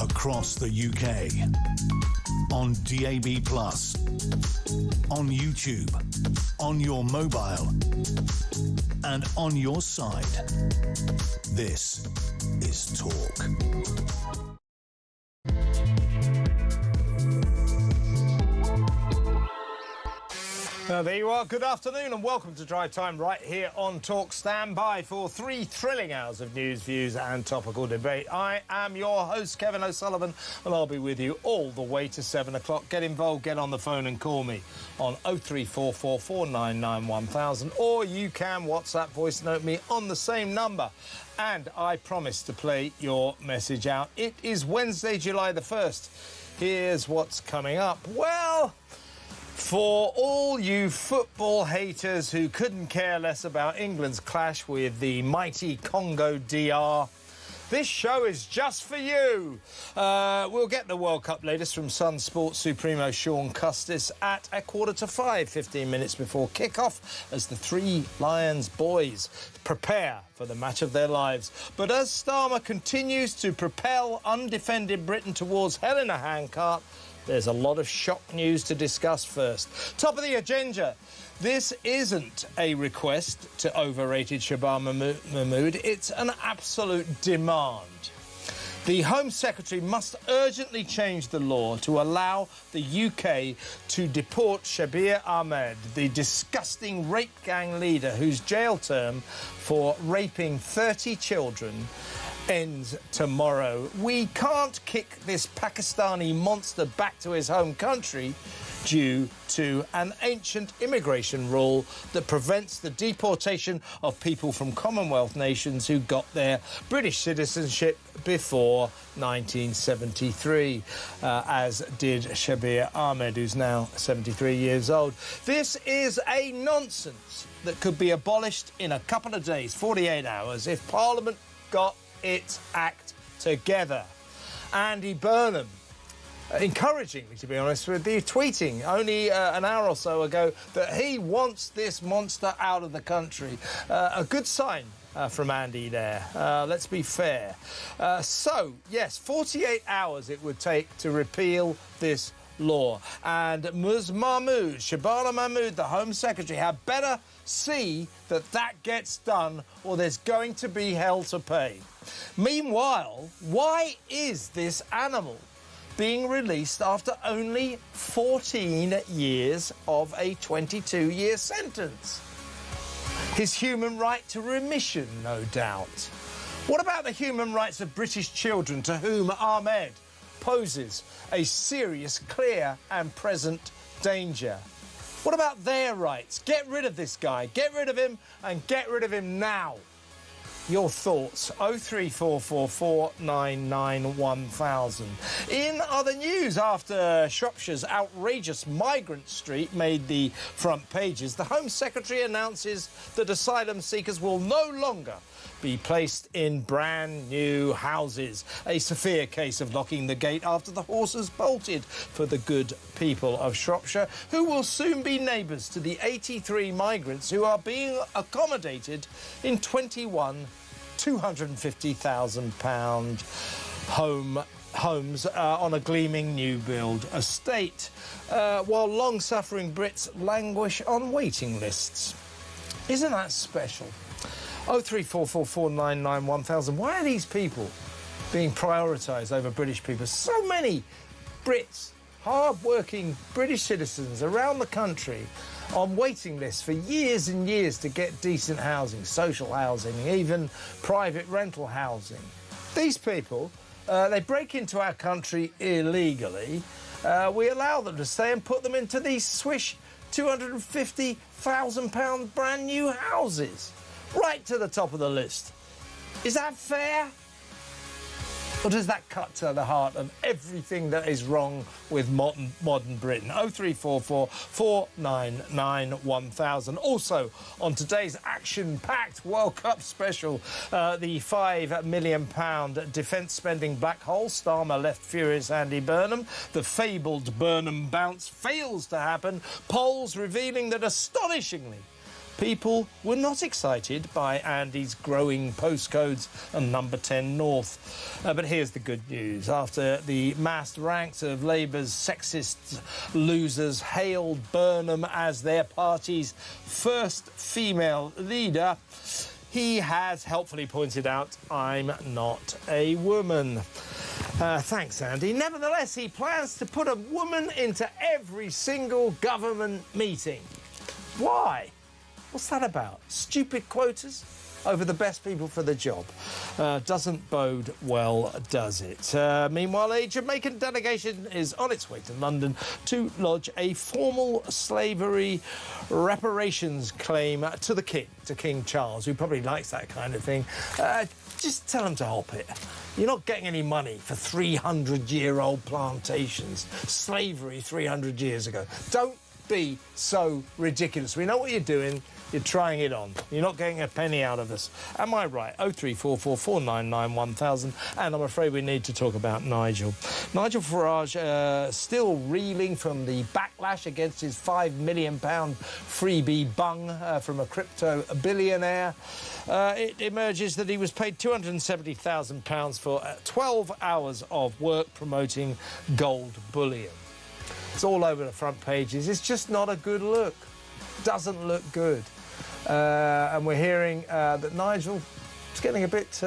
across the UK, on DAB+, on YouTube, on your mobile, and on your side. This is Talk. There you are. Good afternoon and welcome to Drive Time right here on Talk. Stand by for 3 thrilling hours of news, views and topical debate. I am your host, Kevin O'Sullivan, and I'll be with you all the way to 7 o'clock. Get involved, get on the phone and call me on 0344 499 1000, or you can WhatsApp voice note me on the same number. And I promise to play your message out. It is Wednesday, July the 1st. Here's what's coming up. Well, for all you football haters who couldn't care less about England's clash with the mighty Congo DR, this show is just for you. We'll get the World Cup latest from Sun Sports Supremo Sean Custis at 5:15, 15 minutes before kick-off, as the Three Lions boys prepare for the match of their lives. But as Starmer continues to propel undefended Britain towards hell in a handcart, there's a lot of shock news to discuss first. Top of the agenda. This isn't a request to overrated Shabbar Mahmood. It's an absolute demand. The Home Secretary must urgently change the law to allow the UK to deport Shabir Ahmed, the disgusting rape gang leader whose jail term for raping 30 children ends tomorrow. We can't kick this Pakistani monster back to his home country due to an ancient immigration rule that prevents the deportation of people from Commonwealth nations who got their British citizenship before 1973, as did Shabir Ahmed, who's now 73 years old. This is a nonsense that could be abolished in a couple of days, 48 hours, if Parliament got its act together. Andy Burnham, encouragingly, to be honest with you, tweeting only an hour or so ago that he wants this monster out of the country. A good sign from Andy there. Let's be fair. So, yes, 48 hours it would take to repeal this law. And Shabana Mahmood, the Home Secretary, had better see that that gets done, or there's going to be hell to pay. Meanwhile, why is this animal being released after only 14 years of a 22-year sentence? His human right to remission, no doubt. What about the human rights of British children to whom Ahmed poses a serious, clear and present danger? What about their rights? Get rid of this guy. Get rid of him, and get rid of him now. Your thoughts, 03444 499 1000. In other news, after Shropshire's outrageous migrant street made the front pages, the Home Secretary announces that asylum seekers will no longer be placed in brand new houses. A severe case of locking the gate after the horses bolted for the good people of Shropshire, who will soon be neighbours to the 83 migrants who are being accommodated in 21 £250,000 homes on a gleaming new build estate, while long-suffering Brits languish on waiting lists. Isn't that special? 03444 499 1000. Why are these people being prioritised over British people? So many Brits, hard-working British citizens around the country, on waiting lists for years and years to get decent housing, social housing, even private rental housing. These people, they break into our country illegally. We allow them to stay and put them into these swish £250,000 brand new houses, right to the top of the list. Is that fair? Or does that cut to the heart of everything that is wrong with modern Britain? 0344 499 1000. Also, on today's action-packed World Cup special, the £5 million defence spending black hole. Starmer left furious Andy Burnham. The fabled Burnham bounce fails to happen. Polls revealing that, astonishingly, people were not excited by Andy's growing postcodes and number 10 North. But here's the good news. After the massed ranks of Labour's sexist losers hailed Burnham as their party's first female leader, he has helpfully pointed out, "I'm not a woman." Thanks, Andy. Nevertheless, he plans to put a woman into every single government meeting. Why? What's that about? Stupid quotas over the best people for the job. Doesn't bode well, does it? Meanwhile, a Jamaican delegation is on its way to London to lodge a formal slavery reparations claim to the King, to King Charles, who probably likes that kind of thing. Just tell him to hop it. You're not getting any money for 300-year-old plantations. Slavery 300 years ago. Don't be so ridiculous. We know what you're doing. You're trying it on. You're not getting a penny out of us. Am I right? 03444 499 1000. And I'm afraid we need to talk about Nigel. Nigel Farage still reeling from the backlash against his £5 million freebie bung from a crypto billionaire. It emerges that he was paid £270,000 for 12 hours of work promoting gold bullion. It's all over the front pages. It's just not a good look. Doesn't look good. And we're hearing that Nigel is getting a bit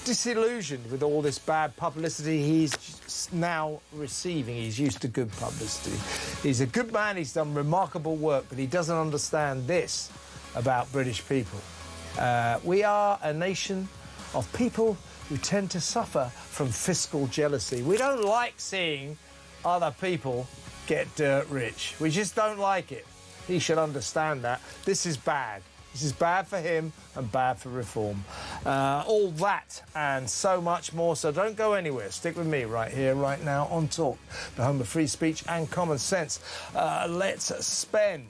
disillusioned with all this bad publicity he's now receiving. He's used to good publicity. He's a good man. He's done remarkable work, but he doesn't understand this about British people. We are a nation of people who tend to suffer from fiscal jealousy. We don't like seeing other people get dirt rich. We just don't like it. He should understand that. This is bad. This is bad for him and bad for reform. All that and so much more. So don't go anywhere. Stick with me right here, right now on Talk, the home of free speech and common sense. Let's spend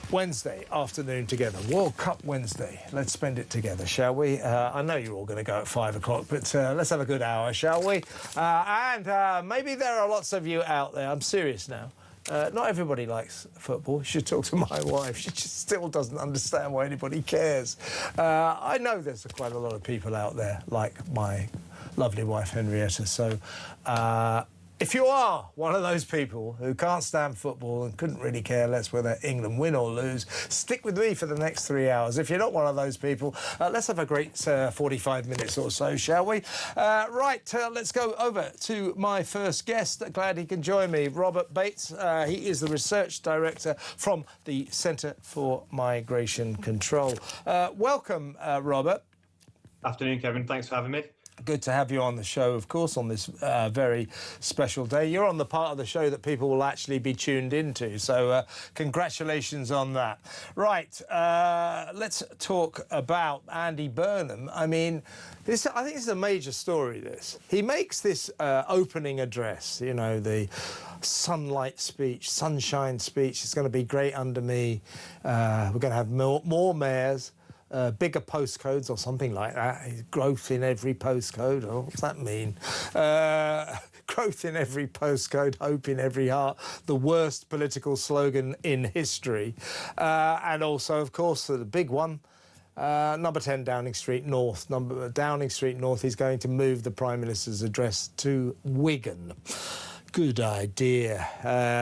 Wednesday afternoon together. World Cup Wednesday. Let's spend it together, shall we? I know you're all going to go at 5 o'clock, but let's have a good hour, shall we? And maybe there are lots of you out there. I'm serious now. Not everybody likes football. You should talk to my wife. She just still doesn't understand why anybody cares. I know there's quite a lot of people out there like my lovely wife, Henrietta. So if you are one of those people who can't stand football and couldn't really care less whether England win or lose, stick with me for the next 3 hours. If you're not one of those people, let's have a great 45 minutes or so, shall we? Let's go over to my first guest. Glad he can join me, Robert Bates. He is the Research Director from the Centre for Migration Control. Welcome, Robert. Afternoon, Kevin. Thanks for having me. Good to have you on the show, of course, on this very special day. You're on the part of the show that people will actually be tuned into, so congratulations on that. Right, let's talk about Andy Burnham. I mean, I think this is a major story, this. He makes this opening address, you know, the sunlight speech, sunshine speech. It's going to be great under me. We're going to have more mayors. Bigger postcodes or something like that. Growth in every postcode. Oh, what's that mean? Growth in every postcode, hope in every heart. The worst political slogan in history. And also, of course, the big one, number 10 Downing Street North. Downing Street North is going to move the Prime Minister's address to Wigan. Good idea.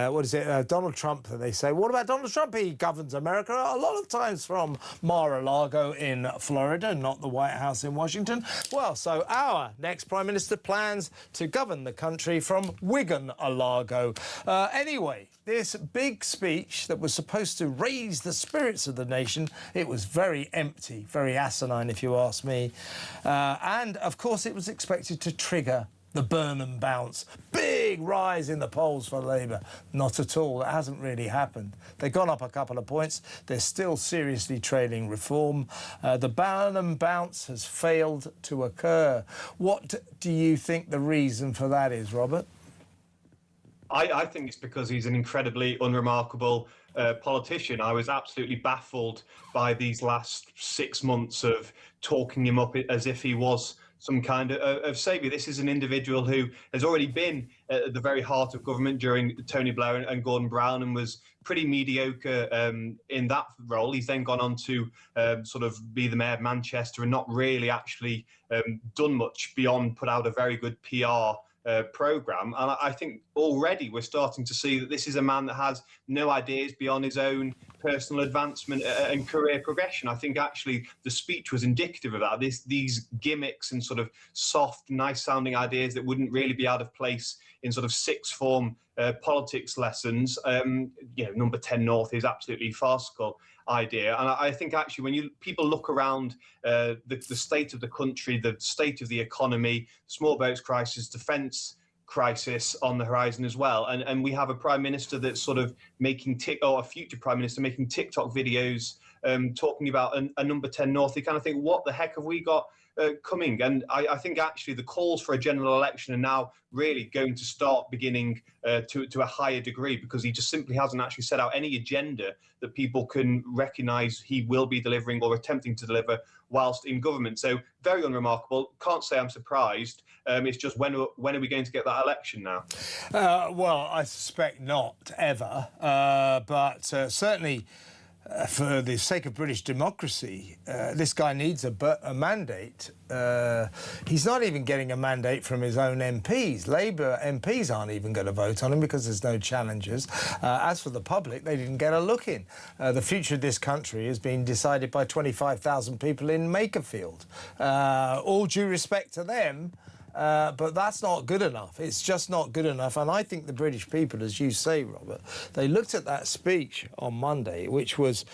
What is it? Donald Trump, they say. What about Donald Trump? He governs America a lot of times from Mar-a-Lago in Florida, not the White House in Washington. Well, so our next Prime Minister plans to govern the country from Wigan-a-Lago. Anyway, this big speech that was supposed to raise the spirits of the nation, it was very empty, very asinine, if you ask me. And, of course, it was expected to trigger the Burnham bounce. Big rise in the polls for Labour. Not at all. That hasn't really happened. They've gone up a couple of points. They're still seriously trailing reform. The Burnham bounce has failed to occur. What do you think the reason for that is, Robert? I think it's because he's an incredibly unremarkable politician. I was absolutely baffled by these last 6 months of talking him up as if he was some kind of saviour. This is an individual who has already been at the very heart of government during Tony Blair and Gordon Brown, and was pretty mediocre in that role. He's then gone on to sort of be the mayor of Manchester and not really actually done much beyond put out a very good PR programme. And I think already we're starting to see that this is a man that has no ideas beyond his own personal advancement and career progression. I think actually the speech was indicative of that. These gimmicks and sort of soft, nice-sounding ideas that wouldn't really be out of place in sort of sixth form politics lessons. Number 10 North is absolutely farcical idea. And I think actually when people look around the state of the country, the state of the economy, small boats crisis, defence crisis on the horizon as well, and we have a prime minister that's sort of making a future prime minister making TikTok videos talking about a number 10 North, you kind of think, what the heck have we got coming? And I think actually the calls for a general election are now really going to start beginning to a higher degree, because he just simply hasn't actually set out any agenda that people can recognise he will be delivering or attempting to deliver whilst in government. So very unremarkable. Can't say I'm surprised. It's just when are we going to get that election now? Well, I suspect not ever, but certainly for the sake of British democracy, this guy needs a mandate. He's not even getting a mandate from his own MPs. Labour MPs aren't even going to vote on him because there's no challengers. As for the public, they didn't get a look in. The future of this country has been decided by 25,000 people in Makerfield. All due respect to them, but that's not good enough. It's just not good enough. And I think the British people, as you say, Robert, they looked at that speech on Monday, which was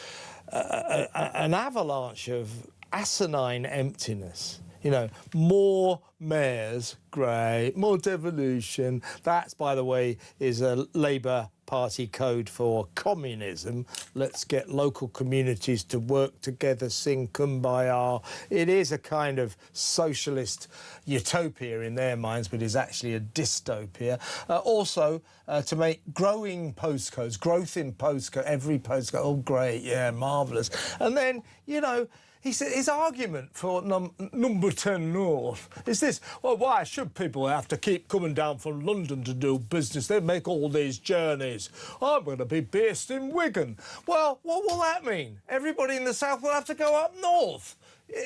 an avalanche of asinine emptiness. You know, more mayors, great, more devolution. That, by the way, is a Labour Party code for communism. Let's get local communities to work together, sing Kumbaya. It is a kind of socialist utopia in their minds, but is actually a dystopia. Also, to make growing postcodes, growth in postcode, every postcode, oh, great, yeah, marvellous. And then, you know, he said his argument for number 10 North is this: well, why should people have to keep coming down from London to do business? They make all these journeys. I'm going to be based in Wigan. Well, what will that mean? Everybody in the south will have to go up north.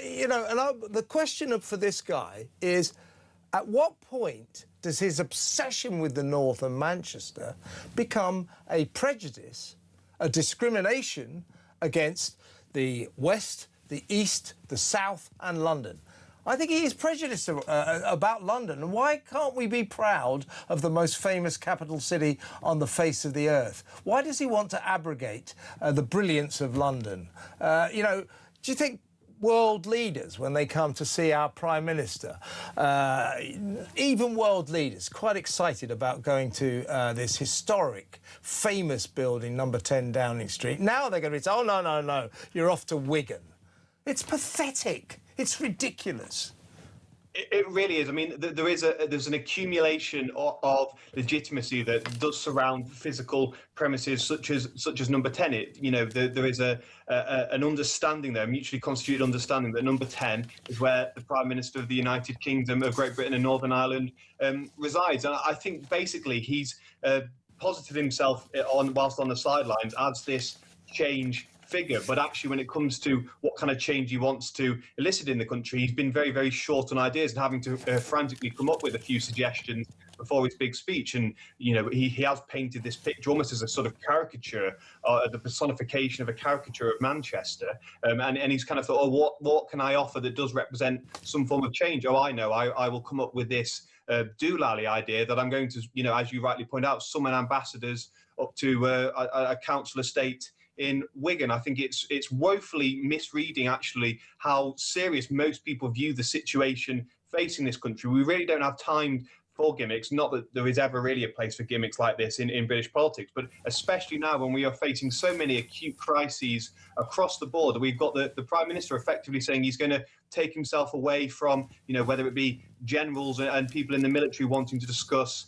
You know, and the question for this guy is, at what point does his obsession with the north and Manchester become a prejudice, a discrimination against the west, the east, the south and London? I think he is prejudiced about London. And why can't we be proud of the most famous capital city on the face of the earth? Why does he want to abrogate the brilliance of London? You know, do you think world leaders, when they come to see our Prime Minister, even world leaders, quite excited about going to this historic, famous building, number 10 Downing Street, now they're going to be saying, oh, no, you're off to Wigan. It's pathetic. It's ridiculous. It really is. I mean, there's an accumulation of legitimacy that does surround physical premises such as number 10. There is an understanding there, a mutually constituted understanding that number 10 is where the Prime Minister of the United Kingdom of Great Britain and Northern Ireland resides. And I think basically he's posited himself whilst on the sidelines as this change figure, but actually when it comes to what kind of change he wants to elicit in the country, he's been very, very short on ideas and having to frantically come up with a few suggestions before his big speech. And, you know, he has painted this picture almost as a sort of caricature, the personification of a caricature of Manchester. And he's kind of thought, oh, what can I offer that does represent some form of change? Oh, I know, I will come up with this doolally idea that I'm going to, you know, as you rightly point out, summon ambassadors up to a council estate in Wigan. I think it's woefully misreading, actually, how serious most people view the situation facing this country. We really don't have time for gimmicks. Not that there is ever really a place for gimmicks like this in British politics, but especially now when we are facing so many acute crises across the board. We've got the Prime Minister effectively saying he's going to take himself away from, you know, whether it be generals and people in the military wanting to discuss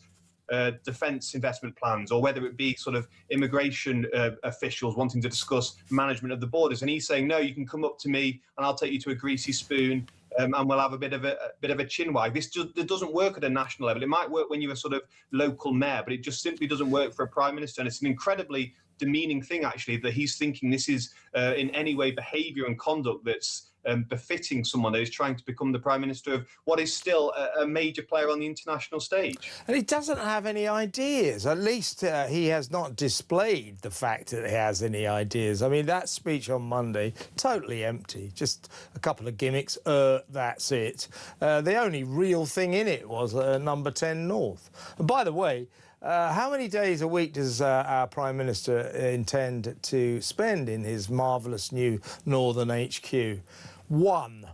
defence investment plans, or whether it be sort of immigration officials wanting to discuss management of the borders. And he's saying, no, you can come up to me and I'll take you to a greasy spoon and we'll have a bit of a chin wag. It doesn't work at a national level. It might work when you're a sort of local mayor, but it just simply doesn't work for a prime minister. And it's an incredibly demeaning thing, actually, that he's thinking this is in any way behaviour and conduct that's befitting someone that is trying to become the prime minister of what is still a major player on the international stage. And he doesn't have any ideas. At least he has not displayed the fact that he has any ideas. I mean, that speech on Monday, totally empty. Just a couple of gimmicks. That's it. The only real thing in it was number 10 North. And by the way, how many days a week does our Prime Minister intend to spend in his marvellous new Northern HQ? One.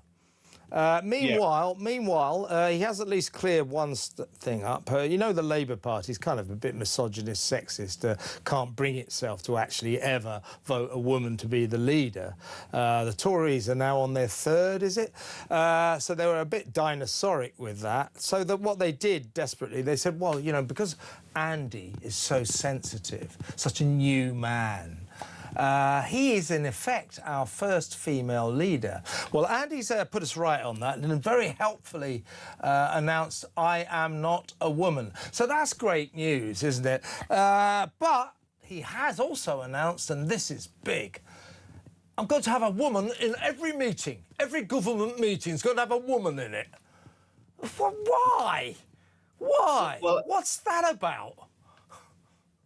Meanwhile, he has at least cleared one thing up. You know, the Labour Party is kind of a bit misogynist, sexist, can't bring itself to actually ever vote a woman to be the leader. The Tories are now on their third, is it? So they were a bit dinosauric with that. So that what they did desperately, they said, well, you know, because Andy is so sensitive, such a new man, he is, in effect, our first female leader. Well, Andy's put us right on that and very helpfully announced, I am not a woman. So that's great news, isn't it? But he has also announced, and this is big, I'm going to have a woman in every meeting. Every government meeting's going to have a woman in it. Why? Why? Well, what's that about?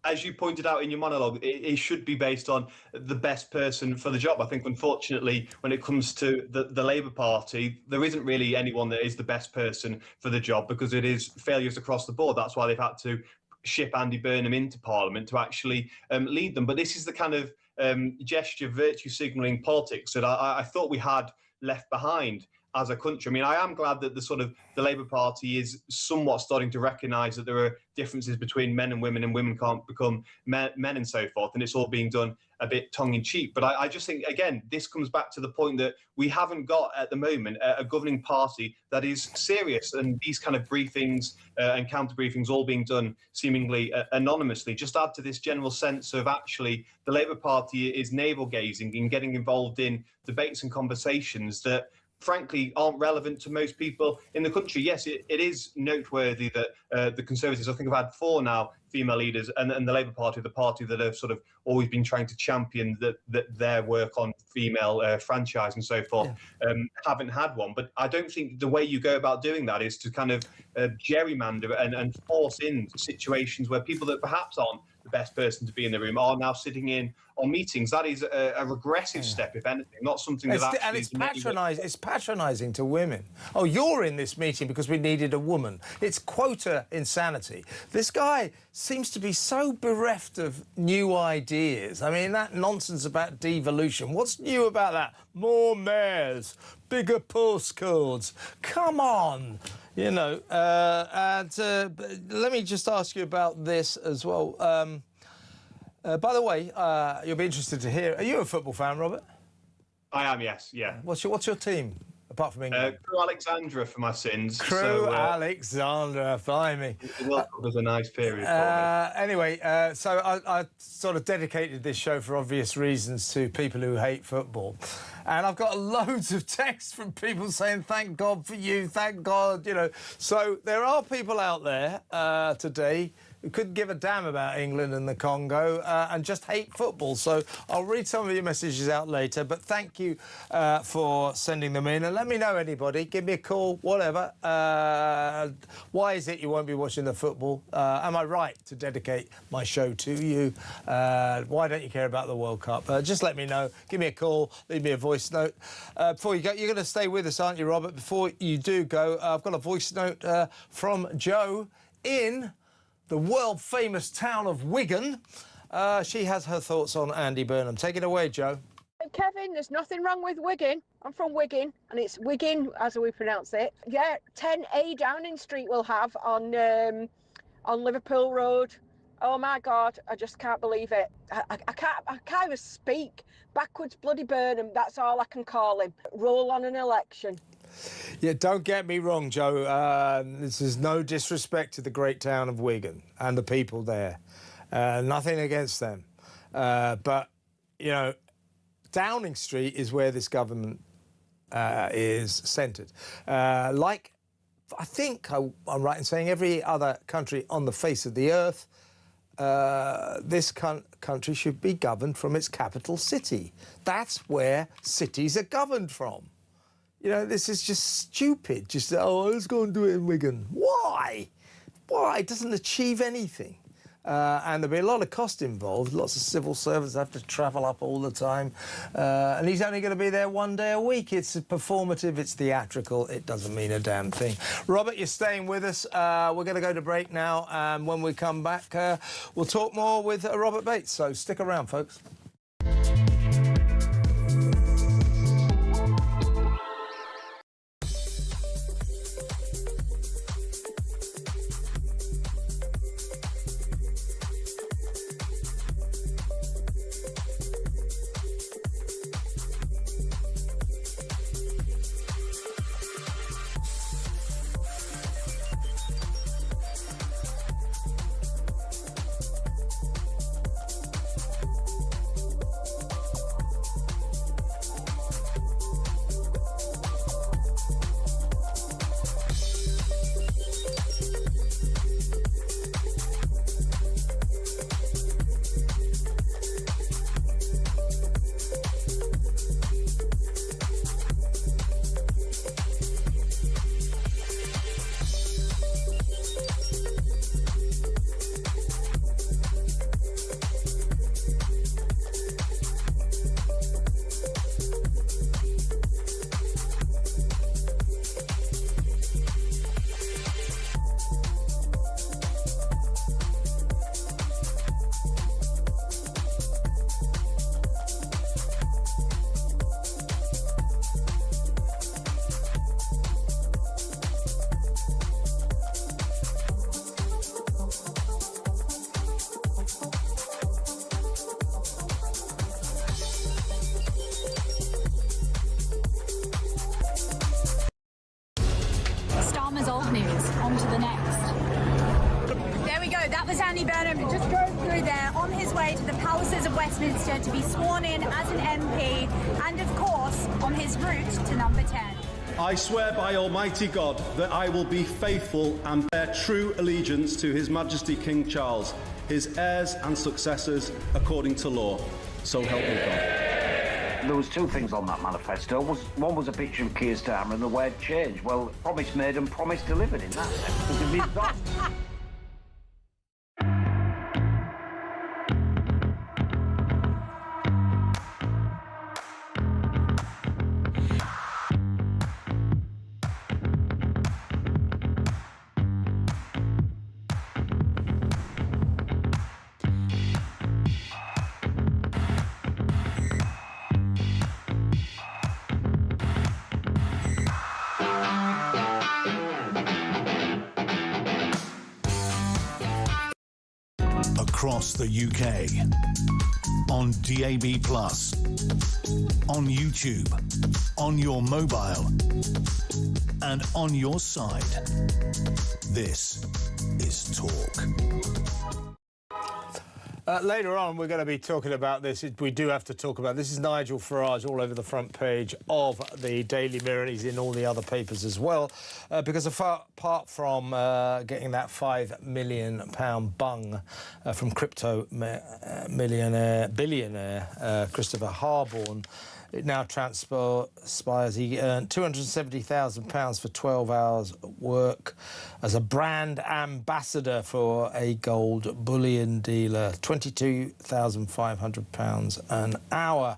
As you pointed out in your monologue, it should be based on the best person for the job. I think, unfortunately, when it comes to the Labour Party, there isn't really anyone that is the best person for the job because it is failures across the board. That's why they've had to ship Andy Burnham into Parliament to actually lead them. But this is the kind of gesture, virtue signalling politics that I thought we had left behind as a country. I mean, I am glad that the Labour Party is somewhat starting to recognise that there are differences between men and women can't become men and so forth, and it's all being done a bit tongue-in-cheek. But I just think, again, this comes back to the point that we haven't got at the moment a governing party that is serious, and these kind of briefings and counter-briefings all being done seemingly anonymously just add to this general sense of actually the Labour Party is navel-gazing and getting involved in debates and conversations that frankly aren't relevant to most people in the country. Yes, it is noteworthy that the Conservatives, I think, have had 4 now female leaders, and the Labour Party, the party that have sort of always been trying to champion that their work on female franchise and so forth, haven't had one. But I don't think the way you go about doing that is to kind of gerrymander and force in situations where people that perhaps aren't the best person to be in the room are now sitting in on meetings. That is a regressive step, if anything, not something that actually... And it's patronising to women. Oh, you're in this meeting because we needed a woman. It's quota insanity. This guy seems to be so bereft of new ideas. I mean, that nonsense about devolution, what's new about that? More mayors, bigger postcodes. Come on! You know, let me just ask you about this as well. By the way, you'll be interested to hear. Are you a football fan, Robert? I am, yes, yeah. What's your team, apart from England? Crew Alexandra for my sins. Crew Alexandra, blimey. The World Cup was a nice period for me. Anyway, so I sort of dedicated this show for obvious reasons to people who hate football. And I've got loads of texts from people saying, thank God for you, thank God, you know. So there are people out there today who couldn't give a damn about England and the Congo and just hate football. So I'll read some of your messages out later, but thank you for sending them in. And let me know, anybody, give me a call, whatever. Why is it you won't be watching the football? Am I right to dedicate my show to you? Why don't you care about the World Cup? Just let me know. Give me a call, leave me a voice note. Before you go, you're going to stay with us, aren't you, Robert? Before you do go, I've got a voice note from Jo in the world-famous town of Wigan. She has her thoughts on Andy Burnham. Take it away, Jo. Kevin, there's nothing wrong with Wigan. I'm from Wigan, and it's Wigan, as we pronounce it. Yeah, 10A Downing Street we'll have on Liverpool Road. Oh, my God, I just can't believe it. I can't even speak. Backwards bloody Burnham, that's all I can call him. Roll on an election. Yeah, don't get me wrong, Jo. This is no disrespect to the great town of Wigan and the people there. Nothing against them. But, you know, Downing Street is where this government is centred. Like, I think I'm right in saying every other country on the face of the earth, this country should be governed from its capital city. That's where cities are governed from. You know, this is just stupid. Just, oh, let's go and do it in Wigan. Why? Why? It doesn't achieve anything. And there'll be a lot of cost involved. Lots of civil servants have to travel up all the time. And he's only going to be there one day a week. It's performative, it's theatrical. It doesn't mean a damn thing. Robert, you're staying with us. We're going to go to break now. And when we come back, we'll talk more with Robert Bates. So stick around, folks. Old news. On to the next. There we go. That was Andy Burnham just going through there on his way to the palaces of Westminster to be sworn in as an MP and, of course, on his route to number 10. I swear by Almighty God that I will be faithful and bear true allegiance to His Majesty King Charles, his heirs and successors, according to law. So help me God. There was two things on that manifesto. One was a picture of Keir Starmer and the word change. Well, promise made and promise delivered in that sense. Across the UK, on DAB+, on YouTube, on your mobile, and on your side. This is Talk. Later on, we're going to be talking about this. We do have to talk about this. Is Nigel Farage all over the front page of the Daily Mirror, and he's in all the other papers as well, because apart from getting that £5 million bung from crypto billionaire Christopher Harborne, it now transpires he earned £270,000 for 12 hours work as a brand ambassador for a gold bullion dealer, £22,500 an hour.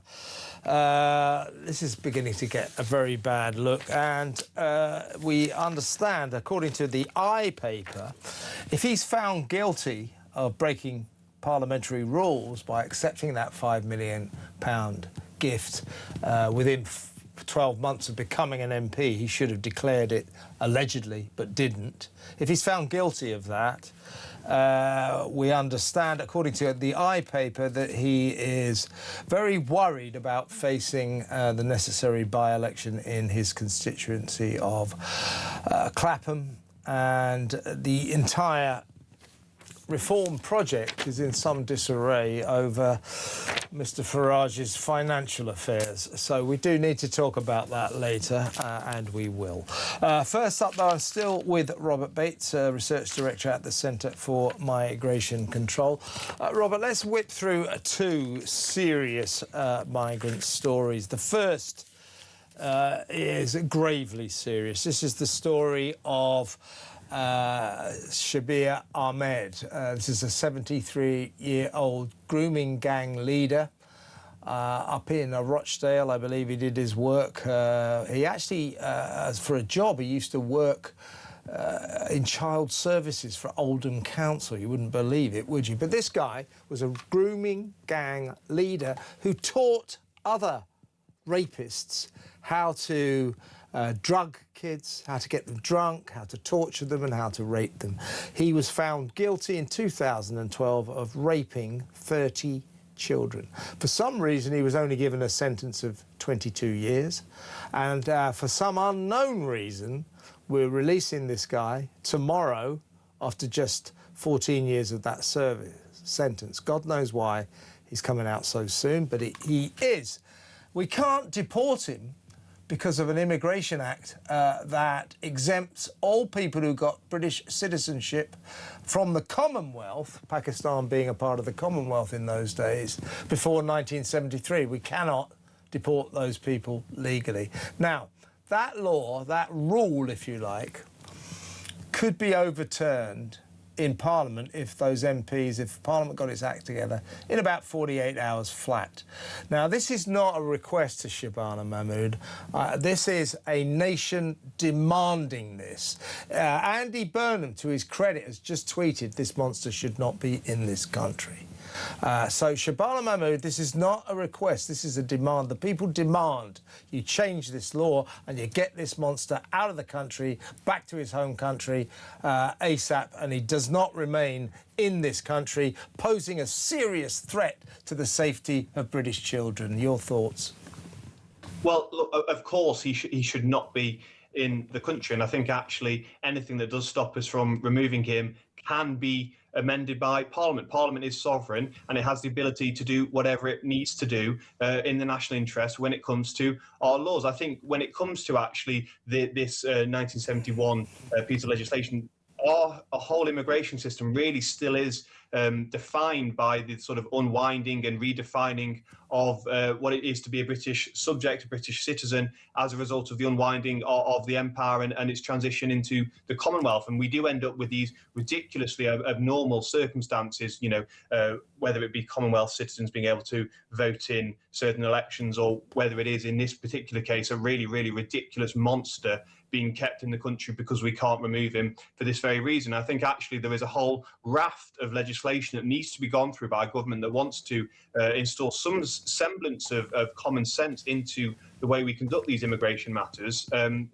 This is beginning to get a very bad look, and we understand, according to the paper, if he's found guilty of breaking parliamentary rules by accepting that £5 million gift within 12 months of becoming an MP, he should have declared it allegedly, but didn't. If he's found guilty of that, we understand, according to the paper, that he is very worried about facing the necessary by-election in his constituency of Clapham, and the entire reform project is in some disarray over Mr Farage's financial affairs. So we do need to talk about that later, and we will. First up, though, I'm still with Robert Bates, Research Director at the Centre for Migration Control. Robert, let's whip through two serious migrant stories. The first is gravely serious. This is the story of Shabir Ahmed. This is a 73-year-old grooming gang leader up in Rochdale. I believe he did his work. He actually, for a job, he used to work in child services for Oldham Council. You wouldn't believe it, would you? But this guy was a grooming gang leader who taught other rapists how to drug kids, how to get them drunk, how to torture them and how to rape them. He was found guilty in 2012 of raping 30 children. For some reason, he was only given a sentence of 22 years. And for some unknown reason, we're releasing this guy tomorrow after just 14 years of that sentence. God knows why he's coming out so soon, but he is. We can't deport him because of an Immigration Act that exempts all people who got British citizenship from the Commonwealth, Pakistan being a part of the Commonwealth in those days, before 1973. We cannot deport those people legally. Now, that law, that rule, if you like, could be overturned in Parliament if those MPs, if Parliament got its act together, in about 48 hours flat. Now, this is not a request to Shabana Mahmood. This is a nation demanding this. Andy Burnham, to his credit, has just tweeted, "This monster should not be in this country." So Shabana Mahmood, this is not a request, this is a demand. The people demand you change this law and you get this monster out of the country, back to his home country ASAP, and he does not remain in this country, posing a serious threat to the safety of British children. Your thoughts? Well, look, of course he should not be in the country, and I think actually anything that does stop us from removing him can be amended by Parliament. Parliament is sovereign and it has the ability to do whatever it needs to do in the national interest when it comes to our laws. I think when it comes to actually this 1971 piece of legislation, our whole immigration system really still is defined by the sort of unwinding and redefining of what it is to be a British subject, a British citizen, as a result of the unwinding of the empire and its transition into the Commonwealth. And we do end up with these ridiculously abnormal circumstances, you know, whether it be Commonwealth citizens being able to vote in certain elections, or whether it is, in this particular case, a really, really ridiculous monster being kept in the country because we can't remove him for this very reason. I think actually there is a whole raft of legislation that needs to be gone through by a government that wants to install some semblance of common sense into the way we conduct these immigration matters,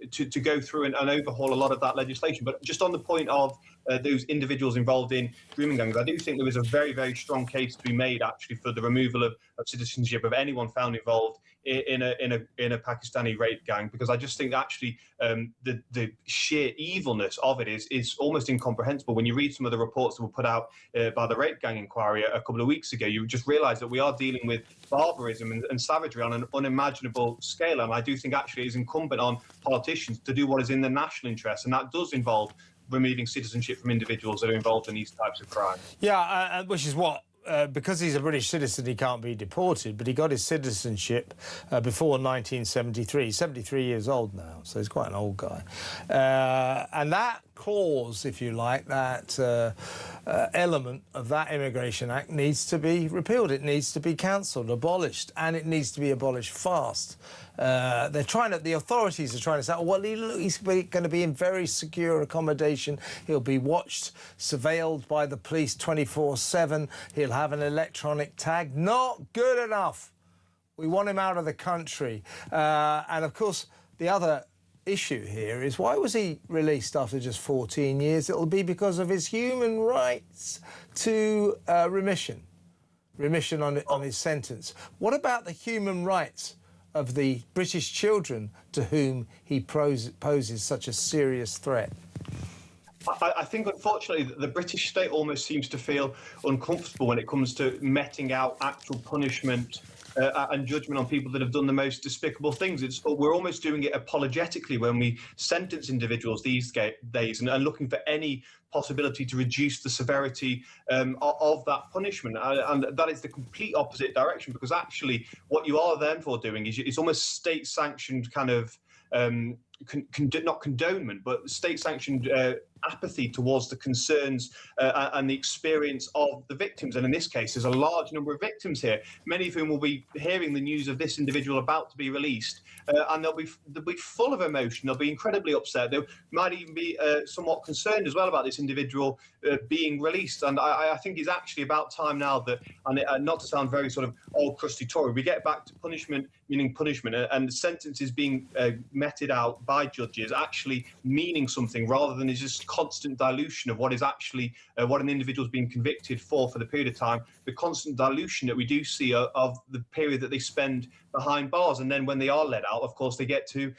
to go through and overhaul a lot of that legislation. But just on the point of those individuals involved in grooming gangs, I do think there is a very, very strong case to be made actually for the removal of citizenship of anyone found involved in a Pakistani rape gang, because I just think actually the sheer evilness of it is almost incomprehensible. When you read some of the reports that were put out by the rape gang inquiry a couple of weeks ago, you just realise that we are dealing with barbarism and savagery on an unimaginable scale. And I do think actually it is incumbent on politicians to do what is in the national interest, and that does involve removing citizenship from individuals that are involved in these types of crimes. Yeah, which is what because he's a British citizen, he can't be deported, but he got his citizenship before 1973. He's 73 years old now, so he's quite an old guy. And that clause, if you like, that element of that Immigration Act needs to be repealed. It needs to be cancelled, abolished, and it needs to be abolished fast. They're trying to, the authorities are trying to say, oh, well, he's going to be in very secure accommodation. He'll be watched, surveilled by the police 24/7. He'll have an electronic tag. Not good enough. We want him out of the country. And, of course, the other issue here is, why was he released after just 14 years? It'll be because of his human rights to remission on his sentence. What about the human rights of the British children to whom he poses such a serious threat? I think, unfortunately, the British state almost seems to feel uncomfortable when it comes to meting out actual punishment and judgment on people that have done the most despicable things. We're almost doing it apologetically when we sentence individuals these days and looking for any possibility to reduce the severity of that punishment. And that is the complete opposite direction, because actually what you are then for doing is it's almost state-sanctioned kind of not condonement, but state-sanctioned apathy towards the concerns and the experience of the victims. And in this case, there's a large number of victims here, many of whom will be hearing the news of this individual about to be released, and they'll be full of emotion. They'll be incredibly upset. They might even be somewhat concerned as well about this individual being released. And I think it's actually about time now that, and not to sound very sort of old crusty Tory, we get back to punishment meaning punishment, and sentences being meted out by judges actually meaning something, rather than just constant dilution of what is actually what an individual's been convicted for the period of time, the constant dilution that we do see of the period that they spend behind bars. And then when they are let out, of course, they get to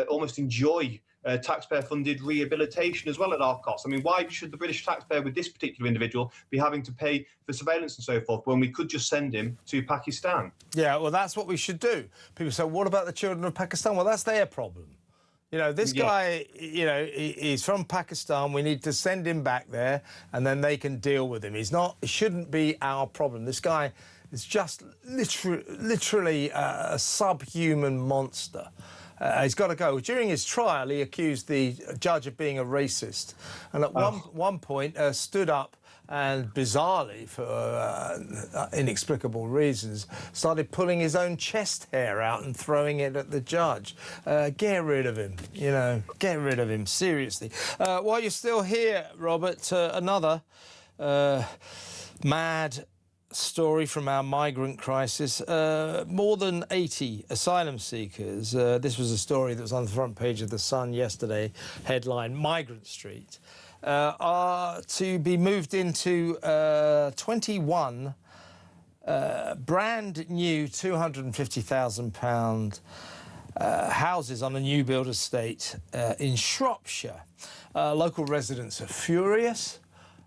almost enjoy taxpayer-funded rehabilitation as well at our cost. I mean, why should the British taxpayer with this particular individual be having to pay for surveillance and so forth when we could just send him to Pakistan? Yeah, well, that's what we should do. People say, what about the children of Pakistan? Well, that's their problem. You know, this guy, you know, he's from Pakistan. We need to send him back there, and then they can deal with him. It shouldn't be our problem. This guy is just literally a subhuman monster. He's got to go. During his trial, he accused the judge of being a racist, and at one point stood up and, bizarrely, for inexplicable reasons, started pulling his own chest hair out and throwing it at the judge. Get rid of him, you know, get rid of him, seriously. While you're still here, Robert, another mad story from our migrant crisis. More than 80 asylum seekers, this was a story that was on the front page of The Sun yesterday, headline Migrant Street, are to be moved into 21 brand new £250,000 houses on a new build estate in Shropshire. Local residents are furious,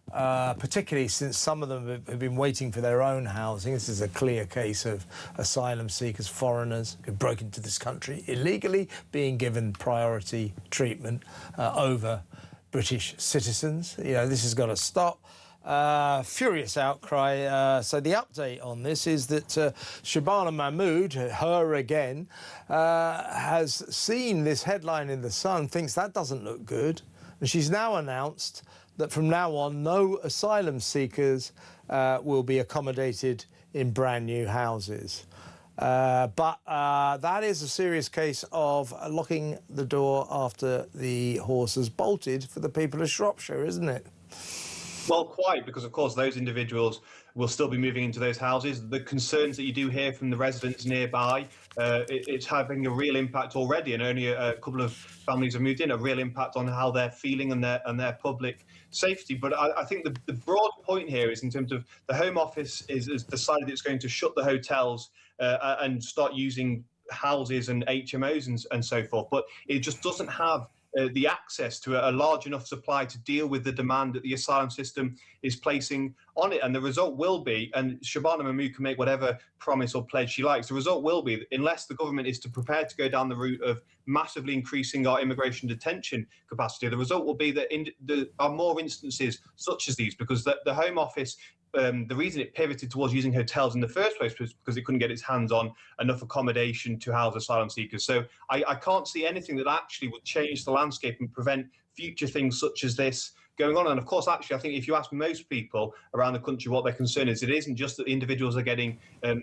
particularly since some of them have been waiting for their own housing. This is a clear case of asylum seekers, foreigners who broke into this country illegally, being given priority treatment over British citizens. You know, this has got to stop. Furious outcry. So the update on this is that Shabana Mahmood, her again, has seen this headline in The Sun, thinks that doesn't look good, and she's now announced that from now on, no asylum seekers will be accommodated in brand new houses. But that is a serious case of locking the door after the horse has bolted for the people of Shropshire, isn't it? Well, quite, because, of course, those individuals will still be moving into those houses. The concerns that you do hear from the residents nearby, it's having a real impact already, and only a couple of families have moved in, a real impact on how they're feeling and their public safety. But I think the broad point here is, in terms of the Home Office has decided it's going to shut the hotels and start using houses and HMOs and so forth, but it just doesn't have the access to a large enough supply to deal with the demand that the asylum system is placing on it. And the result will be, and Shabana Mahmood can make whatever promise or pledge she likes, the result will be, unless the government is prepared to go down the route of massively increasing our immigration detention capacity, the result will be that there are more instances such as these, because the Home Office, the reason it pivoted towards using hotels in the first place was because it couldn't get its hands on enough accommodation to house asylum seekers. So I can't see anything that actually would change the landscape and prevent future things such as this going on. And of course, actually, I think if you ask most people around the country what their concern is, it isn't just that individuals are getting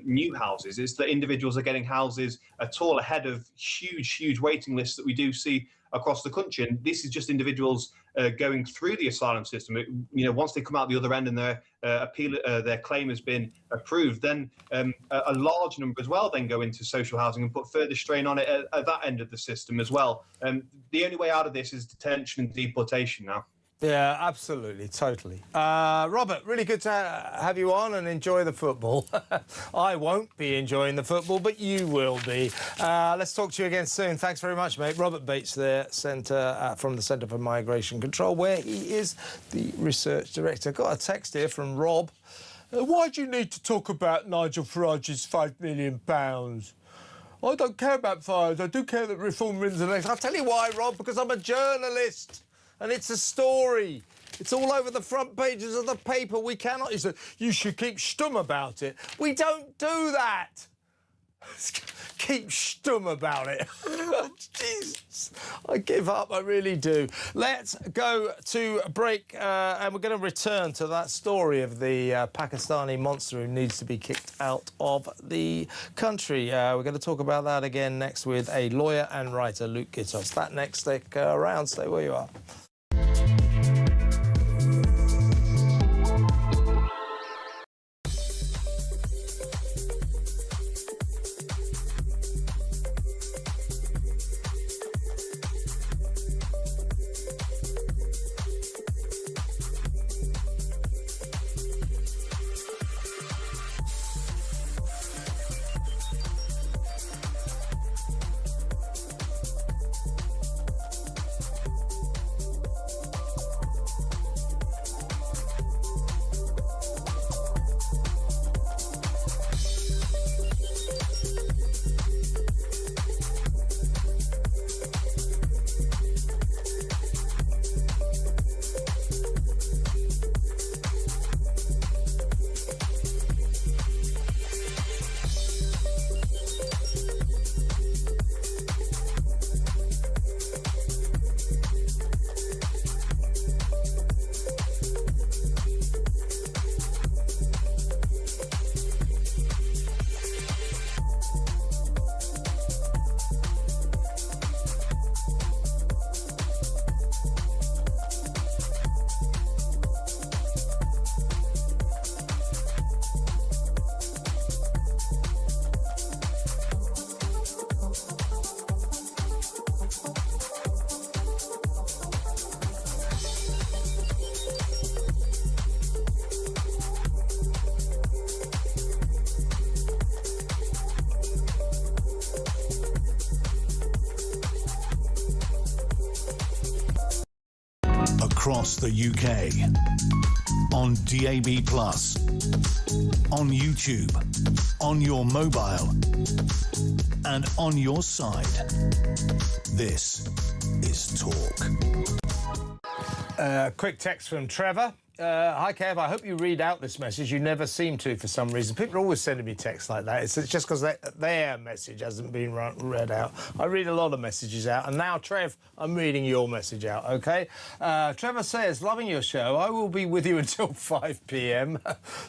new houses, it's that individuals are getting houses at all ahead of huge waiting lists that we do see across the country. And this is just individuals going through the asylum system. You know, once they come out the other end and their their claim has been approved, then a large number as well then go into social housing and put further strain on it at that end of the system as well. The only way out of this is detention and deportation now. Yeah, absolutely, totally. Robert, really good to have you on and enjoy the football. I won't be enjoying the football, but you will be. Let's talk to you again soon. Thanks very much, mate. Robert Bates there, from the Centre for Migration Control, where he is the research director. Got a text here from Rob. Why do you need to talk about Nigel Farage's £5 million? I don't care about fires. I do care that reform wins the election. I'll tell you why, Rob, because I'm a journalist. And it's a story. It's all over the front pages of the paper. We cannot... He said, you should keep stum about it. We don't do that. Keep stum about it. Jesus. I give up, I really do. Let's go to a break, and we're going to return to that story of the Pakistani monster who needs to be kicked out of the country. We're going to talk about that again next with a lawyer and writer, Luke Gittos. That next, stick around, stay where you are. Across the UK, on DAB+, on YouTube, on your mobile, and on your side. This is Talk. Quick text from Trevor. Hi, Kev. I hope you read out this message. You never seem to for some reason. People are always sending me texts like that. It's just because their message hasn't been read out. I read a lot of messages out. And now, Trev, I'm reading your message out, OK? Trevor says, loving your show. I will be with you until 5 p.m.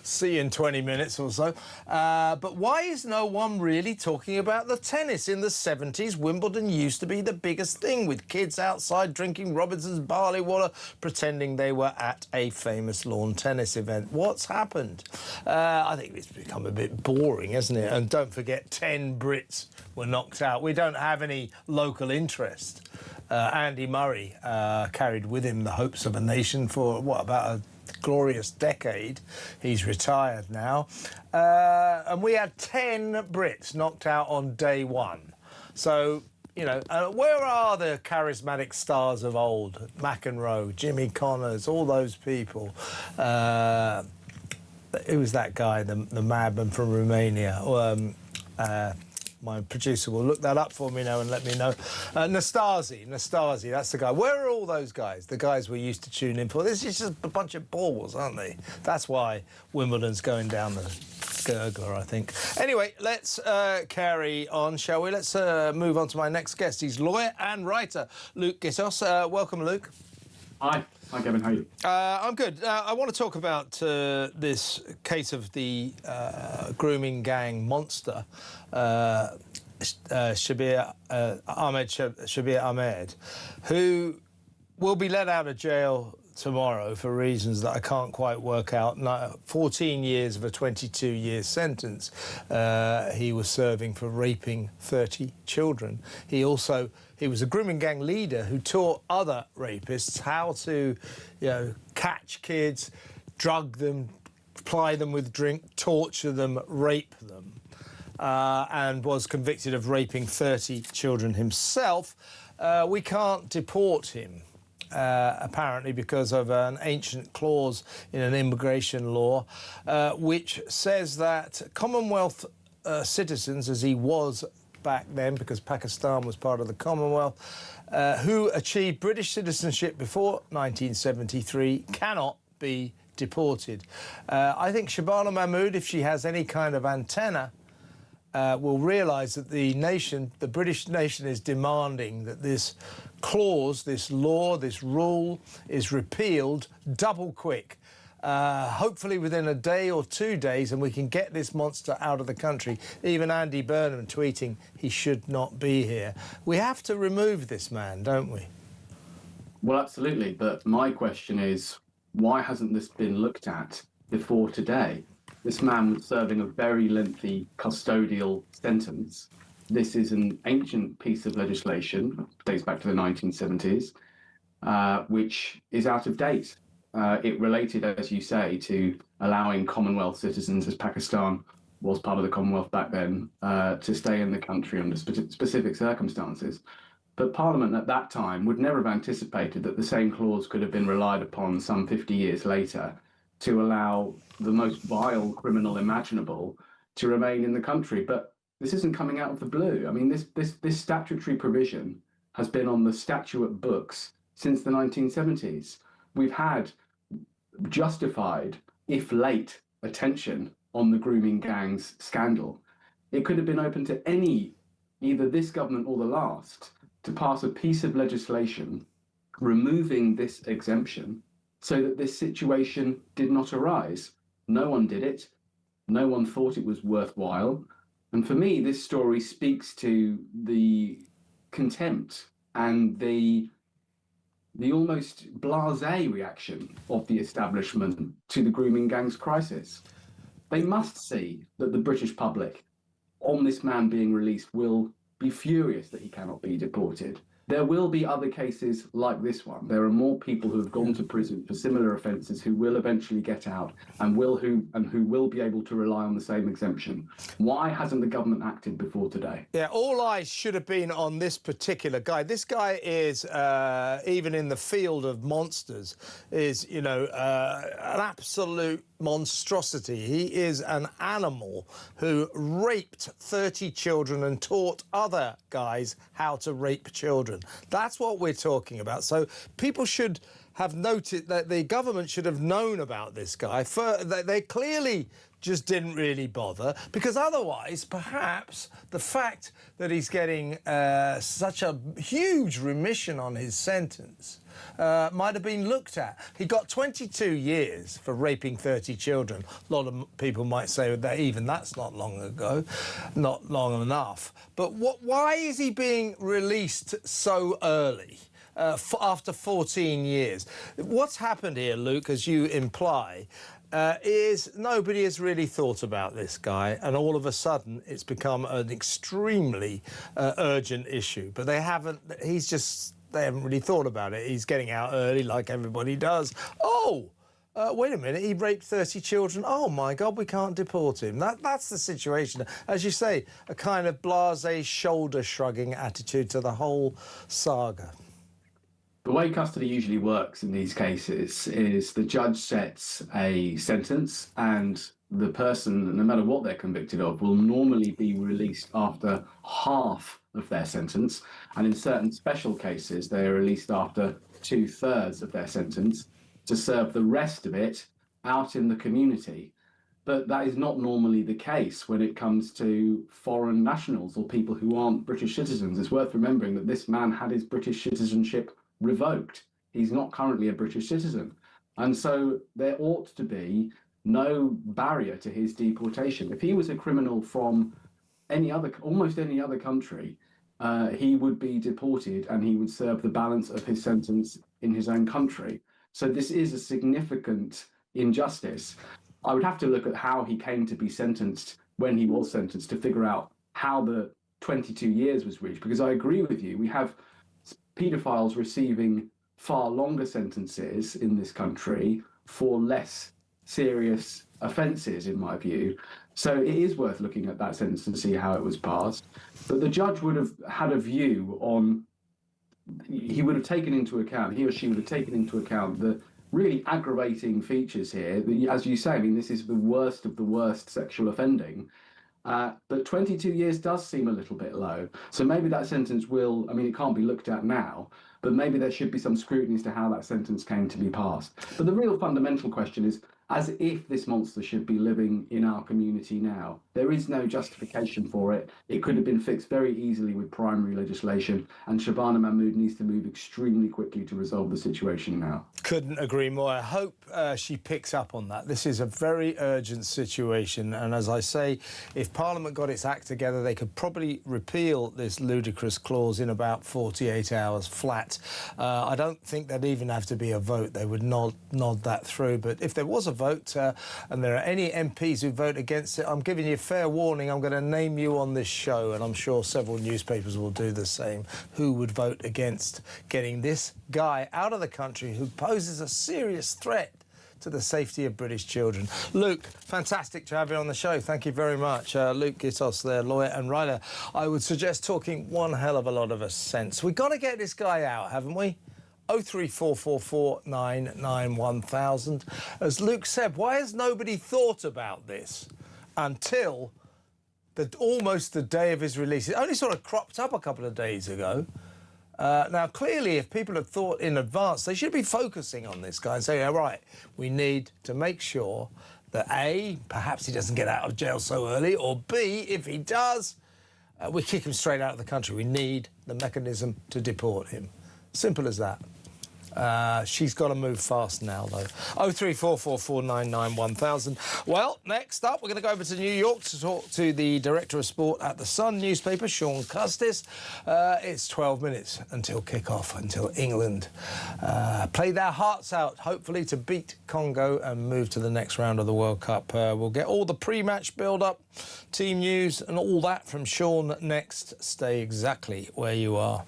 See you in 20 minutes or so. But why is no one really talking about the tennis? In the 70s, Wimbledon used to be the biggest thing, with kids outside drinking Robinson's barley water, pretending they were at a famous lawn tennis event. What's happened? I think it's become a bit boring, hasn't it? And don't forget, 10 Brits were knocked out. We don't have any local interest. Andy Murray carried with him the hopes of a nation for, what, about a glorious decade. He's retired now. And we had 10 Brits knocked out on day one. So, you know, where are the charismatic stars of old? McEnroe, Jimmy Connors, all those people. Who was that guy, the madman from Romania? My producer will look that up for me now and let me know. Nastasi, that's the guy. Where are all those guys? The guys we used to tune in for. This is just a bunch of balls, aren't they? That's why Wimbledon's going down the gurgler, I think. Anyway, let's carry on, shall we? Let's move on to my next guest. He's lawyer and writer, Luke Gittos. Welcome, Luke. Hi. Hi, Kevin. How are you? I'm good. I want to talk about this case of the grooming gang monster, Shabir Ahmed, who will be let out of jail tomorrow for reasons that I can't quite work out. 14 years of a 22-year sentence he was serving for raping 30 children. He was a grooming gang leader who taught other rapists how to, catch kids, drug them, ply them with drink, torture them, rape them, and was convicted of raping 30 children himself. We can't deport him. Apparently because of an ancient clause in an immigration law which says that Commonwealth citizens, as he was back then because Pakistan was part of the Commonwealth, who achieved British citizenship before 1973 cannot be deported. I think Shabana Mahmood, if she has any kind of antenna, will realise that the British nation is demanding that this clause, this law, this rule is repealed double quick. Hopefully within a day or 2 days, and we can get this monster out of the country. Even Andy Burnham tweeting he should not be here. We have to remove this man, don't we? Well, absolutely. But my question is, why hasn't this been looked at before today? This man was serving a very lengthy custodial sentence. This is an ancient piece of legislation, dates back to the 1970s, which is out of date. It related, as you say, to allowing Commonwealth citizens, as Pakistan was part of the Commonwealth back then, to stay in the country under specific circumstances. But Parliament at that time would never have anticipated that the same clause could have been relied upon some 50 years later to allow the most vile criminal imaginable to remain in the country. But this isn't coming out of the blue. I mean, this statutory provision has been on the statute books since the 1970s. We've had justified, if late, attention on the grooming gangs scandal. It could have been open to either this government or the last, to pass a piece of legislation removing this exemption so that this situation did not arise. No one did it. No one thought it was worthwhile. And for me, this story speaks to the contempt and the almost blasé reaction of the establishment to the grooming gangs crisis. They must see that the British public, on this man being released, will be furious that he cannot be deported. There will be other cases like this one. There are more people who have gone to prison for similar offences who will eventually get out and who will be able to rely on the same exemption. Why hasn't the government acted before today? Yeah, all eyes should have been on this particular guy. This guy is, even in the field of monsters, is, an absolute monstrosity. He is an animal who raped 30 children and taught other guys how to rape children. That's what we're talking about. So people should have noted that the government should have known about this guy. They clearly just didn't really bother, because otherwise, perhaps, the fact that he's getting such a huge remission on his sentence might have been looked at. He got 22 years for raping 30 children. A lot of people might say that even that's not long ago, not long enough. But why is he being released so early? After 14 years. What's happened here, Luke, as you imply, is nobody has really thought about this guy, and all of a sudden it's become an extremely urgent issue. But they haven't really thought about it. He's getting out early like everybody does. Wait a minute, he raped 30 children. Oh, my God, we can't deport him. That's the situation. As you say, a kind of blasé, shoulder-shrugging attitude to the whole saga. The way custody usually works in these cases is the judge sets a sentence, and the person, no matter what they're convicted of, will normally be released after half of their sentence. And in certain special cases, they are released after 2/3 of their sentence to serve the rest of it out in the community. But that is not normally the case when it comes to foreign nationals or people who aren't British citizens. It's worth remembering that this man had his British citizenship revoked. He's not currently a British citizen. And so there ought to be no barrier to his deportation. If he was a criminal from almost any other country, he would be deported and he would serve the balance of his sentence in his own country. So this is a significant injustice. I would have to look at how he came to be sentenced when he was sentenced to figure out how the 22 years was reached, because I agree with you. We have paedophiles receiving far longer sentences in this country for less serious offences, in my view. So it is worth looking at that sentence and see how it was passed. But the judge would have had a view on, he would have taken into account, he or she would have taken into account the really aggravating features here. As you say, I mean, this is the worst of the worst sexual offending. But 22 years does seem a little bit low. So maybe that sentence will, I mean, it can't be looked at now, but maybe there should be some scrutiny as to how that sentence came to be passed. But the real fundamental question is, as if this monster should be living in our community now. There is no justification for it. It could have been fixed very easily with primary legislation, and Shabana Mahmood needs to move extremely quickly to resolve the situation now. Couldn't agree more. I hope she picks up on that. This is a very urgent situation, and as I say, if Parliament got its act together, they could probably repeal this ludicrous clause in about 48 hours flat. I don't think there'd even have to be a vote. They would nod that through. But if there was a vote and there are any MPs who vote against it, I'm giving you fair warning. I'm going to name you on this show, and I'm sure several newspapers will do the same, who would vote against getting this guy out of the country who poses a serious threat to the safety of British children. Luke, fantastic to have you on the show. Thank you very much. Luke Gittos there, lawyer and writer. I would suggest talking one hell of a lot of sense. We've got to get this guy out, haven't we? 03444 991,000. As Luke said, why has nobody thought about this until almost the day of his release? It only sort of cropped up a couple of days ago. Now, clearly, if people had thought in advance, they should be focusing on this guy and saying, all right, we need to make sure that A, perhaps he doesn't get out of jail so early, or B, if he does, we kick him straight out of the country. We need the mechanism to deport him. Simple as that. She's got to move fast now, though. 03444 991,000. Well, next up, we're going to go over to New York to talk to the director of sport at the Sun newspaper, Sean Custis. It's 12 minutes until kick-off, until England play their hearts out, hopefully to beat Congo and move to the next round of the World Cup. We'll get all the pre-match build-up, team news and all that from Sean next. Stay exactly where you are.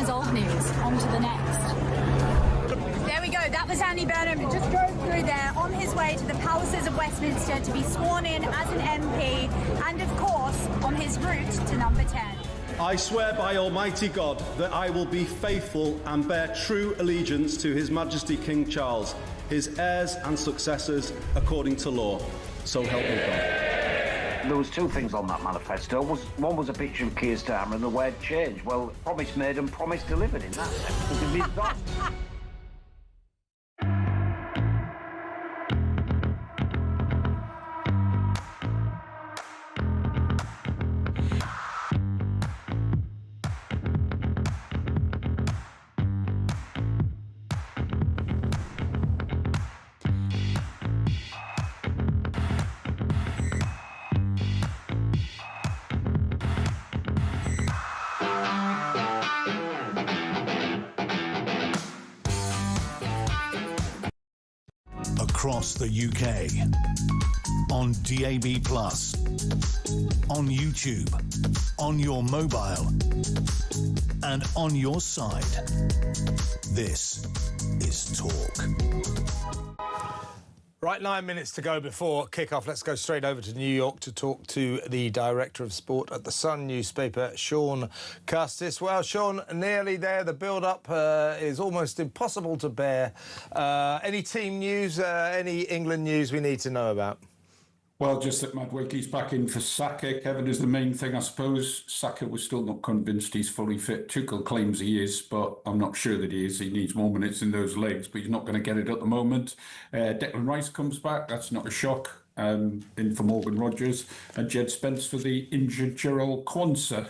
Old news. On to the next. There we go. That was Andy Burnham. Just drove through there on his way to the palaces of Westminster to be sworn in as an MP and, of course, on his route to number 10. I swear by Almighty God that I will be faithful and bear true allegiance to His Majesty King Charles, his heirs and successors according to law. So help me God. There was two things on that manifesto. One was a picture of Keir Starmer and the word change. Well, promise made and promise delivered in that sense. Across the UK, on DAB+, on YouTube, on your mobile, and on your side. This is Talk. Right, 9 minutes to go before kick-off. Let's go straight over to New York to talk to the Director of Sport at the Sun newspaper, Sean Custis. Well, Sean, nearly there. The build-up is almost impossible to bear. Any team news, any England news we need to know about? Well, just that Madueke's back in for Saka, Kevin, is the main thing, I suppose. Saka was still not convinced he's fully fit. Tuchel claims he is, but I'm not sure that he is. He needs more minutes in those legs, but he's not going to get it at the moment. Declan Rice comes back. That's not a shock. In for Morgan Rogers. And Jed Spence for the injured Gerald Kwanzaa.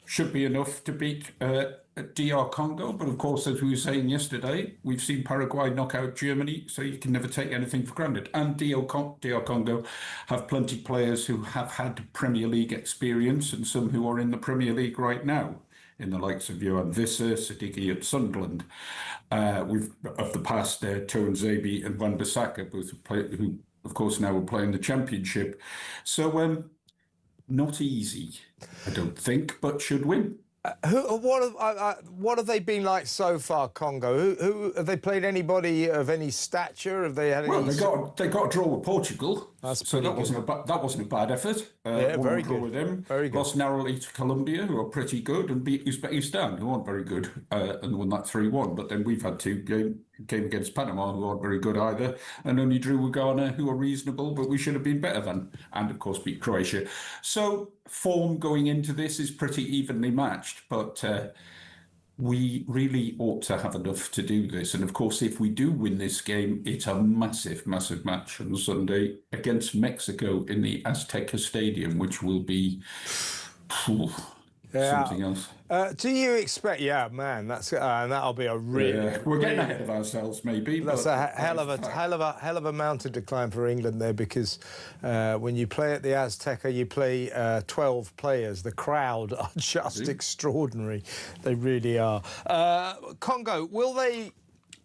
Should be enough to beat DR Congo, but of course, as we were saying yesterday, we've seen Paraguay knock out Germany, so you can never take anything for granted. And DR Congo have plenty of players who have had Premier League experience and some who are in the Premier League right now, in the likes of Johan Visser, Siddiqui at Sunderland. We've of the past, Toan Zabi and Van Bissaka, both who, of course, now are playing the Championship. So, not easy, I don't think, but should win. What have they been like so far, Congo? Who have they played? Anybody of any stature? Have they had any? Well, they got a draw with Portugal, so that wasn't a bad effort. Yeah, very good. With them. Very good. Lost narrowly to Colombia, who are pretty good, and beat Uzbekistan, who aren't very good, and won that 3-1. But then we've had two game against Panama, who aren't very good either, and only drew with Ghana, who are reasonable, but we should have been better than, and of course beat Croatia. So form going into this is pretty evenly matched, but we really ought to have enough to do this. And of course, if we do win this game, it's a massive, massive match on Sunday against Mexico in the Azteca Stadium, which will be something else. Do you expect? Yeah, man, that's that'll be a really. We're getting ahead of ourselves, maybe. That's a hell of a mountain to climb for England there, because when you play at the Azteca, you play 12 players. The crowd are just extraordinary. They really are. Congo,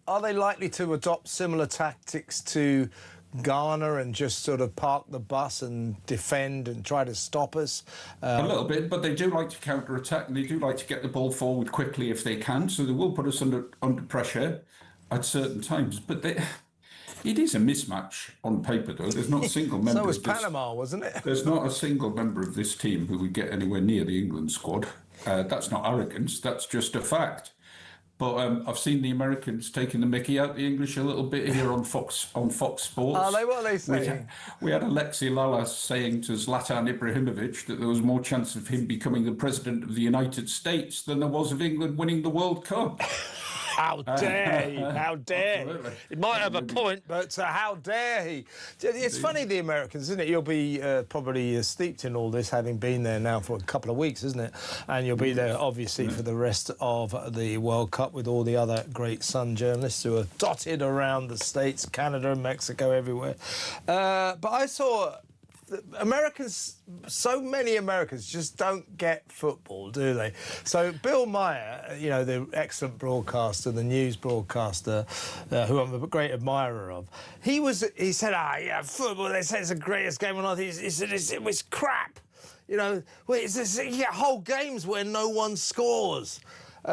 are they likely to adopt similar tactics to Ghana and just sort of park the bus and defend and try to stop us? A little bit, but they do like to counter-attack, and they do like to get the ball forward quickly if they can, so they will put us under pressure at certain times. But it is a mismatch on paper, though. There's not a single member So was Panama, wasn't it? There's not a single member of this team who would get anywhere near the England squad. That's not arrogance, that's just a fact. But I've seen the Americans taking the mickey out the English a little bit here on Fox Sports. What are they saying? We had Alexi Lalas saying to Zlatan Ibrahimovic that there was more chance of him becoming the president of the United States than there was of England winning the World Cup. How dare he? How dare he? He might have a point, but how dare he? It's funny, the Americans, isn't it? You'll be probably steeped in all this, having been there now for a couple of weeks, isn't it? And you'll be there, obviously, for the rest of the World Cup with all the other great Sun journalists who are dotted around the States, Canada and Mexico, everywhere. But I saw Americans, so many Americans just don't get football, do they? So Bill Maher, you know, the excellent broadcaster, the news broadcaster, who I'm a great admirer of, he said, yeah, football, they say it's the greatest game on earth. He said it was crap. You know, you get whole games where no one scores.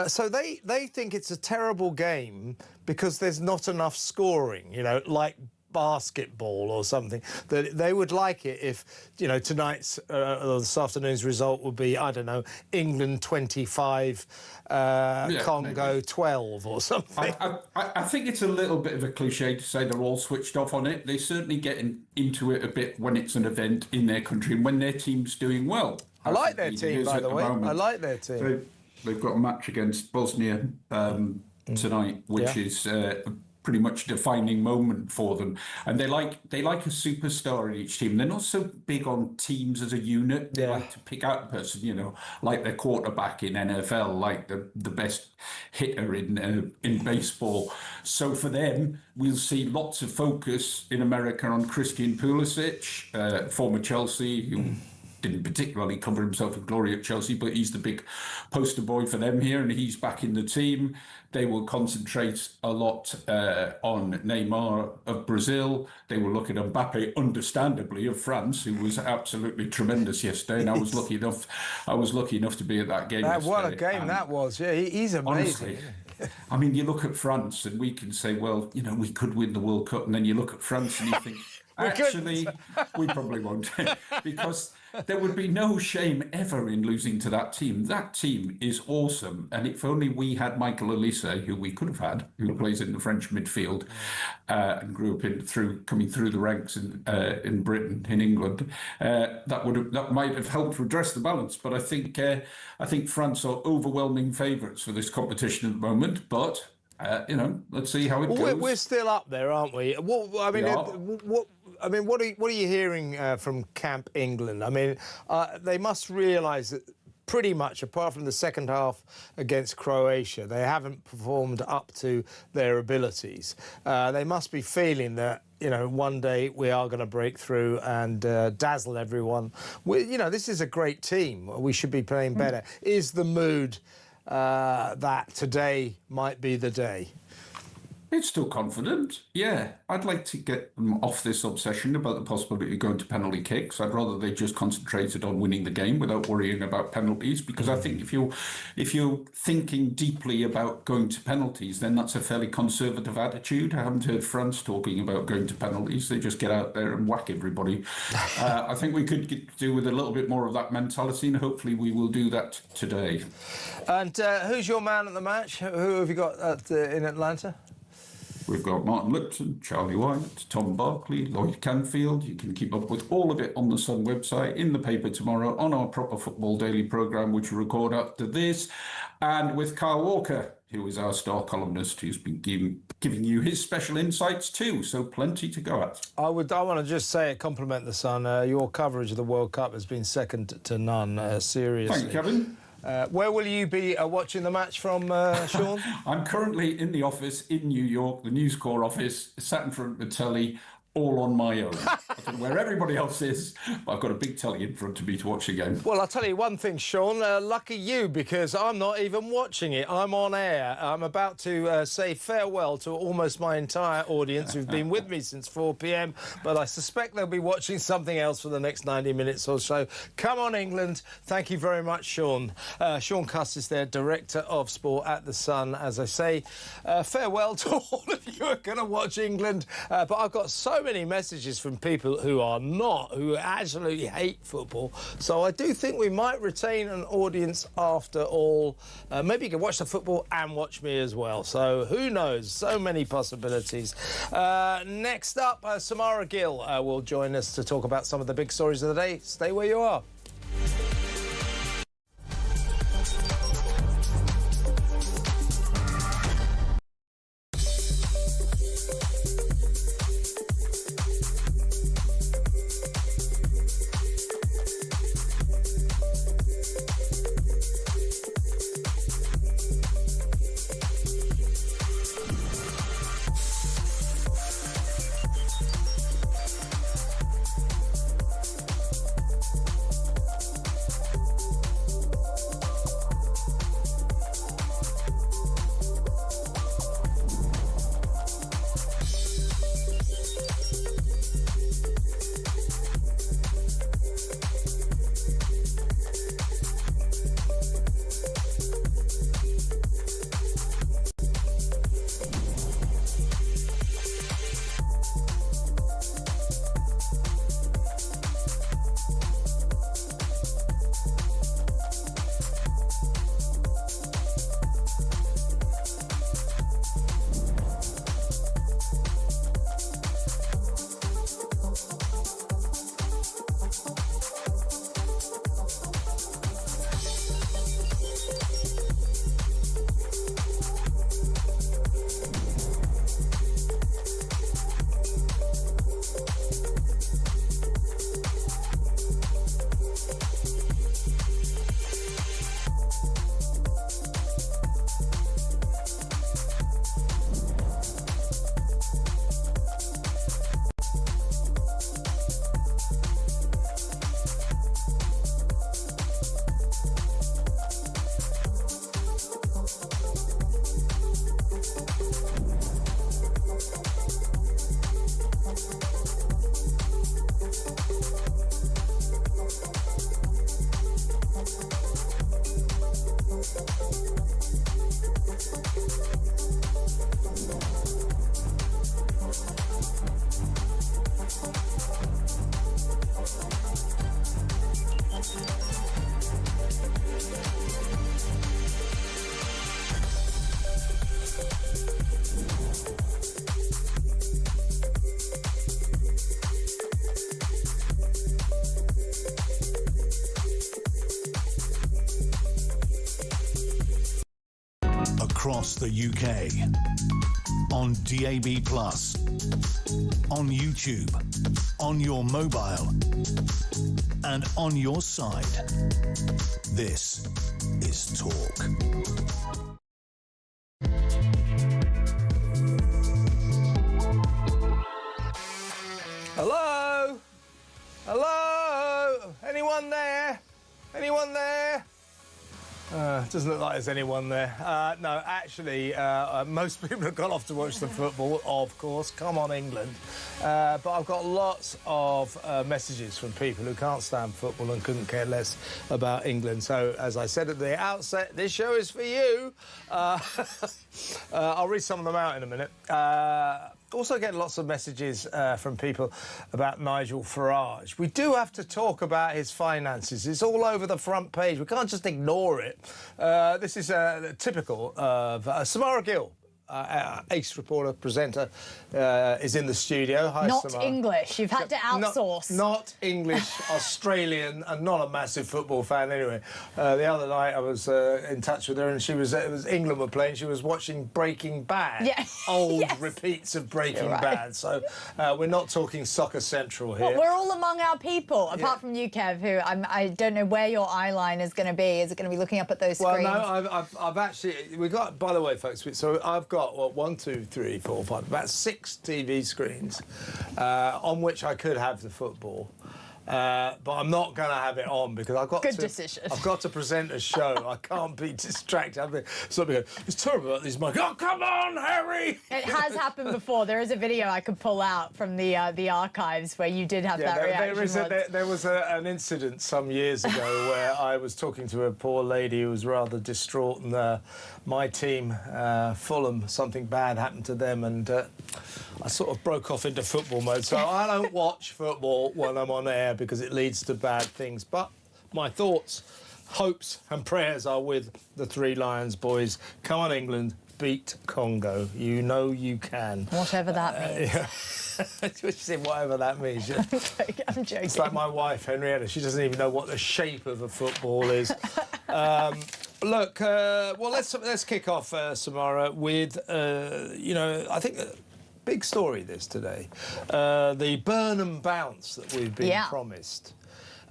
So they think it's a terrible game because there's not enough scoring, you know, like basketball or something, that they would like it if, tonight's or this afternoon's result would be, I don't know, England 25, Congo maybe 12 or something. I think it's a little bit of a cliche to say they're all switched off on it. They certainly get into it a bit when it's an event in their country and when their team's doing well. I like their team, by the way. I like their team. So they've got a match against Bosnia tonight, which is pretty much a defining moment for them. And they like a superstar in each team. They're not so big on teams as a unit. They like to pick out a person, like their quarterback in NFL, like the best hitter in baseball. So for them, we'll see lots of focus in America on Christian Pulisic, former Chelsea, who didn't particularly cover himself in glory at Chelsea, but he's the big poster boy for them here, and he's back in the team. They will concentrate a lot on Neymar of Brazil. They will look at Mbappe, understandably, of France, who was absolutely tremendous yesterday. And I was lucky enough to be at that game. What a game that was! Yeah, he's amazing. Honestly, you look at France, and we can say, well, we could win the World Cup, and then you look at France, and you think, actually, we probably won't, because there would be no shame ever in losing to that team. That team is awesome. And if only we had Michael Olise, who we could have had, who plays in the French midfield and grew up coming through the ranks in Britain, in England, that might have helped redress the balance. But I think France are overwhelming favourites for this competition at the moment. But let's see how it goes. We're still up there, aren't we? What are you hearing from Camp England? I mean, they must realise that pretty much, apart from the second half against Croatia, they haven't performed up to their abilities. They must be feeling that, one day we are going to break through and dazzle everyone. This is a great team. We should be playing better. Is the mood that today might be the day? It's still confident, yeah. I'd like to get them off this obsession about the possibility of going to penalty kicks. I'd rather they just concentrated on winning the game without worrying about penalties, because I think if you're thinking deeply about going to penalties, then that's a fairly conservative attitude. I haven't heard France talking about going to penalties. They just get out there and whack everybody. I think we could do with a little bit more of that mentality, and hopefully we will do that today. And who's your man at the match? Who have you got in Atlanta? We've got Martin Lipton, Charlie White, Tom Barkley, Lloyd Canfield. You can keep up with all of it on the Sun website, in the paper tomorrow, on our Proper Football Daily programme, which we record after this, and with Carl Walker, who is our star columnist, who's been giving you his special insights too. So plenty to go at. I want to just say, compliment the Sun. Your coverage of the World Cup has been second to none, seriously. Thank you, Kevin. Where will you be watching the match from, Sean? I'm currently in the office in New York, the News Corps office, sat in front of the telly, all on my own. I don't know where everybody else is, but I've got a big telly in front of me to watch the game. Well, I'll tell you one thing, Sean. Lucky you, because I'm not even watching it. I'm on air. I'm about to say farewell to almost my entire audience who've been with me since 4 p.m, but I suspect they'll be watching something else for the next 90 minutes or so. Come on, England. Thank you very much, Sean. Sean Cuss is their Director of Sport at The Sun. As I say, farewell to all of you who are going to watch England. But I've got so many messages from people who absolutely hate football. So I do think we might retain an audience after all. Maybe you can watch the football and watch me as well. So who knows? So many possibilities. Next up, Samara Gill will join us to talk about some of the big stories of the day. Stay where you are. across the UK. On DAB+, on YouTube, on your mobile, and on your side. This is Talk. Hello? Hello? Anyone there? Anyone there? Doesn't look like there's anyone there. No, actually, most people have gone off to watch the football, of course. Come on, England. But I've got lots of messages from people who can't stand football and couldn't care less about England. So, as I said at the outset, this show is for you. I'll read some of them out in a minute. Also get lots of messages from people about Nigel Farage. We do have to talk about his finances. It's all over the front page. We can't just ignore it. This is typical of Samara Gill. Ace reporter, presenter, is in the studio. Hi, Not Samara. English. You've had to outsource. Not English, Australian, and not a massive football fan anyway. The other night I was in touch with her, and she was. It was England were playing. She was watching Breaking Bad. Yeah. Old repeats of Breaking Bad. So we're not talking Soccer Central here. Well, we're all among our people, apart from you, Kev, who I don't know where your eye line is going to be. Is it going to be looking up at those screens? Well, no, I've actually... We got... By the way, folks, so I've got, well, 1, 2, 3, 4, 5, about 6 TV screens on which I could have the football. But I'm not going to have it on because I've got I've got to present a show. I can't be distracted. Somebody goes, it's terrible about these mics. Oh, come on, Harry! It has happened before. There is a video I could pull out from the archives where you did have that reaction. There was an incident some years ago where I was talking to a poor lady who was rather distraught, and my team, Fulham, something bad happened to them, and I sort of broke off into football mode. So I don't watch football when I'm on air because it leads to bad things. But my thoughts, hopes and prayers are with the Three Lions boys. Come on, England, beat Congo. You know you can. Whatever that means. She said whatever that means. Yeah. I'm joking. It's like my wife, Henrietta. She doesn't even know what the shape of a football is. Look, well, let's kick off, Samara, with, I think... big story this today. The Burnham bounce that we've been promised.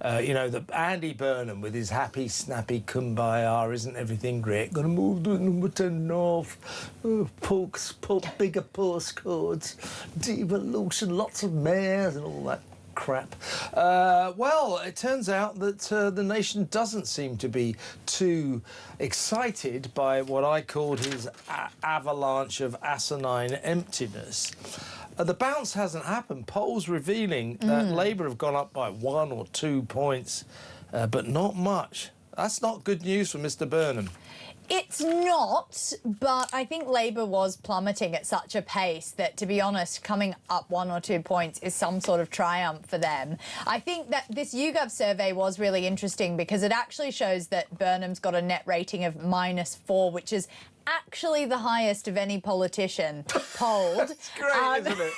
The Andy Burnham with his happy, snappy kumbaya, isn't everything great? Gonna move to number 10 north, bigger postcodes, devolution, lots of mayors and all that crap. Well, it turns out that the nation doesn't seem to be too excited by what I called his avalanche of asinine emptiness. The bounce hasn't happened. Polls revealing that Labour have gone up by 1 or 2 points, but not much. That's not good news for Mr. Burnham. It's not, but I think Labour was plummeting at such a pace that, to be honest, coming up 1 or 2 points is some sort of triumph for them. I think that this YouGov survey was really interesting because it actually shows that Burnham's got a net rating of -4, which is actually the highest of any politician polled. That's great, isn't it?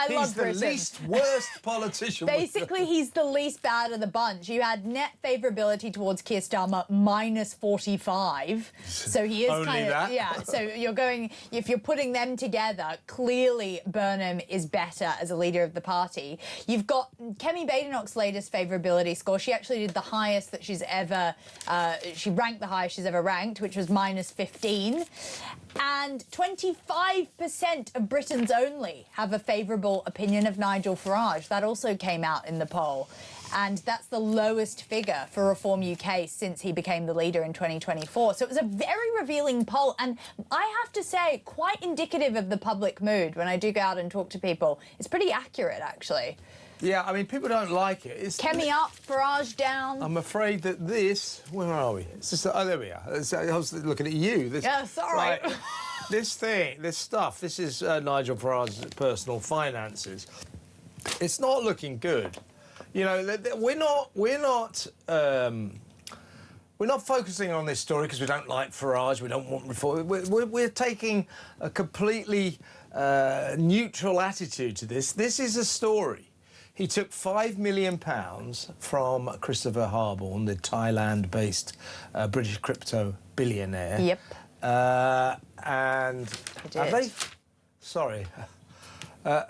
Love Britain. He's the least worst politician. Basically, he's the least bad of the bunch. You had net favourability towards Keir Starmer -45. So he is Only that? Yeah, so you're going... If you're putting them together, clearly Burnham is better as a leader of the party. You've got Kemi Badenoch's latest favourability score. She actually did the highest that she's ever... she ranked the highest she's ever ranked, which was -15. And 25% of Britons only have a favourable opinion of Nigel Farage. That also came out in the poll. And that's the lowest figure for Reform UK since he became the leader in 2024. So it was a very revealing poll. And I have to say, quite indicative of the public mood when I do go out and talk to people. It's pretty accurate, actually. Yeah, I mean, people don't like it. Kemi up, Farage down. I'm afraid that this... Where are we? It's just, oh, there we are. I was looking at you. Yeah, sorry. This stuff, this is Nigel Farage's personal finances. It's not looking good. You know, we're not focusing on this story because we don't like Farage, we don't want reform. We're taking a completely neutral attitude to this. This is a story. He took £5 million from Christopher Harborne, the Thailand-based British crypto billionaire. Yep. And have they? Sorry. Are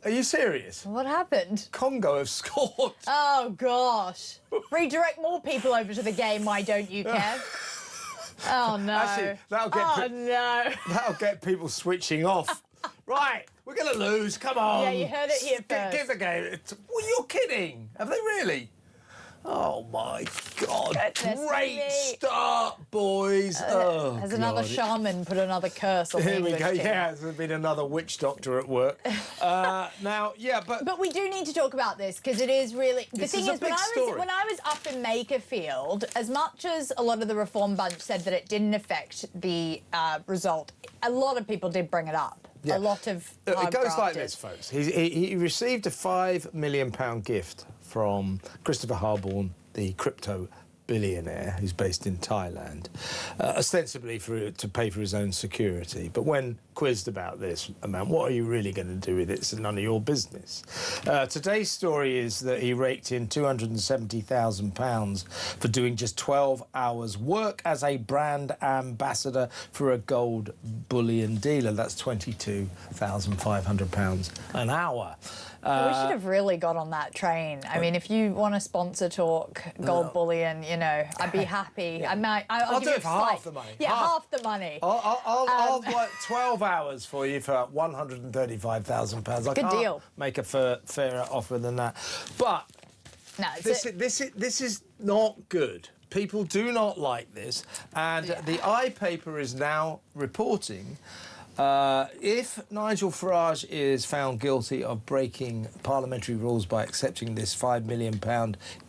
you serious? What happened? Congo have scored. Oh, gosh. Redirect more people over to the game, why don't you, Kev? Oh, no. Actually, that'll get people switching off. Right, we're going to lose. Come on. Yeah, you heard it here first. Give the game. Well, you're kidding. Have they really? Oh, my God. Goodness Great me. start, boys. Has another shaman put another curse on the Here we English go. team? Yeah, there's been another witch doctor at work. Now, yeah, But we do need to talk about this because it is really... The thing is, when I was up in Makerfield, as much as a lot of the Reform bunch said that it didn't affect the result, a lot of people did bring it up. Yeah. A lot of It goes like grafters. this, folks. He received a £5 million gift from Christopher Harborne, the crypto billionaire who's based in Thailand, ostensibly to pay for his own security. But when quizzed about this amount, what are you really going to do with it? It's none of your business. Today's story is that he raked in £270,000 for doing just 12 hours work as a brand ambassador for a gold bullion dealer. That's £22,500 an hour. We should have really got on that train. I mean, if you want to sponsor Talk Gold Bullion, you know, I'd be happy. I'll do it for half the money. Yeah, half the money. I'll work 12 hours for you for £135,000. I Good can't deal. make a fairer offer than that. But No, this is not good. People do not like this, and the iPaper is now reporting. If Nigel Farage is found guilty of breaking parliamentary rules by accepting this £5 million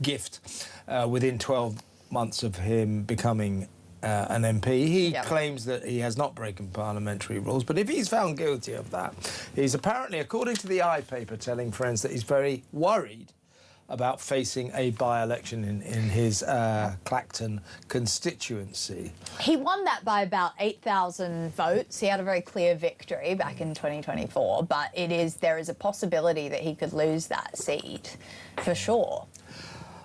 gift within 12 months of him becoming an MP, he claims that he has not broken parliamentary rules. But if he's found guilty of that, he's apparently, according to the iPaper, telling friends that he's very worried about facing a by-election in his Clacton constituency. He won that by about 8,000 votes. He had a very clear victory back in 2024, but there is a possibility that he could lose that seat, for sure,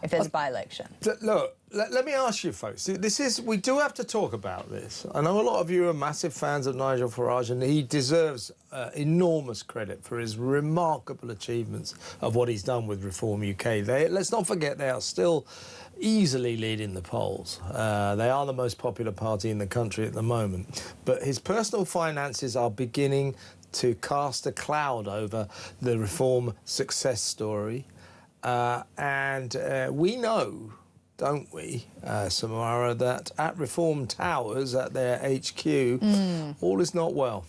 if there's a by-election. Look, let me ask you, folks. We do have to talk about this. I know a lot of you are massive fans of Nigel Farage, and he deserves enormous credit for his remarkable achievements of what he's done with Reform UK. Let's not forget they are still easily leading the polls. They are the most popular party in the country at the moment. But his personal finances are beginning to cast a cloud over the Reform success story. And we know, don't we, Samara, that at Reform Towers, at their HQ, all is not well.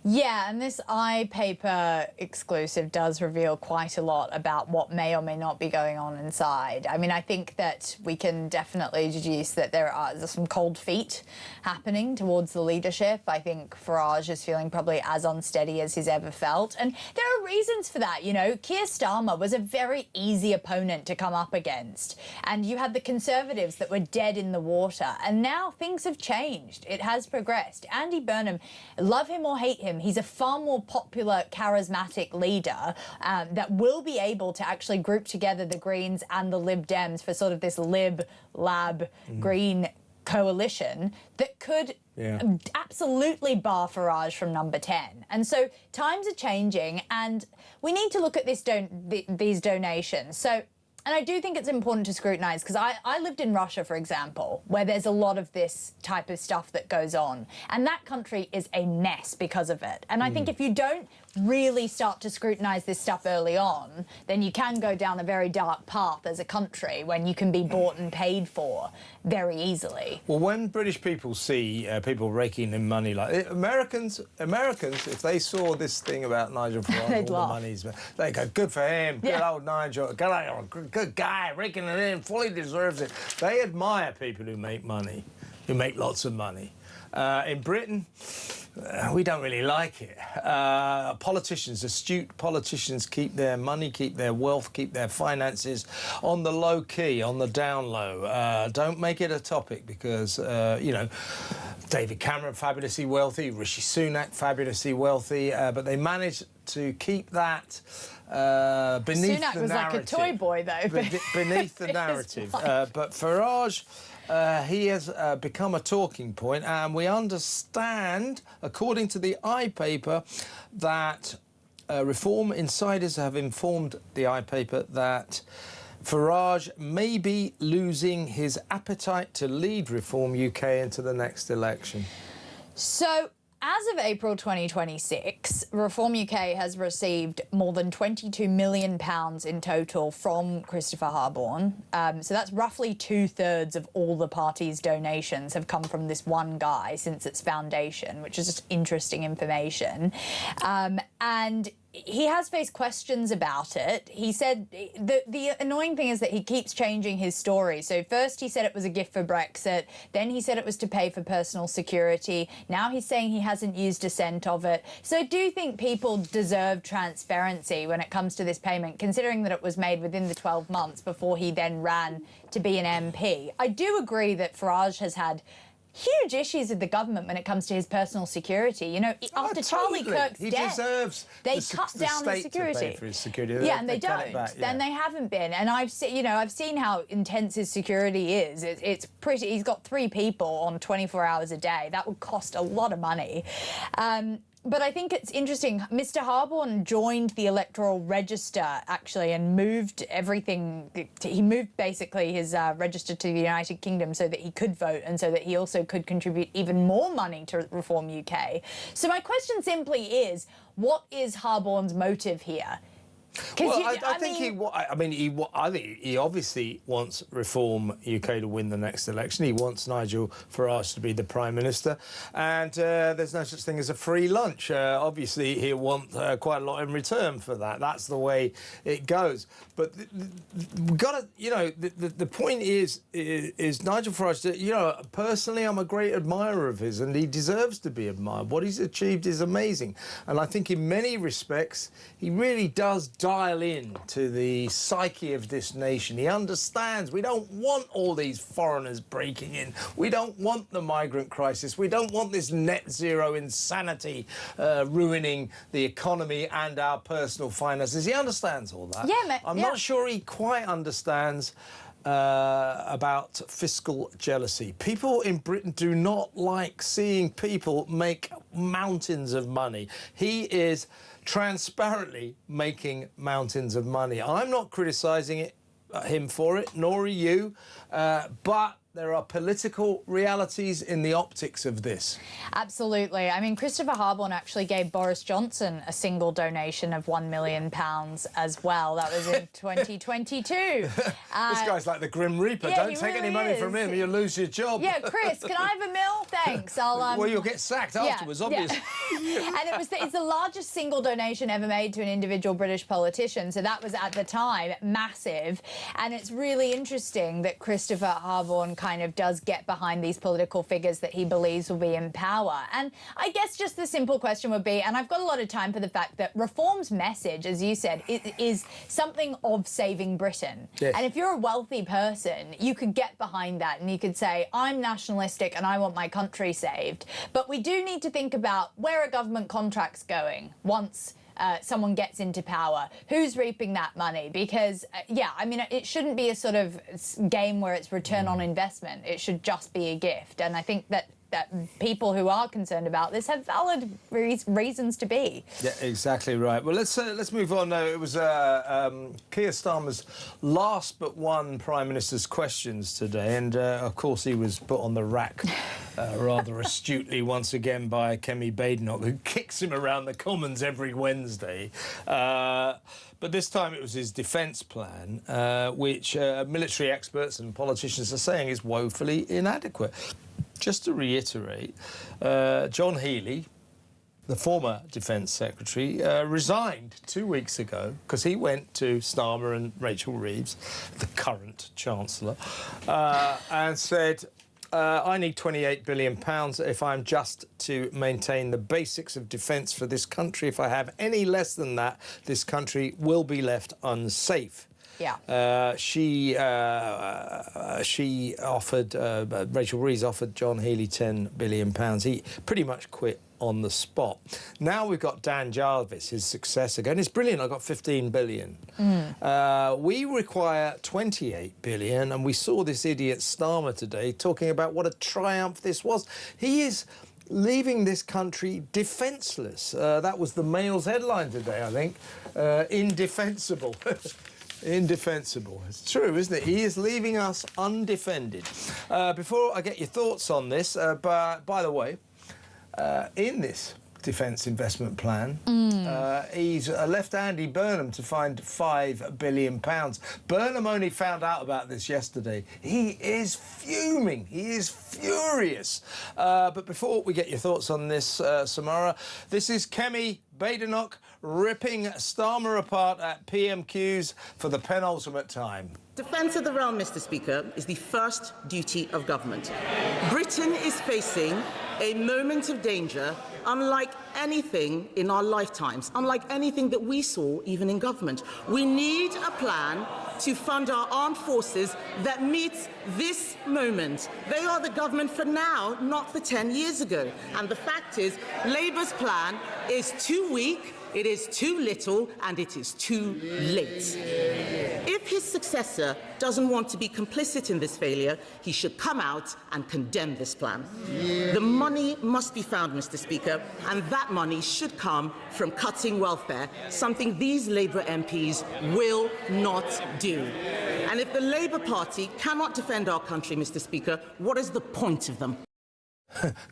Yeah, and this iPaper exclusive does reveal quite a lot about what may or may not be going on inside. I mean, I think that we can definitely deduce that there's some cold feet happening towards the leadership. I think Farage is feeling probably as unsteady as he's ever felt. And there are reasons for that. You know, Keir Starmer was a very easy opponent to come up against. And you had the Conservatives that were dead in the water. And now things have changed. It has progressed. Andy Burnham, love him or hate him, he's a far more popular, charismatic leader that will be able to actually group together the Greens and the Lib Dems for sort of this Lib-Lab-Green coalition that could absolutely bar Farage from number 10. And so times are changing, and we need to look at these donations. So, and I do think it's important to scrutinise, because I lived in Russia, for example, where there's a lot of this type of stuff that goes on. And that country is a mess because of it. And I think if you don't really start to scrutinise this stuff early on, then you can go down a very dark path as a country when you can be bought and paid for very easily. Well, when British people see people raking in money like Americans, if they saw this thing about Nigel Farage, all the money's, they go, good for him, good old Nigel, good guy, raking it in, fully deserves it. They admire people who make money, who make lots of money. In Britain, we don't really like it. Politicians, astute politicians, keep their money, keep their wealth, keep their finances on the low key, on the down low. Don't make it a topic because, you know, David Cameron, fabulously wealthy, Rishi Sunak, fabulously wealthy, but they managed to keep that beneath Sunak the was narrative. like a toy boy, though. Beneath the narrative. But Farage, He has become a talking point, and we understand, according to the iPaper, that Reform insiders have informed the iPaper that Farage may be losing his appetite to lead Reform UK into the next election. So, as of April 2026, Reform UK has received more than £22 million in total from Christopher Harborne. So that's roughly 2/3 of all the party's donations have come from this one guy since its foundation, which is just interesting information. And he has faced questions about it. He said the annoying thing is that he keeps changing his story. So first he said it was a gift for Brexit, then he said it was to pay for personal security. Now he's saying he hasn't used a cent of it. So I do think people deserve transparency when it comes to this payment, considering that it was made within the 12 months before he then ran to be an MP. I do agree that Farage has had huge issues with the government when it comes to his personal security. You know, after Charlie Kirk's he death, deserves they cut down the security. To pay for his security. Yeah, and they cut don't. it back, Then they haven't been. And I've seen, you know, I've seen how intense his security is. It's pretty. He's got 3 people on 24 hours a day. That would cost a lot of money. But I think it's interesting. Mr. Harborne joined the electoral register, actually, and moved everything. He moved basically his register to the United Kingdom so that he could vote and so that he also could contribute even more money to Reform UK. So my question simply is, what is Harborne's motive here? Well, I think he obviously wants Reform UK to win the next election. He wants Nigel Farage to be the Prime Minister, and there's no such thing as a free lunch. Obviously, he'll want quite a lot in return for that. That's the way it goes. But we've got to, you know, the point is Nigel Farage. You know, personally, I'm a great admirer of his, and he deserves to be admired. What he's achieved is amazing, and I think in many respects he really does dial in to the psyche of this nation. He understands we don't want all these foreigners breaking in. We don't want the migrant crisis. We don't want this net zero insanity ruining the economy and our personal finances. He understands all that. Yeah, I'm not sure he quite understands about fiscal jealousy. People in Britain do not like seeing people make mountains of money. He is transparently making mountains of money. I'm not criticising him for it, nor are you, but there are political realities in the optics of this. Absolutely. I mean, Christopher Harborne actually gave Boris Johnson a single donation of £1 million as well. That was in 2022. This guy's like the Grim Reaper. Yeah, don't take any money from him, you'll lose your job. Yeah, Chris, can I have $1 million? Thanks. Well, you'll get sacked afterwards, obviously. And it's the largest single donation ever made to an individual British politician. So that was, at the time, massive. And it's really interesting that Christopher Harborne kind of does get behind these political figures that he believes will be in power. And I guess just the simple question would be, and I've got a lot of time for the fact that Reform's message, as you said, is something of saving Britain. Yes. And if you're a wealthy person, you could get behind that and you could say, I'm nationalistic and I want my country saved. But we do need to think about where are government contracts going once someone gets into power, who's reaping that money? Because, yeah, I mean, it shouldn't be a sort of game where it's return on investment. It should just be a gift. And I think that people who are concerned about this have valid reasons to be. Yeah, exactly right. Well, let's move on now. It was Keir Starmer's last but one Prime Minister's questions today, and of course he was put on the rack rather astutely once again by Kemi Badenoch, who kicks him around the Commons every Wednesday. But this time it was his defence plan, which military experts and politicians are saying is woefully inadequate. Just to reiterate, John Healey, the former Defence Secretary, resigned 2 weeks ago because he went to Starmer and Rachel Reeves, the current Chancellor, and said, I need £28 billion if I'm just to maintain the basics of defence for this country. If I have any less than that, this country will be left unsafe. Yeah. She offered, Rachel Reeves offered John Healey £10 billion. He pretty much quit on the spot. Now we've got Dan Jarvis, his successor, going, it's brilliant, I got 15 billion. We require 28 billion, and we saw this idiot Starmer today talking about what a triumph this was. He is leaving this country defenceless. That was the Mail's headline today, I think. Indefensible. Indefensible. It's true, isn't it? He is leaving us undefended. Before I get your thoughts on this, by the way, in this defence investment plan, he's left Andy Burnham to find £5 billion. Burnham only found out about this yesterday. He is fuming. He is furious. But before we get your thoughts on this, Samara, this is Kemi Badenoch ripping Starmer apart at PMQs for the penultimate time. Defence of the realm, Mr. Speaker, is the first duty of government. Britain is facing a moment of danger unlike anything in our lifetimes, unlike anything that we saw even in government. We need a plan to fund our armed forces that meets this moment. They are the government for now, not for 10 years ago. And the fact is, Labour's plan is too weak, it is too little, and it is too late. If his successor doesn't want to be complicit in this failure, he should come out and condemn this plan. The money must be found, Mr. Speaker, and that money should come from cutting welfare, something these Labour MPs will not do. And if the Labour Party cannot defend our country, Mr. Speaker, what is the point of them?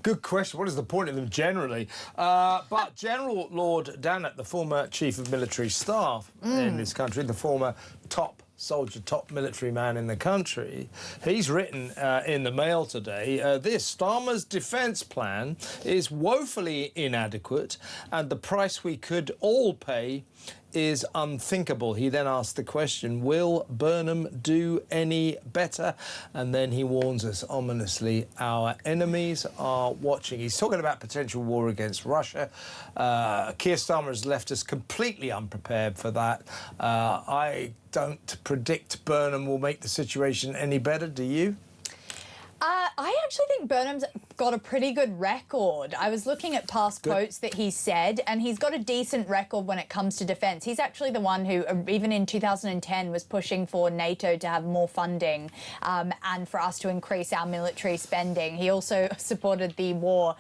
Good question. What is the point of them generally? But General Lord Dannatt, the former Chief of Military Staff in this country, the former top soldier, top military man in the country, he's written in the Mail today, this Starmer's defence plan is woefully inadequate and the price we could all pay is unthinkable. He then asked the question, will Burnham do any better? And then he warns us ominously, our enemies are watching. He's talking about potential war against Russia. Keir Starmer has left us completely unprepared for that. I don't predict Burnham will make the situation any better, do you? I actually think Burnham's got a pretty good record. I was looking at past quotes that he said, and he's got a decent record when it comes to defence. He's actually the one who, even in 2010, was pushing for NATO to have more funding and for us to increase our military spending. He also supported the war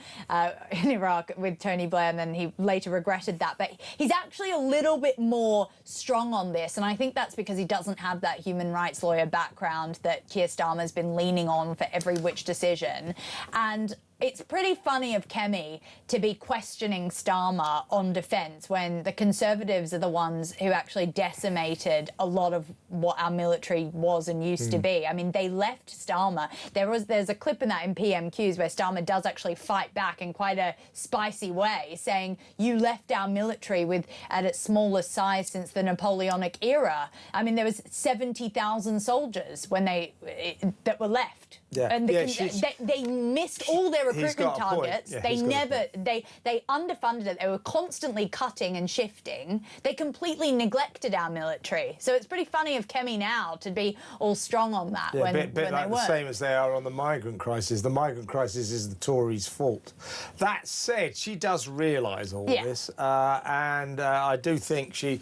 in Iraq with Tony Blair, and then he later regretted that. But he's actually a little bit more strong on this, and I think that's because he doesn't have that human rights lawyer background that Keir Starmer's been leaning on for every which decision. And it's pretty funny of Kemi to be questioning Starmer on defence when the Conservatives are the ones who actually decimated a lot of what our military was and used to be. I mean, they left Starmer. There's a clip in that in PMQs where Starmer does actually fight back in quite a spicy way, saying, you left our military at its smallest size since the Napoleonic era. I mean, there was 70,000 soldiers that were left. Yeah. And they missed all their recruitment targets. Yeah, they underfunded it. They were constantly cutting and shifting. They completely neglected our military. So it's pretty funny of Kemi now to be all strong on that when bit they like weren't. The same as they are on the migrant crisis. The migrant crisis is the Tories' fault. That said, she does realise all this, and I do think the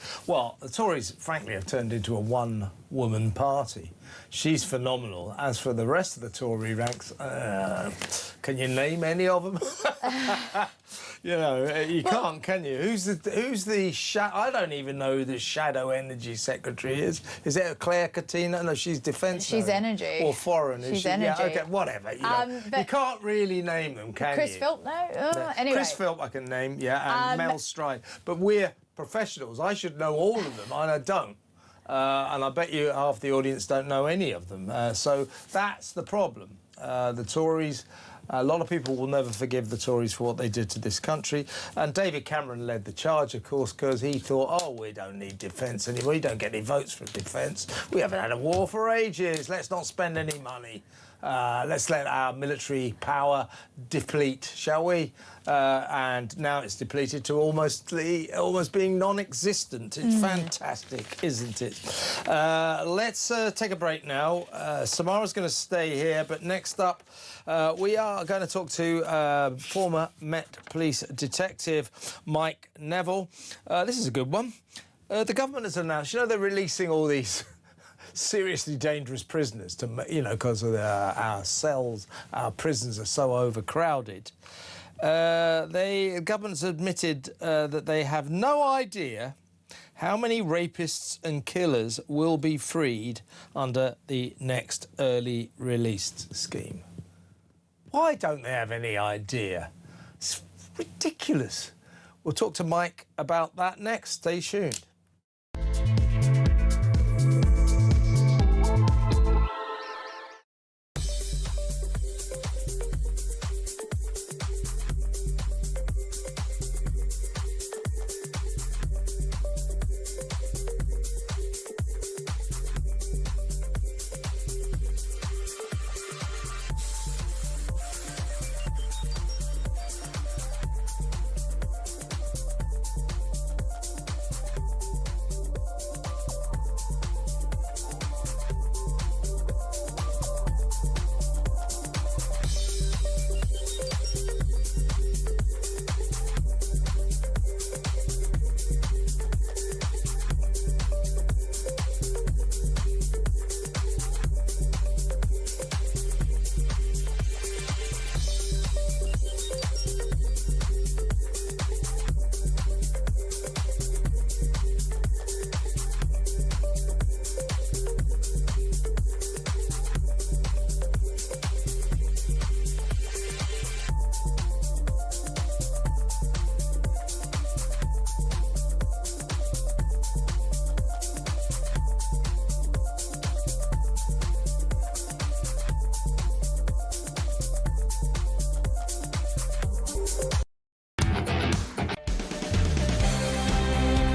Tories, frankly, have turned into a one-woman party. She's phenomenal. As for the rest of the Tory ranks, can you name any of them? You know, you can't, can you? Who's the I don't even know who the shadow energy secretary is. Is it Claire Katina? No, she's defence. She's energy. Or foreign. She's energy. Yeah, okay, whatever. You you can't really name them, can Chris you? Philp, no? Anyway. Chris Philp I can name, and Mel Stride. But we're professionals. I should know all of them, and I don't. And I bet you half the audience don't know any of them. So that's the problem. The Tories, a lot of people will never forgive the Tories for what they did to this country. And David Cameron led the charge, of course, because he thought, oh, we don't need defence anymore. We don't get any votes for defence. We haven't had a war for ages. Let's not spend any money. Let's let our military power deplete, shall we? And now it's depleted to almost being non-existent. It's fantastic, isn't it? Let's take a break now. Samara's going to stay here, but next up, we are going to talk to former Met Police detective Mike Neville. This is a good one. The government has announced, they're releasing all these seriously dangerous prisoners to, because of our cells, our prisons are so overcrowded. The government's admitted that they have no idea how many rapists and killers will be freed under the next early release scheme. Why don't they have any idea? It's ridiculous. We'll talk to Mike about that next. Stay tuned.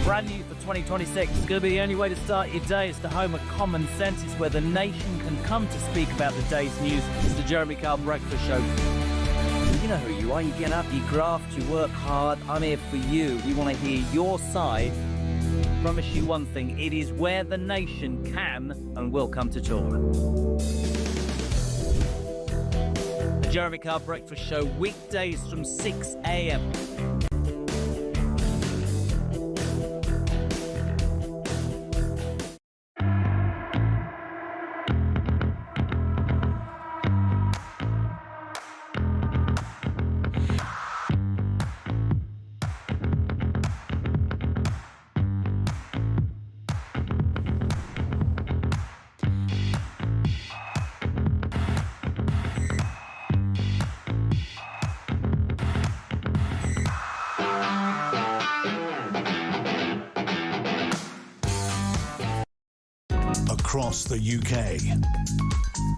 Brand new for 2026. It's going to be the only way to start your day. It's the home of common sense. It's where the nation can come to speak about the day's news. It's the Jeremy Kyle Breakfast Show. You know who you are. You get up, you graft, you work hard. I'm here for you. We want to hear your side. Promise you one thing. It is where the nation can and will come to talk. The Jeremy Kyle Breakfast Show, weekdays from 6 a.m. Across the UK,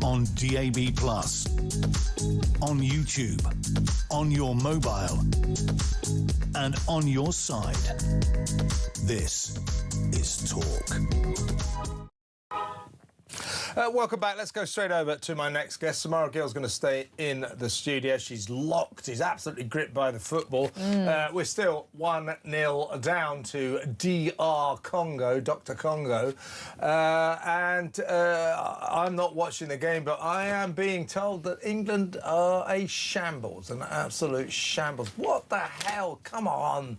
on DAB+, on YouTube, on your mobile, and on your side. This is Talk. Welcome back. Let's go straight over to my next guest. Samara Gill's going to stay in the studio. She's locked. She's absolutely gripped by the football. We're still 1-0 down to DR Congo, Dr. Congo. I'm not watching the game, but I am being told that England are a shambles, an absolute shambles. What the hell? Come on.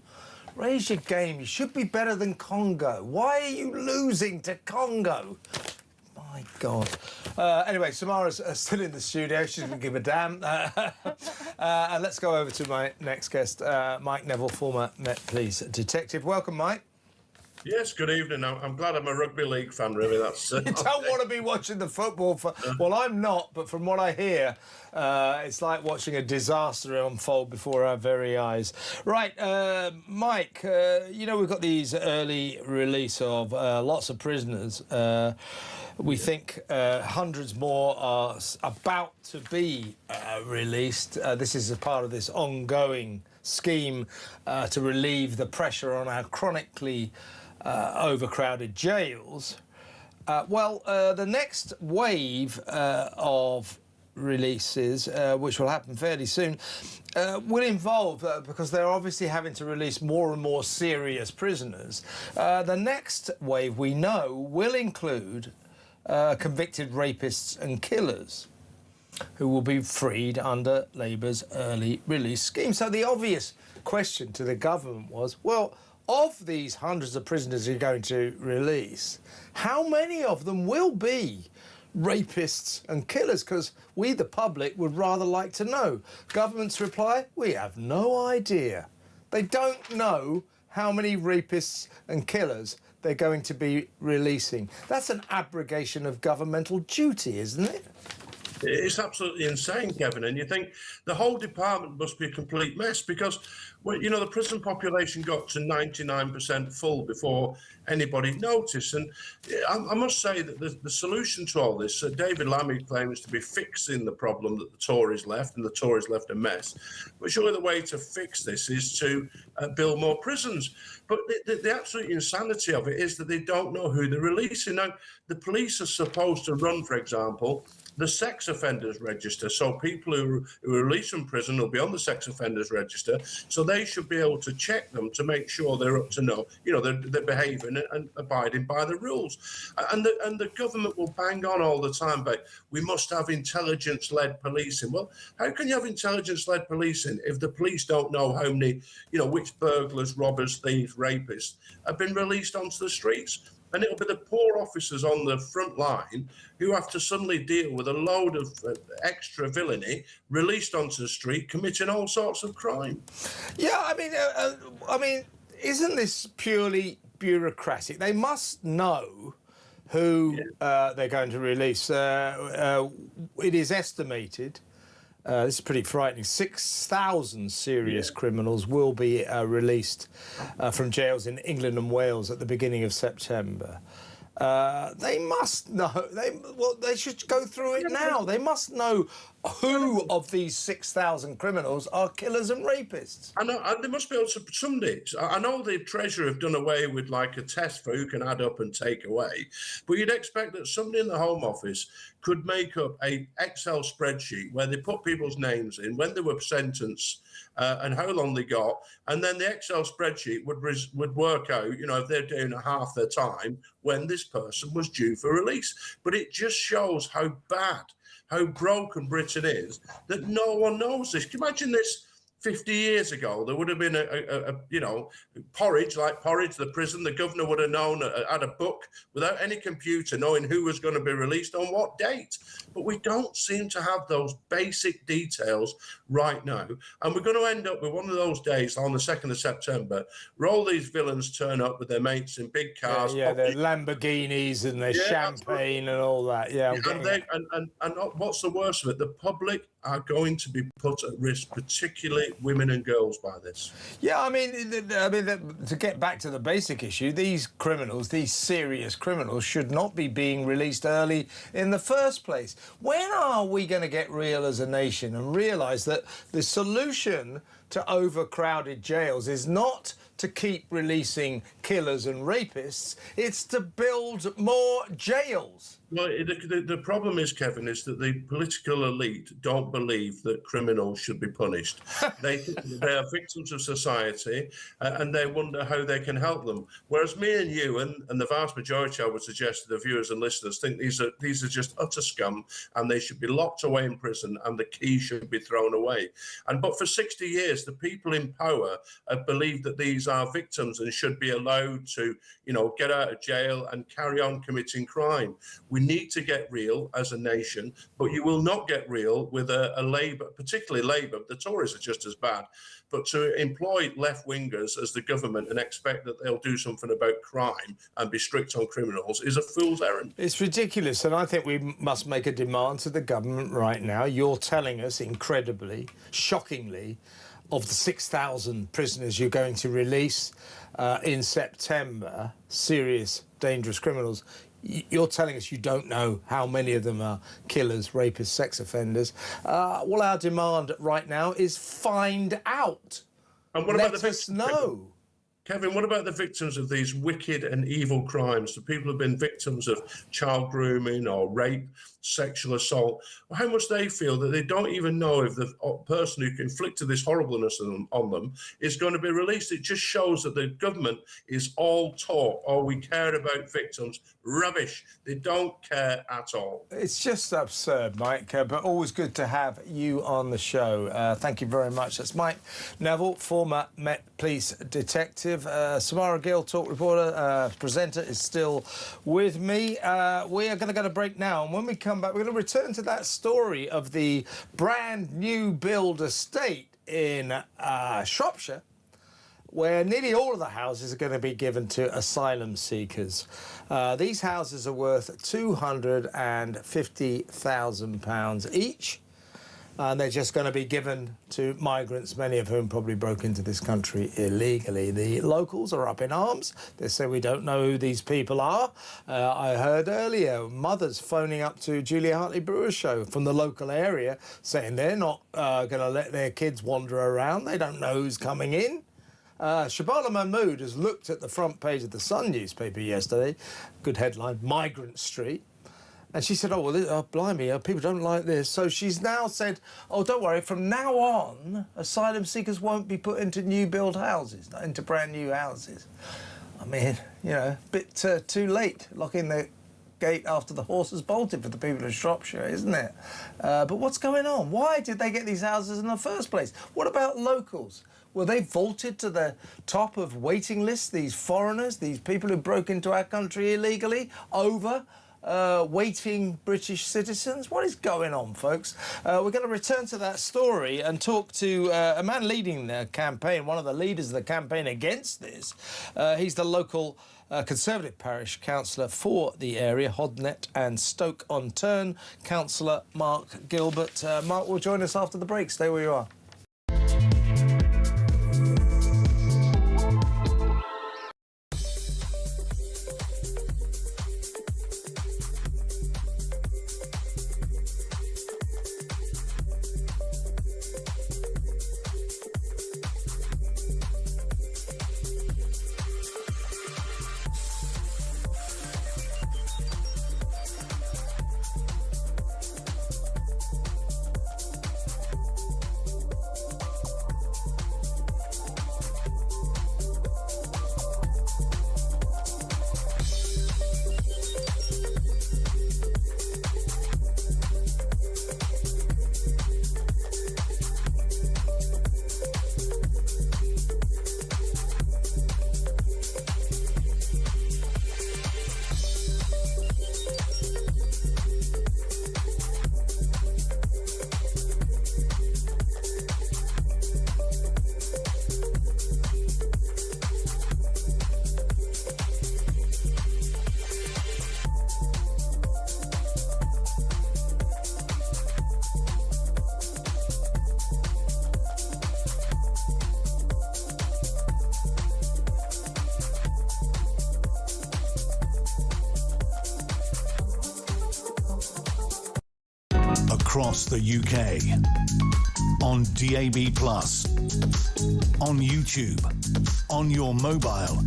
Raise your game. You should be better than Congo. Why are you losing to Congo? My God. Anyway, Samara's still in the studio. She doesn't give a damn. And let's go over to my next guest, Mike Neville, former Met Police detective. Welcome, Mike. Yes, good evening. I'm glad I'm a rugby league fan, really. That's You don't want to be watching the football. Well, I'm not, but from what I hear, it's like watching a disaster unfold before our very eyes. Right, Mike, we've got these early release of lots of prisoners. We think hundreds more are about to be released. This is a part of this ongoing scheme to relieve the pressure on our chronically overcrowded jails. The next wave of releases, which will happen fairly soon, will involve, because they're obviously having to release more and more serious prisoners, the next wave we know will include convicted rapists and killers who will be freed under Labour's early release scheme. So the obvious question to the government was, well, of these hundreds of prisoners you're going to release, how many of them will be rapists and killers? Because we, the public, would rather like to know. Government's reply, we have no idea. They don't know how many rapists and killers they're going to be releasing. That's an abrogation of governmental duty, isn't it? It's absolutely insane, Kevin, and you think the whole department must be a complete mess because, well, you know, the prison population got to 99% full before anybody noticed. And I must say that the solution to all this, David Lammy claims to be fixing the problem that the Tories left, and the Tories left a mess. But surely the way to fix this is to build more prisons. But the absolute insanity of it is that they don't know who they're releasing. Now, the police are supposed to run, for example, the sex offenders register. So people who are released from prison will be on the sex offenders register. So they should be able to check them to make sure they're up to they're behaving and abiding by the rules. And the government will bang on all the time, but we must have intelligence-led policing. Well, how can you have intelligence-led policing if the police don't know how many, which burglars, robbers, thieves, rapists have been released onto the streets? And it'll be the poor officers on the front line who have to suddenly deal with a load of extra villainy released onto the street, committing all sorts of crime. Yeah, I mean, isn't this purely bureaucratic? They must know who they're going to release. It is estimated. This is pretty frightening. 6,000 serious criminals will be released from jails in England and Wales at the beginning of September. They must know. They should go through it now. They must know who of these 6,000 criminals are killers and rapists. And they must be able to, someday. I know the Treasury have done away with like a test for who can add up and take away, but you'd expect that somebody in the Home Office could make up a Excel spreadsheet where they put people's names in, when they were sentenced, and how long they got, and then the Excel spreadsheet would work out, if they're doing half their time, when this person was due for release. But it just shows how bad, how broken Britain is, that no one knows this. Can you imagine this 50 years ago? There would have been Porridge, the prison, the governor would have known, had a book without any computer, knowing who was going to be released on what date. But we don't seem to have those basic details right now. And we're going to end up with one of those days on the 2nd of September where all these villains turn up with their mates in big cars. Yeah, their Lamborghinis and their champagne and all that. Yeah, and what's the worst of it? The public are going to be put at risk, particularly women and girls, by this. Yeah, I mean, to get back to the basic issue, these criminals, these serious criminals, should not be being released early in the first place. When are we going to get real as a nation and realise that the solution to overcrowded jails is not to keep releasing killers and rapists, it's to build more jails? Well, the problem is, Kevin, is that the political elite don't believe that criminals should be punished. They are victims of society, and they wonder how they can help them. Whereas me and you, and the vast majority, I would suggest to the viewers and listeners, think these are just utter scum, and they should be locked away in prison, and the key should be thrown away. But for 60 years, the people in power have believed that these are victims and should be allowed to, get out of jail and carry on committing crime. We need to get real as a nation, but you will not get real with a Labour, particularly Labour. The Tories are just as bad. But to employ left-wingers as the government and expect that they'll do something about crime and be strict on criminals is a fool's errand. It's ridiculous, and I think we must make a demand to the government right now. You're telling us, incredibly, shockingly, of the 6,000 prisoners you're going to release in September, serious, dangerous criminals, you're telling us you don't know how many of them are killers, rapists, sex offenders. Well, our demand right now is find out. And what Let about the us know. Kevin, what about the victims of these wicked and evil crimes? The people who've been victims of child grooming or rape, sexual assault, how much they feel that they don't even know if the person who inflicted this horribleness on them is going to be released. It just shows that the government is all talk. Oh, we care about victims. Rubbish. They don't care at all. It's just absurd, Mike, but always good to have you on the show. Thank you very much. That's Mike Neville, former Met Police detective. Samara Gill, talk reporter, presenter, is still with me. We are going to go to break now, and when we come back, we're going to return to that story of the brand new build estate in Shropshire, where nearly all of the houses are going to be given to asylum seekers. These houses are worth £250,000 each, and they're just going to be given to migrants, many of whom probably broke into this country illegally. The locals are up in arms. They say, we don't know who these people are. I heard earlier mothers phoning up to Julia Hartley-Brewer's show from the local area saying they're not going to let their kids wander around. They don't know who's coming in. Shabana Mahmood has looked at the front page of the Sun newspaper yesterday, good headline, Migrant Street, and she said, oh, well, blimey, people don't like this. So she's now said, oh, don't worry, from now on, asylum seekers won't be put into new build houses, not into brand new houses. I mean, you know, a bit too late, locking the gate after the horse has bolted for the people of Shropshire, isn't it? But what's going on? Why did they get these houses in the first place? What about locals? Were they vaulted to the top of waiting lists, these foreigners, these people who broke into our country illegally, over waiting British citizens? What is going on, folks? We're going to return to that story and talk to a man leading the campaign, one of the leaders of the campaign against this. He's the local Conservative parish councillor for the area, Hodnet and Stoke-on-Tern, Councillor Mark Gilbert. Mark will join us after the break. Stay where you are. Across the UK, on DAB+, on YouTube, on your mobile,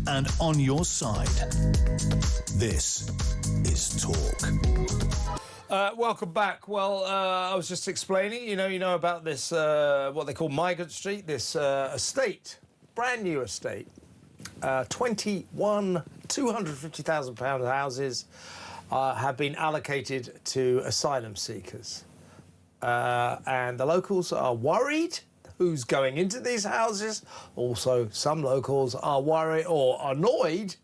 and on your side. This is Talk. Welcome back. Well, I was just explaining, you know about this, what they call Migrant Street, this estate, brand new estate, 21 £250,000 houses have been allocated to asylum seekers. And the locals are worried who's going into these houses. Also, some locals are worried or annoyed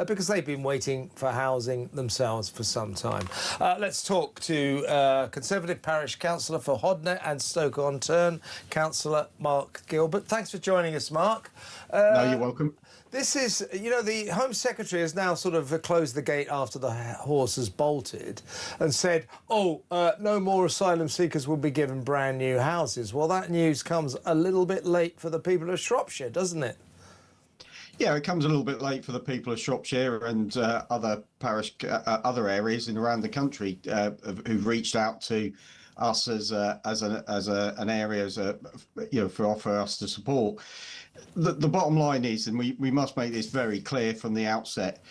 because they've been waiting for housing themselves for some time. Let's talk to Conservative Parish Councillor for Hodnet and Stoke-on-Tern, Councillor Mark Gilbert. Thanks for joining us, Mark. No, you're welcome. This is, the Home Secretary has now sort of closed the gate after the horse has bolted and said, no more asylum seekers will be given brand new houses. Well, that news comes a little bit late for the people of Shropshire, doesn't it? Yeah, it comes a little bit late for the people of Shropshire and other areas in around the country who've reached out to us as an area for us to support. The bottom line is, and we must make this very clear from the outset,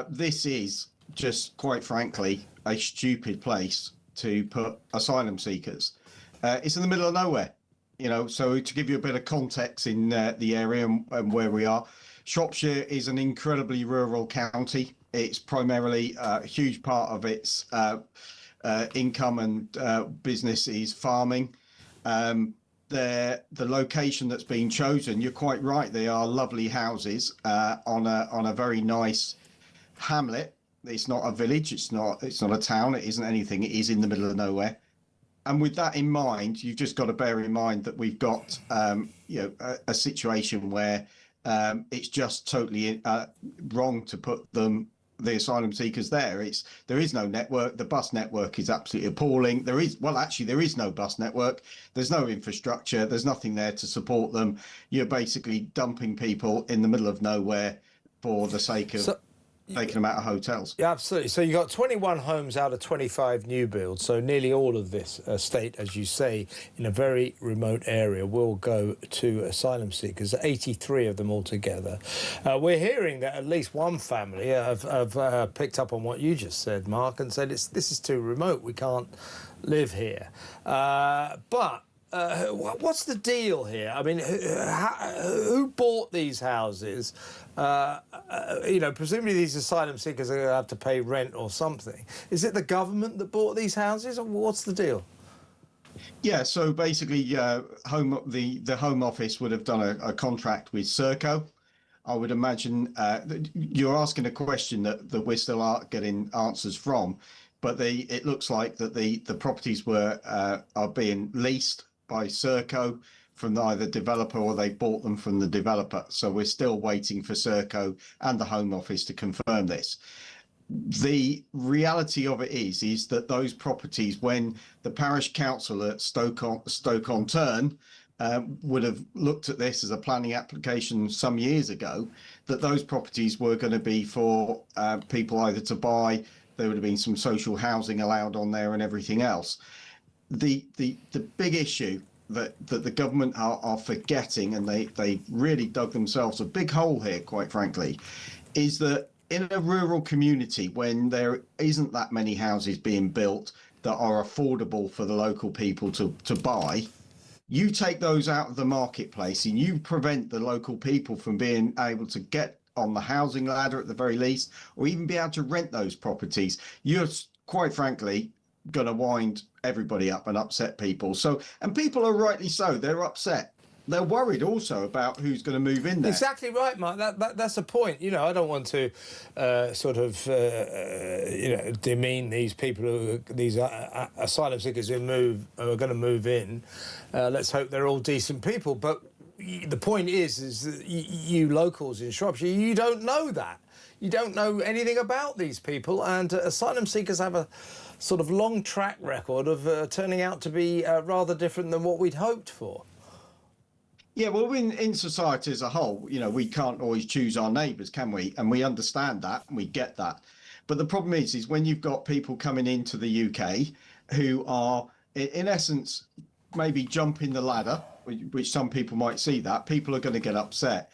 this is just, quite frankly, a stupid place to put asylum seekers. It's in the middle of nowhere, so to give you a bit of context in the area and where we are, Shropshire is an incredibly rural county. It's primarily a huge part of its income and business is farming. The location that's been chosen, you're quite right, they are lovely houses on a very nice hamlet. It's not a village, it's not a town, it isn't anything, it is in the middle of nowhere. And with that in mind, you've just got to bear in mind that we've got a situation where it's just totally wrong to put the asylum seekers there. There is no network. The bus network is absolutely appalling. There is no bus network. There's no infrastructure. There's nothing there to support them. You're basically dumping people in the middle of nowhere for the sake of taking them out of hotels. Yeah, absolutely. So you got 21 homes out of 25 new builds. So nearly all of this estate, as you say, in a very remote area, will go to asylum seekers. 83 of them altogether. We're hearing that at least one family have picked up on what you just said, Mark, and said this is too remote. We can't live here. But what's the deal here? I mean, who bought these houses? Presumably these asylum seekers are going to have to pay rent or something. Is it the government that bought these houses, or what's the deal? Yeah, so basically, the Home Office would have done a contract with Serco. I would imagine you're asking a question that we're still getting answers from, but it looks like that the properties are being leased by Serco from either developer, or they bought them from the developer. So we're still waiting for Serco and the Home Office to confirm this. The reality of it is that those properties, when the parish council at Stoke-on-Tern would have looked at this as a planning application some years ago, that those properties were going to be for people either to buy. There would have been some social housing allowed on there and everything else. The big issue that the government are forgetting, and they really dug themselves a big hole here, quite frankly, is that in a rural community, when there isn't that many houses being built that are affordable for the local people to buy, you take those out of the marketplace and you prevent the local people from being able to get on the housing ladder at the very least, or even be able to rent those properties. You're, quite frankly, going to wind everybody up and upset people. And people are rightly so. They're upset. They're worried also about who's going to move in there. Exactly right, Mark. That's the point. I don't want to demean these people, these asylum seekers who are going to move in. Let's hope they're all decent people. But the point is that you locals in Shropshire, you don't know that. You don't know anything about these people, and asylum seekers have a sort of long track record of turning out to be rather different than what we'd hoped for. Yeah, well, in society as a whole, we can't always choose our neighbours, can we? And we understand that, and we get that. But the problem is when you've got people coming into the UK who are, in essence, maybe jumping the ladder, which some people might see that, people are going to get upset.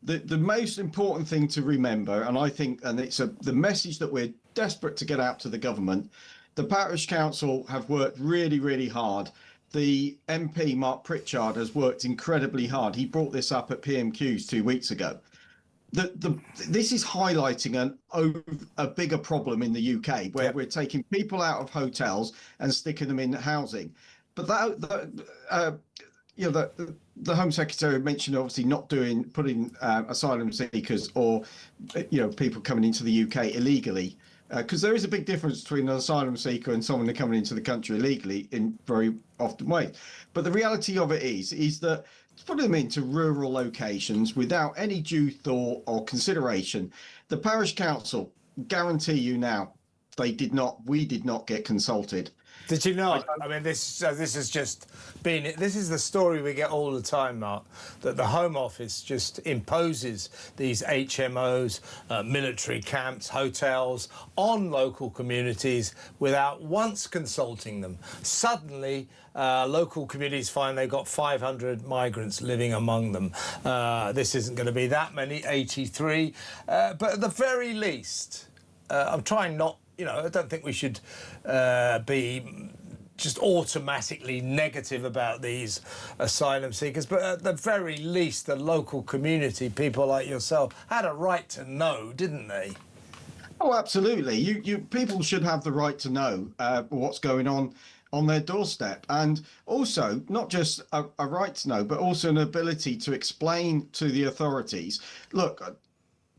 The most important thing to remember, and I think, and it's the message that we're desperate to get out to the government, the Parish Council have worked really, really hard. The MP, Mark Pritchard, has worked incredibly hard. He brought this up at PMQs 2 weeks ago. This is highlighting a bigger problem in the UK, where we're taking people out of hotels and sticking them in housing. But the Home Secretary mentioned obviously not putting asylum seekers or people coming into the UK illegally, because there is a big difference between an asylum seeker and someone coming into the country illegally in very often ways. But the reality of it is that putting them into rural locations without any due thought or consideration, the Parish Council guarantee you now we did not get consulted. Did you not? I mean, this has just been. This is the story we get all the time, Mark. That the Home Office just imposes these HMOs, military camps, hotels on local communities without once consulting them. Suddenly, local communities find they've got 500 migrants living among them. This isn't going to be that many, 83, but at the very least, I'm trying not. I don't think we should be just automatically negative about these asylum seekers, but at the very least, the local community, people like yourself, had a right to know, didn't they? Oh, absolutely. You people should have the right to know what's going on their doorstep, and also not just a right to know, but also an ability to explain to the authorities. Look.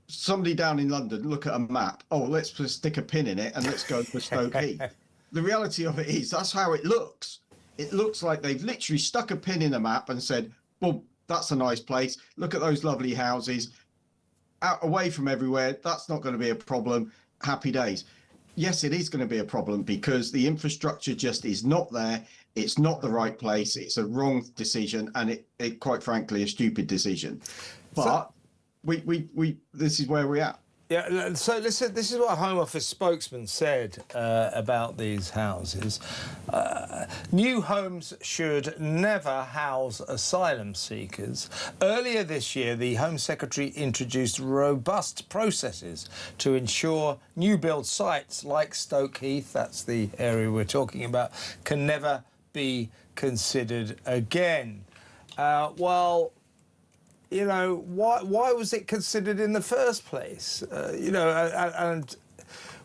Somebody down in London look at a map. Oh, let's just stick a pin in it and let's go for Stoke Heath. The reality of it is that's how it looks. It looks like they've literally stuck a pin in a map and said, well, that's a nice place. Look at those lovely houses out away from everywhere. That's not going to be a problem. Happy days. Yes, it is going to be a problem because the infrastructure just is not there. It's not the right place. It's a wrong decision. And it quite frankly, a stupid decision. But this is where we're at. Yeah, so listen, this is what a Home Office spokesman said about these houses. New homes should never house asylum seekers. Earlier this year, the Home Secretary introduced robust processes to ensure new build sites like Stoke Heath, that's the area we're talking about, can never be considered again. Why was it considered in the first place? And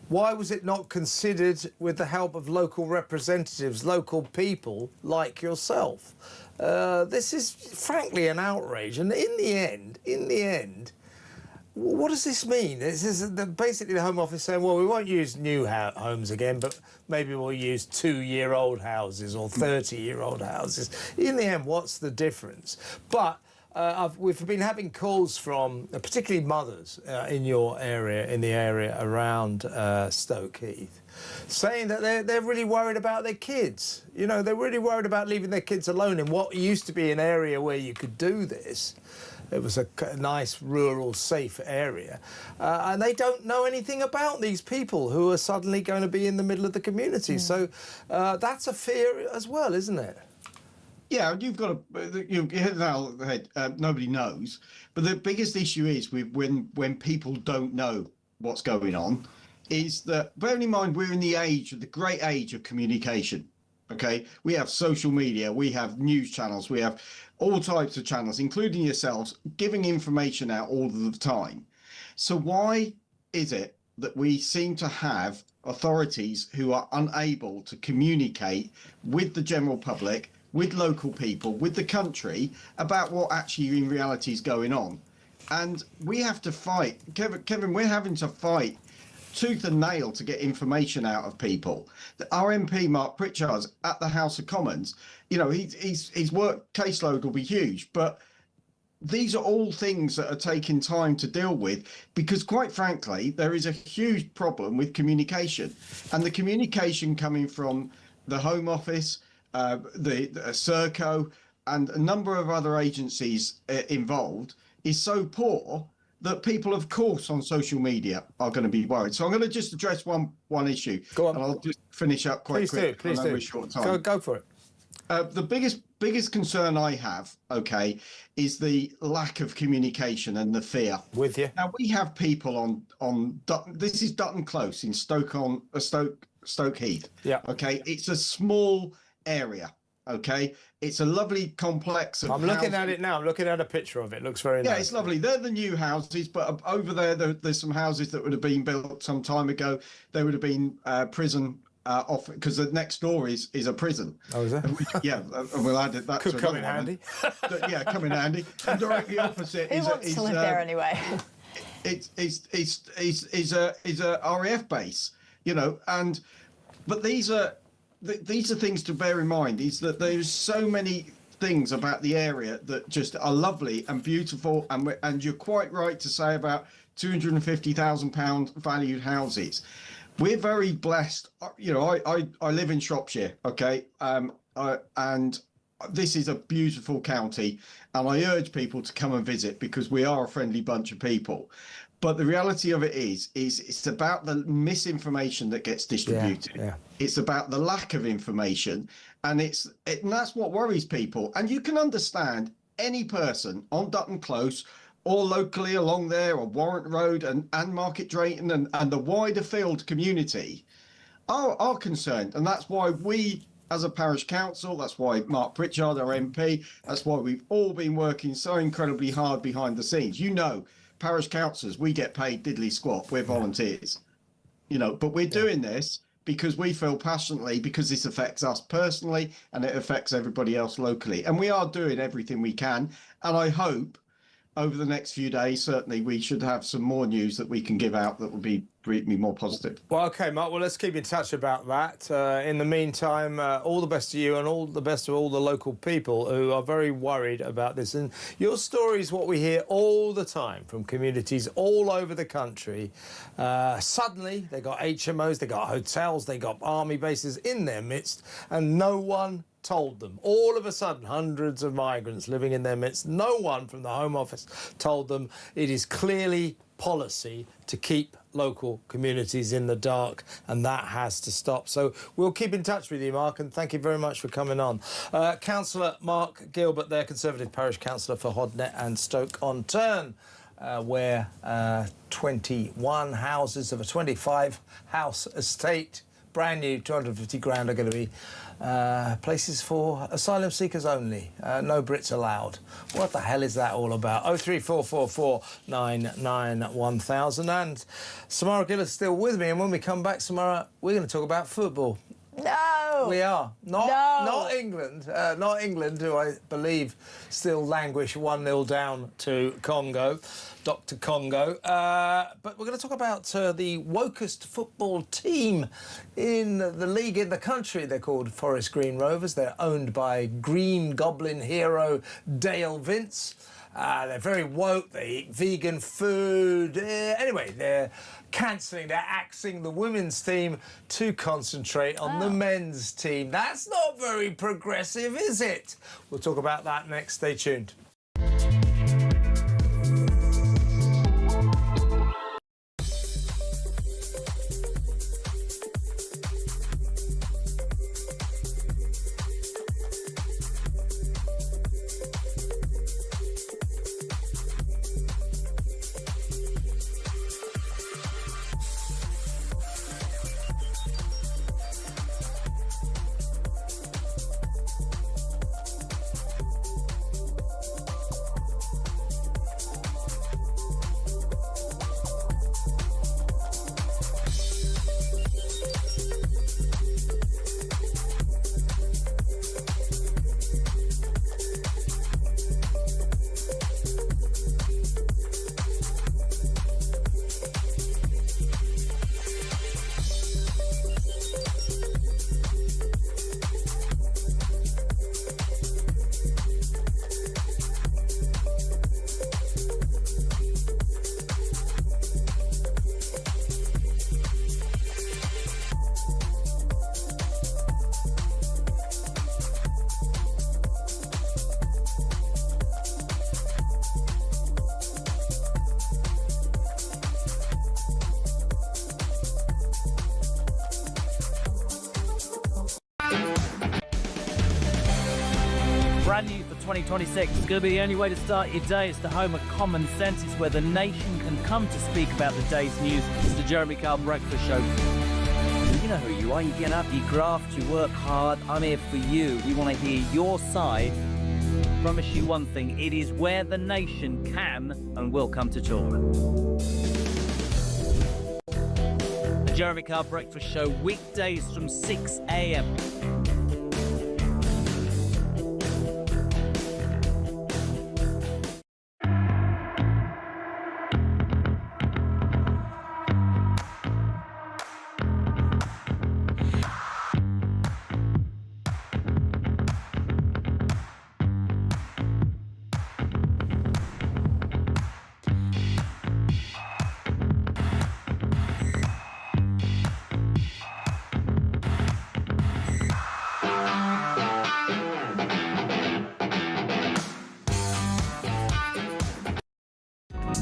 why was it not considered with the help of local representatives, local people like yourself? This is frankly an outrage. And in the end, what does this mean? This is basically the Home Office saying, well, we won't use new homes again, but maybe we'll use 2-year-old houses or 30-year-old houses. In the end, what's the difference? But we've been having calls from particularly mothers in your area, in the area around Stoke Heath, saying that they're really worried about their kids. They're really worried about leaving their kids alone in what used to be an area where you could do this. It was a nice, rural, safe area. And they don't know anything about these people who are suddenly going to be in the middle of the community. So that's a fear as well, isn't it? Yeah, you've got you hit the nail on the head. Nobody knows, but the biggest issue is when people don't know what's going on, is that bearing in mind we're in the great age of communication. Okay, we have social media, we have news channels, we have all types of channels, including yourselves, giving information out all the time. So why is it that we seem to have authorities who are unable to communicate with the general public, with local people, with the country about what actually in reality is going on? And we have to fight. Kevin, we're having to fight tooth and nail to get information out of people. Our MP, Mark Pritchard's at the House of Commons, his work caseload will be huge, but these are all things that are taking time to deal with because, quite frankly, there is a huge problem with communication. And the communication coming from the Home Office, the Serco and a number of other agencies involved is so poor that people, of course, on social media are going to be worried. So I'm going to just address one issue. Go on. And I'll just finish up quite quick. Please do. A short time. Go for it. The biggest concern I have, is the lack of communication and the fear. With you. Now, we have people on this is Dutton Close in Stoke Heath. Yeah. Okay. It's a small area. Okay, it's a lovely complex. I'm looking at it now. I'm looking at a picture of it. It looks very nice. Yeah, it's lovely. They're the new houses, but over there's some houses that would have been built some time ago. There would have been prison off because the next door is a prison. Oh, is there? Yeah, and we'll add it. That could come in handy. Yeah, come in handy. And directly opposite Who wants to live there anyway? It's a RAF base, but these are things to bear in mind, is that there's so many things about the area that just are lovely and beautiful, and you're quite right to say about £250,000 valued houses. We're very blessed. You know, I live in Shropshire, okay, and this is a beautiful county, and I urge people to come and visit because we are a friendly bunch of people. But the reality of it is it's about the misinformation that gets distributed. Yeah. It's about the lack of information, and that's what worries people. And you can understand any person on Dutton Close or locally along there, or Warrant Road and Market Drayton and the wider field community are concerned. And that's why we, as a parish council, that's why Mark Pritchard, our MP, that's why we've all been working so incredibly hard behind the scenes. You know, parish councillors, we get paid diddly squat. We're volunteers, you know, but we're doing this because we feel passionately, because this affects us personally and it affects everybody else locally. And we are doing everything we can. And I hope over the next few days, certainly we should have some more news that we can give out that will be more positive. Well, OK, Mark, well, let's keep in touch about that. In the meantime, all the best to you and all the best to all the local people who are very worried about this. And your story is what we hear all the time from communities all over the country. Suddenly, they got HMOs, they got hotels, they got army bases in their midst, and no one told them. All of a sudden, hundreds of migrants living in their midst. No one from the Home Office told them. It is clearly policy to keep local communities in the dark, and that has to stop. So we'll keep in touch with you, Mark, and thank you very much for coming on. Councillor Mark Gilbert there, Conservative Parish Councillor for Hodnet and Stoke-on-Turn, where 21 houses of a 25-house estate, brand new, 250 grand, are going to be places for asylum seekers only. No Brits allowed. What the hell is that all about? 03444 99 1000. And Samara Gill is still with me. And when we come back, Samara, we're going to talk about football. No! We are. Not England. Not England, who I believe still languish 1-0 down to Congo. Dr. Congo. But we're going to talk about the wokest football team in the league in the country. They're called Forest Green Rovers. They're owned by Green Goblin hero Dale Vince. They're very woke. They eat vegan food. Anyway, they're axing the women's team to concentrate on the men's team. That's not very progressive, is it? We'll talk about that next. Stay tuned. Brand new for 2026. It's going to be the only way to start your day. It's the home of common sense. It's where the nation can come to speak about the day's news. It's the Jeremy Kyle Breakfast Show. You know who you are. You get up, you graft, you work hard. I'm here for you. We want to hear your side. Promise you one thing. It is where the nation can and will come to talk. The Jeremy Kyle Breakfast Show, weekdays from 6 a.m.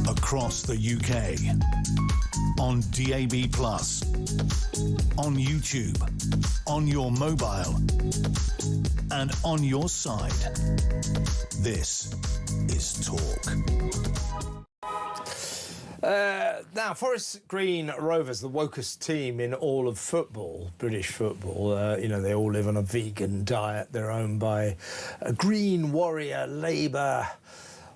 across the UK, on DAB+, on YouTube, on your mobile, and on your side. This is Talk. Now, Forest Green Rovers, the wokest team in all of football, British football, you know, they all live on a vegan diet. They're owned by a Green Warrior, Labour,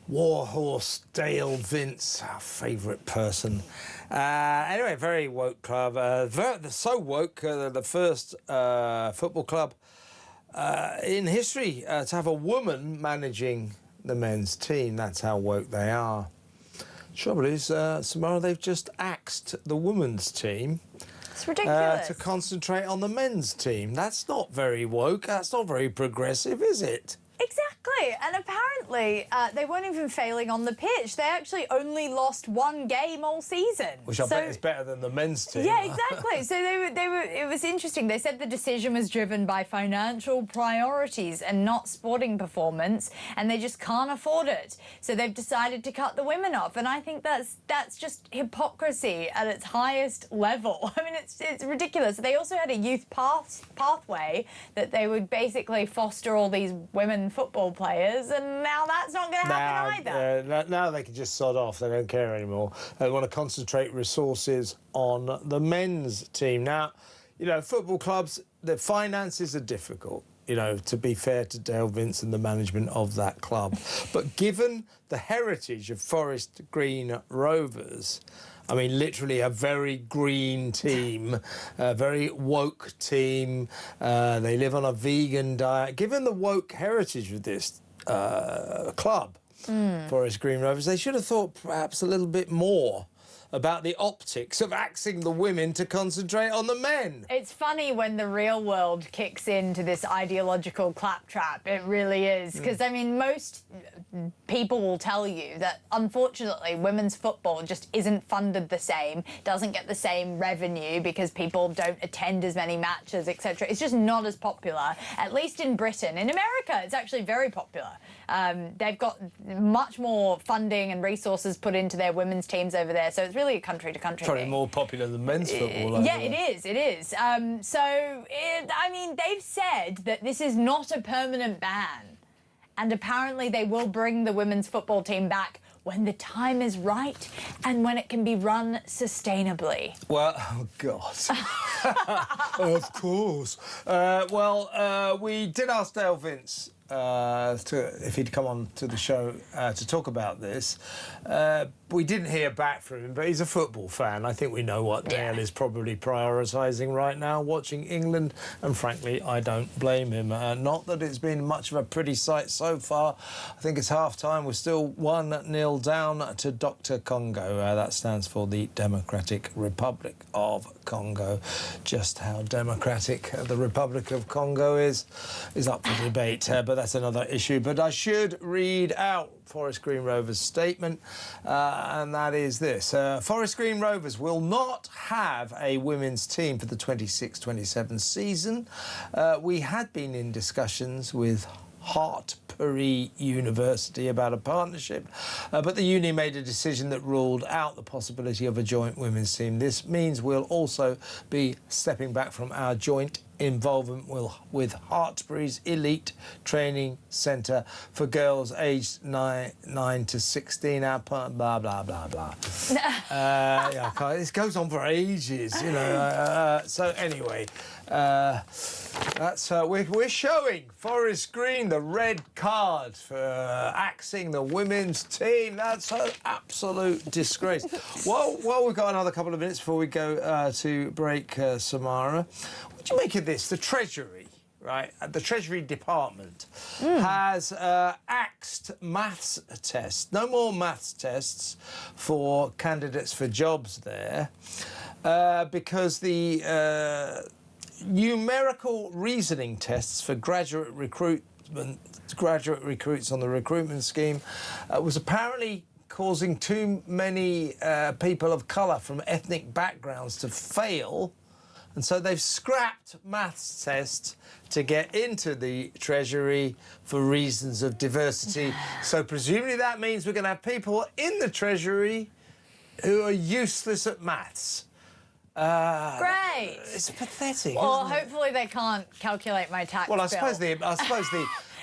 Warhorse, Dale Vince, our favourite person. Anyway, very woke club. They're so woke, they're the first football club in history to have a woman managing the men's team. That's how woke they are. Trouble is, Samara, they've just axed the women's team. It's ridiculous. To concentrate on the men's team. That's not very woke. That's not very progressive, is it? Exactly, and apparently they weren't even failing on the pitch. They actually only lost one game all season. Which I bet is better than the men's team. Yeah, exactly. So they were. It was interesting. They said the decision was driven by financial priorities and not sporting performance, and they just can't afford it. So they've decided to cut the women off, and I think that's just hypocrisy at its highest level. I mean, it's ridiculous. They also had a youth pathway that they would basically foster all these women football players, and now that's not going to happen either. Now they can just sod off. They don't care anymore. They want to concentrate resources on the men's team. Now, you know, football clubs, the finances are difficult, you know, to be fair to Dale Vince and the management of that club. But given the heritage of Forest Green Rovers, I mean, literally a very green team, a very woke team. They live on a vegan diet. Given the woke heritage of this club, Forest Green Rovers, they should have thought perhaps a little bit more about the optics of axing the women to concentrate on the men. It's funny when the real world kicks into this ideological claptrap. It really is. Because, I mean, most people will tell you that, unfortunately, women's football just isn't funded the same, doesn't get the same revenue because people don't attend as many matches, etc. It's just not as popular, at least in Britain. In America, it's actually very popular. They've got much more funding and resources put into their women's teams over there, so it's really a country-to-country Probably thing. more popular than men's football. Yeah, it is. I mean, they've said that this is not a permanent ban, and apparently they will bring the women's football team back when the time is right and when it can be run sustainably. Well, oh God. Of course. We did ask Dale Vince if he'd come on to the show to talk about this. We didn't hear back from him, but he's a football fan. I think we know what Dale is probably prioritising right now, watching England, and frankly, I don't blame him. Not that it's been much of a pretty sight so far. I think it's half-time. We're still 1-0 down to Dr. Congo. That stands for the Democratic Republic of Congo. Just how democratic the Republic of Congo is up for debate, but that's another issue. But I should read out Forest Green Rovers' statement, and that is this. Forest Green Rovers will not have a women's team for the 26-27 season. We had been in discussions with Hartpury University about a partnership, but the uni made a decision that ruled out the possibility of a joint women's team. This means we'll also be stepping back from our joint involvement with Hartpury's elite training centre for girls aged 9 to 16. Blah blah blah blah. This goes on for ages, you know. So anyway, that's we're showing Forest Green the red card for axing the women's team. That's an absolute disgrace. Well, we've got another couple of minutes before we go to break, Samara. What do you make of this? The Treasury, right? The Treasury Department has axed maths tests. No more maths tests for candidates for jobs there because the numerical reasoning tests for graduate recruits on the recruitment scheme was apparently causing too many people of colour from ethnic backgrounds to fail And so they've scrapped maths tests to get into the Treasury for reasons of diversity. So presumably that means we're going to have people in the Treasury who are useless at maths. Great. It's pathetic. Well, isn't it? hopefully they can't calculate my tax Well, I bill. suppose the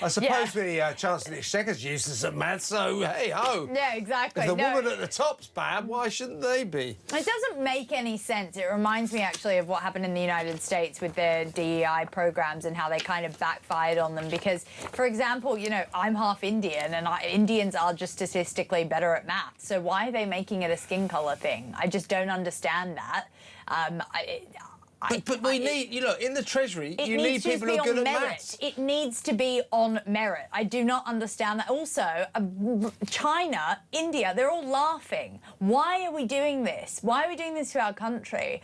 Chancellor of the Exchequer's useless at maths, so hey ho. Yeah, exactly. If the woman at the top's bad, why shouldn't they be? It doesn't make any sense. It reminds me actually of what happened in the United States with their DEI programs and how they kind of backfired on them. Because, for example, you know, I'm half Indian, and Indians are just statistically better at maths. So why are they making it a skin colour thing? I just don't understand that. But we need, you know, in the Treasury, you need people who are good at maths. It needs to be on merit. I do not understand that. Also, China, India, they're all laughing. Why are we doing this? Why are we doing this to our country?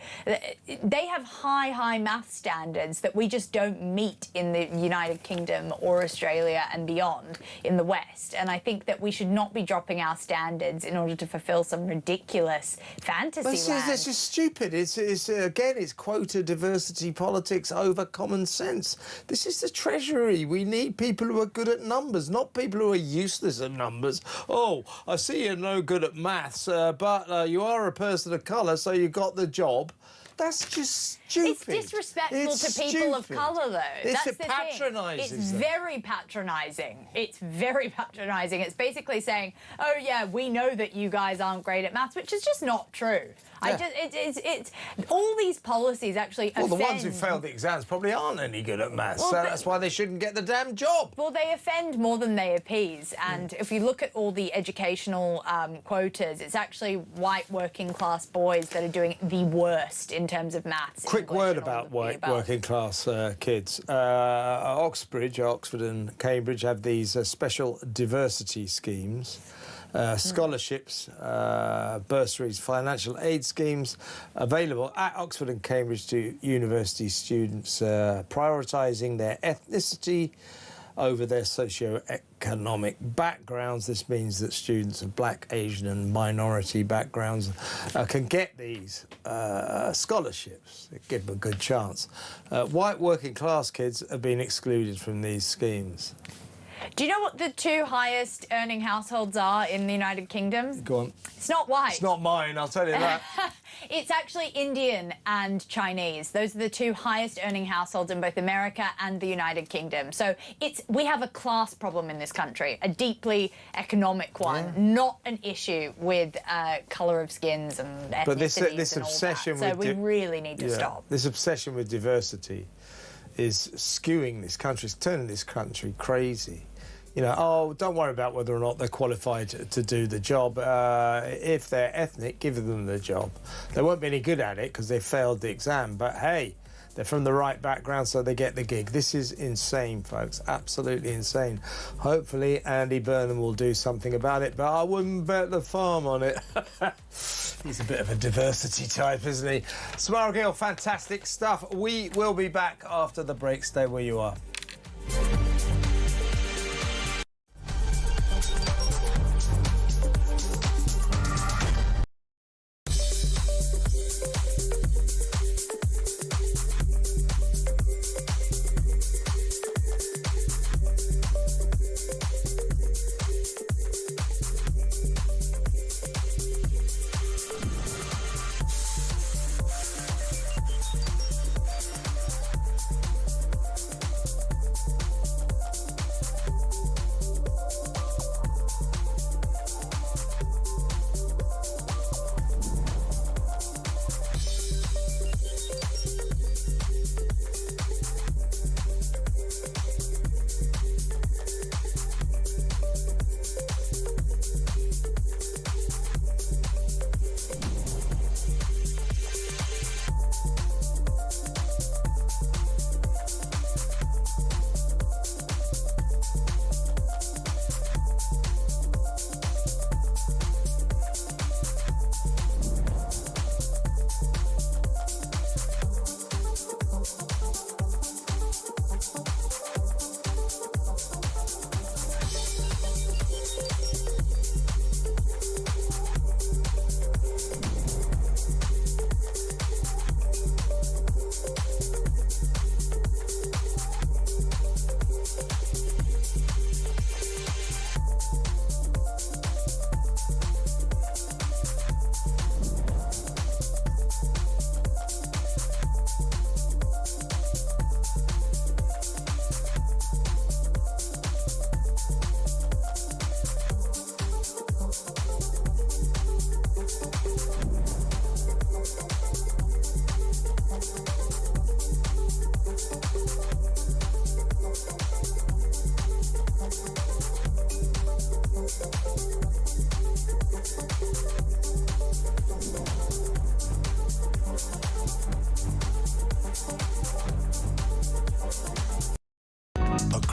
They have high math standards that we just don't meet in the United Kingdom or Australia and beyond in the West. And I think that we should not be dropping our standards in order to fulfil some ridiculous fantasy land. That's just stupid. It's quota diversity politics over common sense. This is the Treasury. We need people who are good at numbers, not people who are useless at numbers. Oh, I see you're no good at maths, but you are a person of colour, so you got the job. That's just stupid. It's disrespectful to people of colour, though. It's That's the patronising. thing. It's very patronising. It's very patronising. It's basically saying, oh, yeah, we know that you guys aren't great at maths, which is just not true. Yeah. It's all these policies actually Well, offend... the ones who failed the exams probably aren't any good at maths, Well, so that's why they shouldn't get the damn job. Well, they offend more than they appease, and if you look at all the educational quotas, it's actually white working-class boys that are doing the worst in terms of maths. Quick word about white working-class kids. Oxford and Cambridge have these special diversity schemes. Scholarships, bursaries, financial aid schemes available at Oxford and Cambridge to university students, prioritising their ethnicity over their socio-economic backgrounds. This means that students of black, Asian and minority backgrounds can get these scholarships. They give them a good chance. White working class kids have been excluded from these schemes. Do you know what the two highest earning households are in the United Kingdom? Go on. It's not white. It's not mine, I'll tell you that. It's actually Indian and Chinese. Those are the two highest earning households in both America and the United Kingdom. So we have a class problem in this country, a deeply economic one, not an issue with colour of skins and ethnicities. But this and all obsession that. with... So we really need to stop. This obsession with diversity is skewing this country, it's turning this country crazy. You know, oh, don't worry about whether or not they're qualified to do the job. If they're ethnic, give them the job. They won't be any good at it because they failed the exam, but hey, they're from the right background, so they get the gig. This is insane, folks, absolutely insane. Hopefully Andy Burnham will do something about it, but I wouldn't bet the farm on it. He's a bit of a diversity type, isn't he? Samara Gill, fantastic stuff. We will be back after the break. Stay where you are.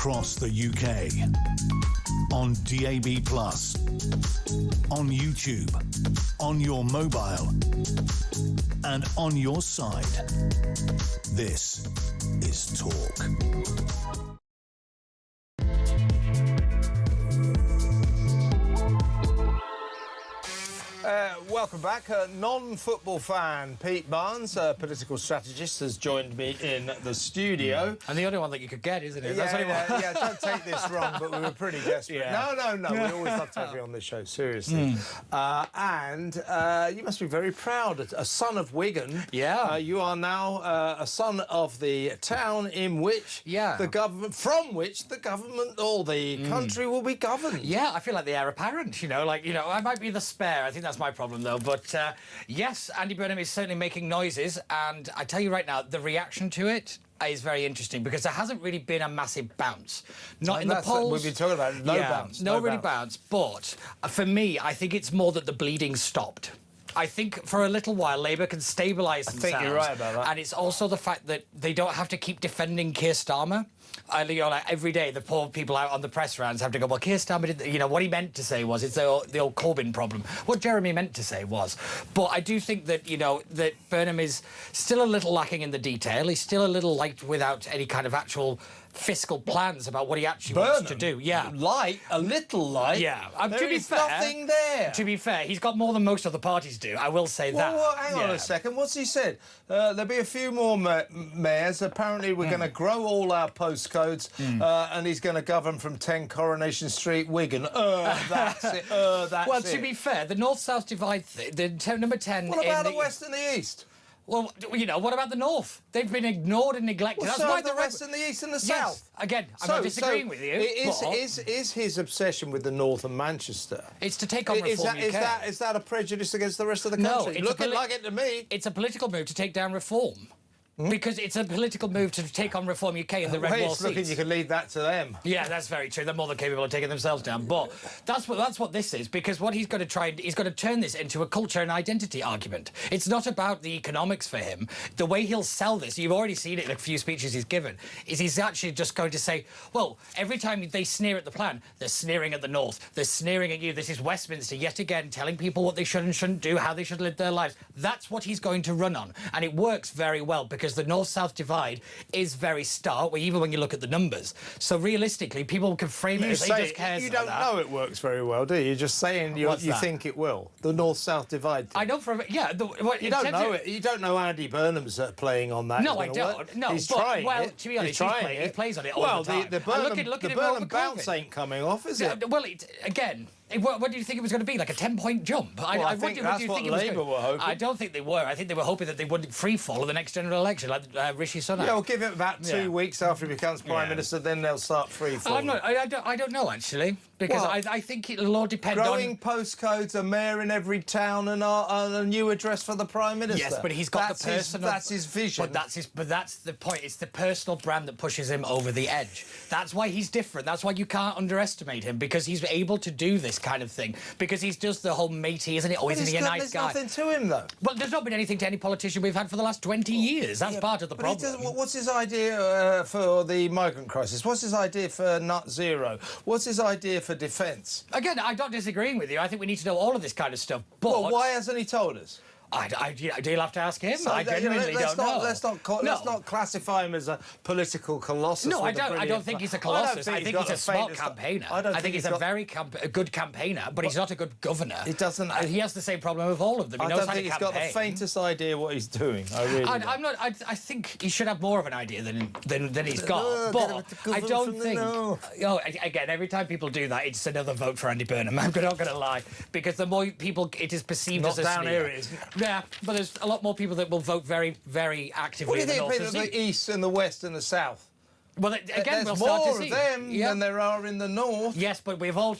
across the UK. On DAB+, on YouTube, on your mobile, and on your side. This is Talk. Welcome back. Non-football fan Pete Barnes, political strategist, has joined me in the studio. And the only one that you could get, isn't it? Yeah, don't take this wrong, but we were pretty desperate. Yeah. No. We always love to have you on this show, seriously. And you must be very proud. A son of Wigan. Yeah. You are now a son of the town in which the government, from which the government or the country will be governed. Yeah, I feel like the heir apparent, I might be the spare. I think that's my problem, though. But yes, Andy Burnham is certainly making noises. And I tell you right now, the reaction to it is very interesting because there hasn't really been a massive bounce. Not in the polls. We've been talking about it. No bounce. No really bounce. But for me, I think it's more that the bleeding stopped. I think for a little while Labour can stabilise themselves. I think you're right about that. And it's also the fact that they don't have to keep defending Keir Starmer. Every day the poor people out on the press rounds have to go, well, Keir Starmer did, what he meant to say was it's the old Corbyn problem. What Jeremy meant to say was. But I do think that, that Burnham is still a little lacking in the detail. He's still a little without any kind of actual fiscal plans about what he actually wants to do. Yeah. A little light. Yeah. There is nothing there. To be fair, he's got more than most other parties do. I will say that. Well, hang on a second. What's he said? There'll be a few more mayors. Apparently, we're going to grow all our postcodes, and he's going to govern from 10 Coronation Street, Wigan. That's it. Well, to be fair, the North-South divide, number 10... What about the West and the East? Well, what about the North? They've been ignored and neglected. Well, That's why the West and the East and the South. Again, I'm not disagreeing with you. Is his obsession with the North and Manchester? It's to take on Reform UK. Is that a prejudice against the rest of the country? No, looking like it to me. It's a political move to take down Reform. Because it's a political move to take on Reform UK and the Red Wall seats. You can leave that to them. Yeah, that's very true. They're more than capable of taking themselves down. But that's what this is, because what he's going to he's going to turn this into a culture and identity argument. It's not about the economics for him. The way he'll sell this, you've already seen it in a few speeches he's given, is he's actually just going to say, well, every time they sneer at the plan, they're sneering at the North, they're sneering at you. This is Westminster yet again telling people what they should and shouldn't do, how they should live their lives. That's what he's going to run on. And it works very well because the North-South divide is very stark, even when you look at the numbers. So realistically, people can frame it as he just cares. You don't know it works very well, do you? You're just saying you think it will. The North-South divide thing. I know from you don't know it. You don't know Andy Burnham's playing on that. No, I don't. No, he's trying. Well, to be honest, he plays on it all the time. The Burnham bounce ain't coming off, is it? Well, again. What do you think it was going to be? Like a 10-point jump? I think that's what Labour were hoping. I don't think they were. I think they were hoping that they wouldn't free fall in the next general election, like Rishi Sunak. Yeah, we'll give it about 2 weeks after he becomes Prime Minister, then they'll start free falling. I don't know, actually, because I think it'll all depend on... Growing postcodes, a mayor in every town and a new address for the Prime Minister. Yes, but he's got the personal... That's his vision. But that's the point. It's the personal brand that pushes him over the edge. That's why he's different. That's why you can't underestimate him, because he's able to do this kind of thing. Because he's just the whole matey, isn't it? Oh, isn't he a nice guy? There's nothing to him, though. Well, there's not been anything to any politician we've had for the last 20 years. That's part of the problem. What's his idea for the migrant crisis? What's his idea for net zero? What's his idea for defence? Again, I'm not disagreeing with you. I think we need to know all of this kind of stuff. But well, why hasn't he told us? You'll have to ask him. So I genuinely don't know. Let's not classify him as a political colossus. No, I don't think he's a colossus. I think he's a smart campaigner. I think he's a very good campaigner, but he's not a good governor. He doesn't. He has the same problem with all of them. I don't think he's got the faintest idea what he's doing. I really don't. I'm not. I think he should have more of an idea than he's got. But I don't think. Again, every time people do that, it's another vote for Andy Burnham. I'm not going to lie, because the more people, it is perceived as a down sneer. here it is. Yeah, but there's a lot more people that will vote very, very actively. What do you think people in the East and the West and the South? Well, again, there's we'll start to see more of them than there are in the North. Yes, but we've all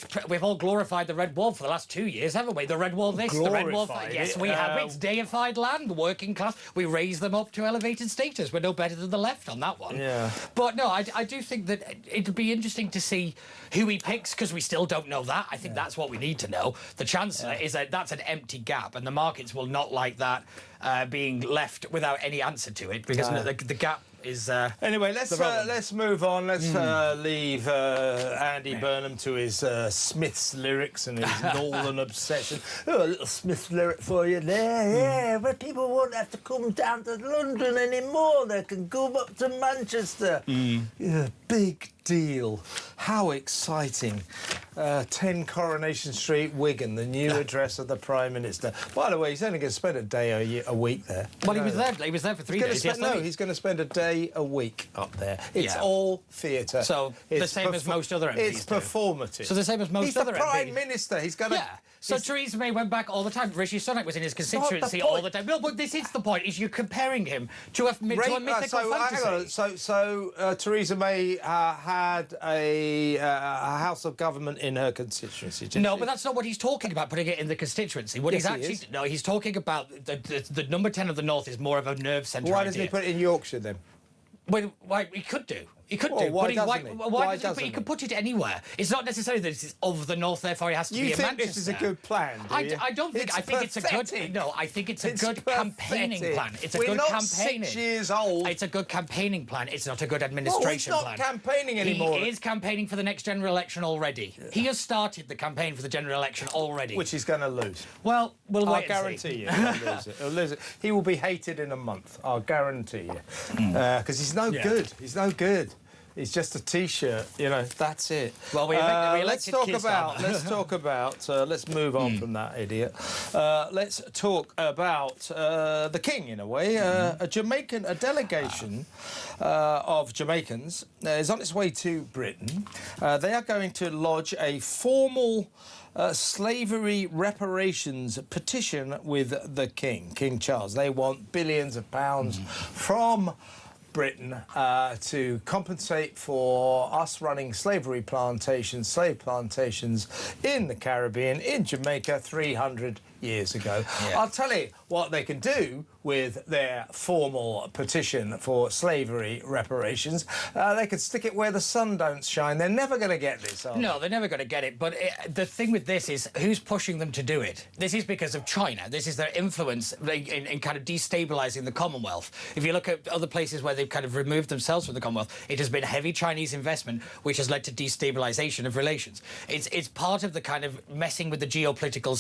glorified the Red Wall for the last 2 years, haven't we? The Red Wall this, the Red Wall that. Yes, we have. It's deified land, working class. We raise them up to elevated status. We're no better than the left on that one. Yeah. But no, I do think that it'll be interesting to see who he picks, because we still don't know that. I think that's what we need to know. The Chancellor is that's an empty gap, and the markets will not like that. being left without any answer to it, because the gap is... Anyway, let's move on. Let's leave Andy Burnham to his Smith's lyrics and his Northern obsession. Oh, a little Smith's lyric for you there. Yeah, but people won't have to come down to London anymore. They can go up to Manchester. Yeah, big deal. How exciting. 10 Coronation Street, Wigan, the new address of the Prime Minister. By the way, he's only going to spend a day a week there. Well, he was there. He was there for 3 days. No, he's going to spend a day a week up there. It's all theatre. So the same as most other MPs. It's performative. So the same as most other MPs. He's the Prime Minister. He's going to... Yeah. So Theresa May went back all the time. Rishi Sunak was in his constituency all the time. No, but this is the point, is you're comparing him to a mythical fantasy. So Theresa May had a House of Government in her constituency, No, but that's not what he's talking about, putting it in the constituency. What he's actually... No, he's talking about the number 10 of the North is more of a nerve centre. Why doesn't he put it in Yorkshire, then? Well, why he could do. He could do. Why doesn't he? But he could put it anywhere. It's not necessarily that it's of the North, therefore it has to be a Manchester. You think this is a good plan, do you? I don't think... I think it's a good... No, I think it's a good campaigning plan. It's a good good not campaigning... 6 years old. It's a good campaigning plan. It's not a good administration plan. He's not campaigning anymore. He is campaigning for the next general election already. He has started the campaign for the general election already. Which he's going to lose. Well, we'll wait I'll guarantee you he'll lose it. He'll lose it. He will be hated in a month. I'll guarantee you. Because he's no good. He's no good. He's just a T-shirt, you know. That's it. Well, let's talk about. Let's move on from that idiot. Let's talk about the King, in a way. A delegation of Jamaicans is on its way to Britain. They are going to lodge a formal slavery reparations petition with the King, King Charles. They want billions of pounds from Britain to compensate for us running slave plantations in the Caribbean, in Jamaica, 300 years ago. I'll tell you what they can do with their formal petition for slavery reparations. They could stick it where the sun don't shine. They're never going to get this, are they? No, they're never going to get it. But the thing with this is, who's pushing them to do it? This is because of China. This is their influence in kind of destabilising the Commonwealth. If you look at other places where they've kind of removed themselves from the Commonwealth, it has been heavy Chinese investment, which has led to destabilisation of relations. It's part of the kind of messing with the geopolitical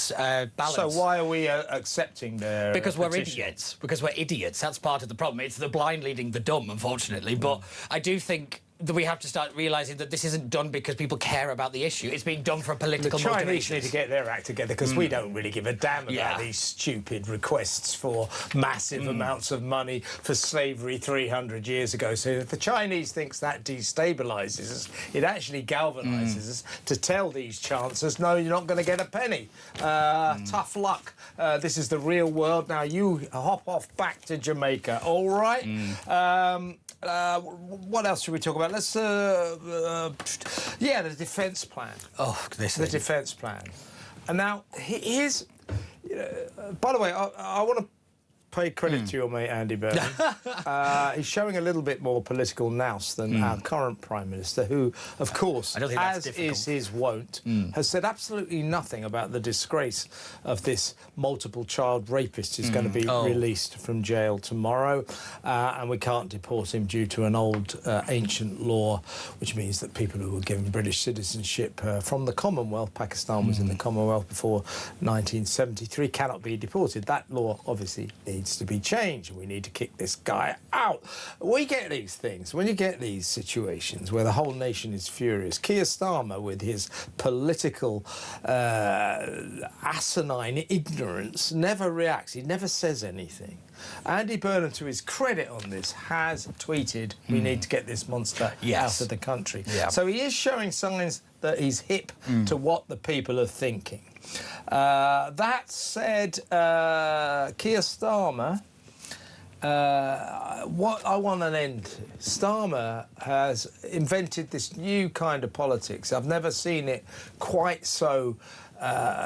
balance. So why are we accepting their Because we're petition? idiots. Because we're idiots. That's part of the problem. It's the blind leading the dumb, unfortunately. But I do think that we have to start realising that this isn't done because people care about the issue. It's being done for political motivations. The Chinese need to get their act together, because we don't really give a damn about these stupid requests for massive amounts of money for slavery 300 years ago. So if the Chinese thinks that destabilises us, it actually galvanises us to tell these chancellors, no, you're not going to get a penny. Tough luck. This is the real world. Now you hop off back to Jamaica, all right? What else should we talk about? Let's, the defence plan. Oh, the defence plan. And now, here's... by the way, I want to pay credit to your mate Andy Burnham. He's showing a little bit more political nous than our current Prime Minister, who, of course, as is his wont, has said absolutely nothing about the disgrace of this multiple child rapist who's going to be released from jail tomorrow, and we can't deport him due to an old ancient law, which means that people who were given British citizenship from the Commonwealth, Pakistan was in the Commonwealth before 1973, cannot be deported. That law obviously needs to be changed. We need to kick this guy out. We get these things. When you get these situations where the whole nation is furious, Keir Starmer, with his political asinine ignorance, never reacts. He never says anything. Andy Burnham, to his credit on this, has tweeted, we need to get this monster out of the country. So he is showing signs that he's hip to what the people are thinking. That said, Keir Starmer, what I want an end to. Starmer has invented this new kind of politics. I've never seen it quite so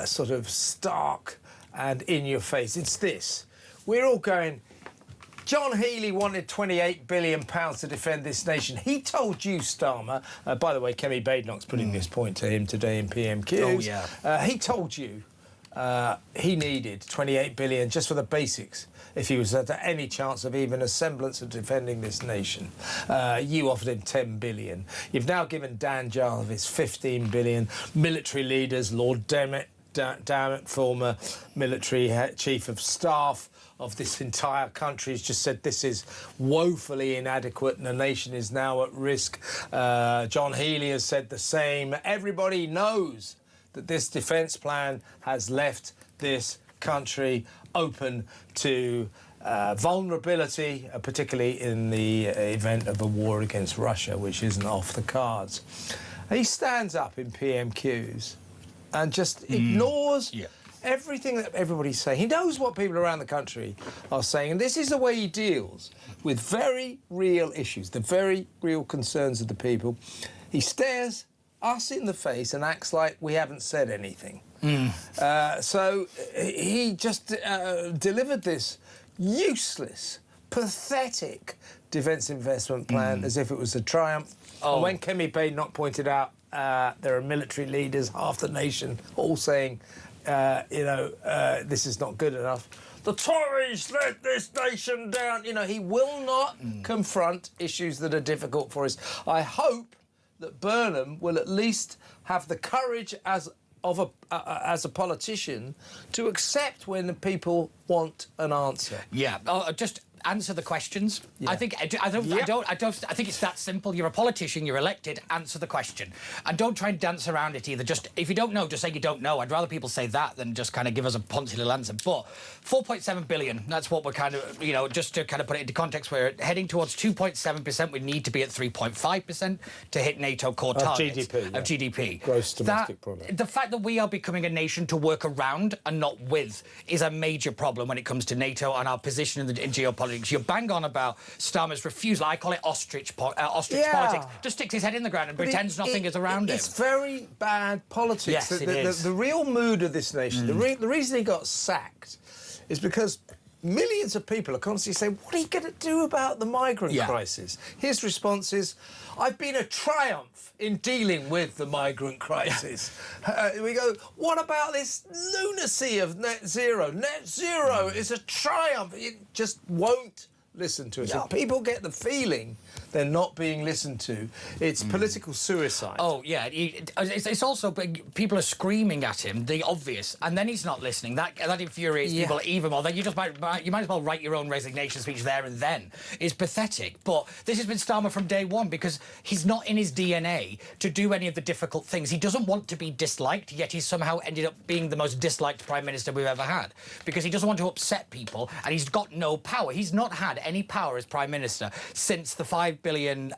sort of stark and in your face. It's this. We're all going, John Healey wanted £28 billion to defend this nation. He told you, Starmer, by the way, Kemi Badenoch's putting this point to him today in PMQ. Oh, yeah. He told you he needed 28 billion just for the basics if he was at any chance of even a semblance of defending this nation. You offered him 10 billion. You've now given Dan Jarvis 15 billion. Military leaders, Lord Dammit, former military chief of staff of this entire country, has just said this is woefully inadequate and the nation is now at risk. John Healey has said the same. Everybody knows that this defence plan has left this country open to vulnerability, particularly in the event of a war against Russia, which isn't off the cards. He stands up in PMQs and just ignores everything that everybody's saying. He knows what people around the country are saying, and this is the way he deals with very real issues, the very real concerns of the people. He stares us in the face and acts like we haven't said anything. So he just delivered this useless, pathetic defence investment plan as if it was a triumph. And when Kemi Badenoch pointed out there are military leaders, half the nation, all saying, this is not good enough. The Tories let this nation down. You know, he will not confront issues that are difficult for us. I hope that Burnham will at least have the courage as a politician to accept when the people want an answer. Yeah, just answer the questions. I think I think it's that simple. You're a politician, you're elected, answer the question. And don't try and dance around it either. Just if you don't know, just say you don't know. I'd rather people say that than just kind of give us a poncy little answer. But 4.7 billion, that's what we're kind of, just to kind of put it into context, we're heading towards 2.7%. We need to be at 3.5% to hit NATO core targets of GDP. Gross domestic product. The fact that we are becoming a nation to work around and not with is a major problem when it comes to NATO and our position in geopolitics. You're bang on about Starmer's refusal. I call it ostrich politics. Just sticks his head in the ground and pretends nothing is around him. It's very bad politics. Yes, it is. The real mood of this nation, the reason he got sacked is because millions of people are constantly saying, what are you going to do about the migrant crisis? His response is, I've been a triumph in dealing with the migrant crisis. We go, what about this lunacy of net zero? Net zero is a triumph. It just won't listen to us. If people get the feeling they're not being listened to, it's political suicide. Oh, yeah. It's also, people are screaming at him, the obvious, and then he's not listening. That infuriates people even more. Then you might as well write your own resignation speech there and then. It's pathetic. But this has been Starmer from day one because he's not in his DNA to do any of the difficult things. He doesn't want to be disliked, yet he's somehow ended up being the most disliked Prime Minister we've ever had because he doesn't want to upset people and he's got no power. He's not had any power as Prime Minister since the 5 billion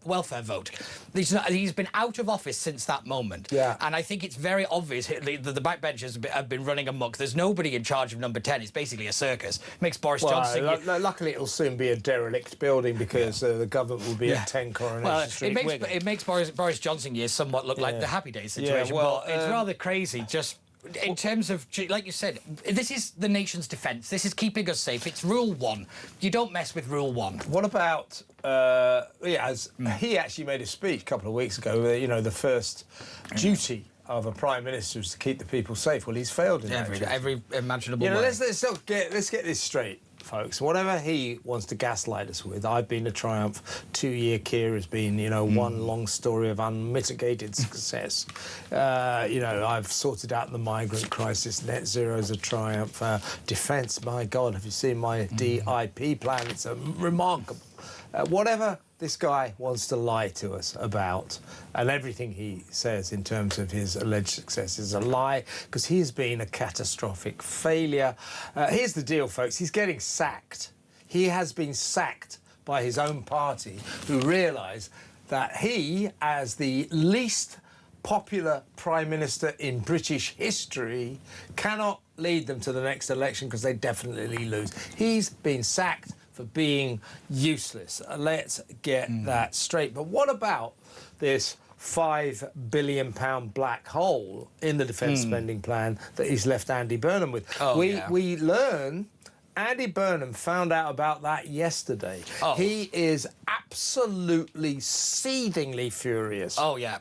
welfare vote. He's been out of office since that moment. And I think it's very obvious that the backbenchers have been running amok. There's nobody in charge of number 10. It's basically a circus. Makes Boris Johnson... Luckily, it'll soon be a derelict building because the government will be at 10 Coronation Street. It makes Boris Johnson years somewhat look like the Happy Days situation. But it's rather crazy, just... In terms of, like you said, this is the nation's defence. This is keeping us safe. It's Rule 1. You don't mess with Rule 1. What about, he actually made a speech a couple of weeks ago, the first duty of a Prime Minister is to keep the people safe. Well, he's failed in that. Every imaginable way. Let's get this straight, folks. Whatever he wants to gaslight us with, I've been a triumph. 2-year Keir has been, one long story of unmitigated success. I've sorted out the migrant crisis. Net zero is a triumph. Defence, my God, have you seen my DIP plan? It's remarkable. Whatever this guy wants to lie to us about, and everything he says in terms of his alleged success is a lie, because he has been a catastrophic failure. Here's the deal, folks. He's getting sacked. He has been sacked by his own party, who realise that he, as the least popular Prime Minister in British history, cannot lead them to the next election because they definitely lose. He's been sacked for being useless. Let's get that straight. But what about this £5 billion black hole in the defence spending plan that he's left Andy Burnham with? We learn Andy Burnham found out about that yesterday. He is absolutely absolutely seethingly furious. Oh, yeah.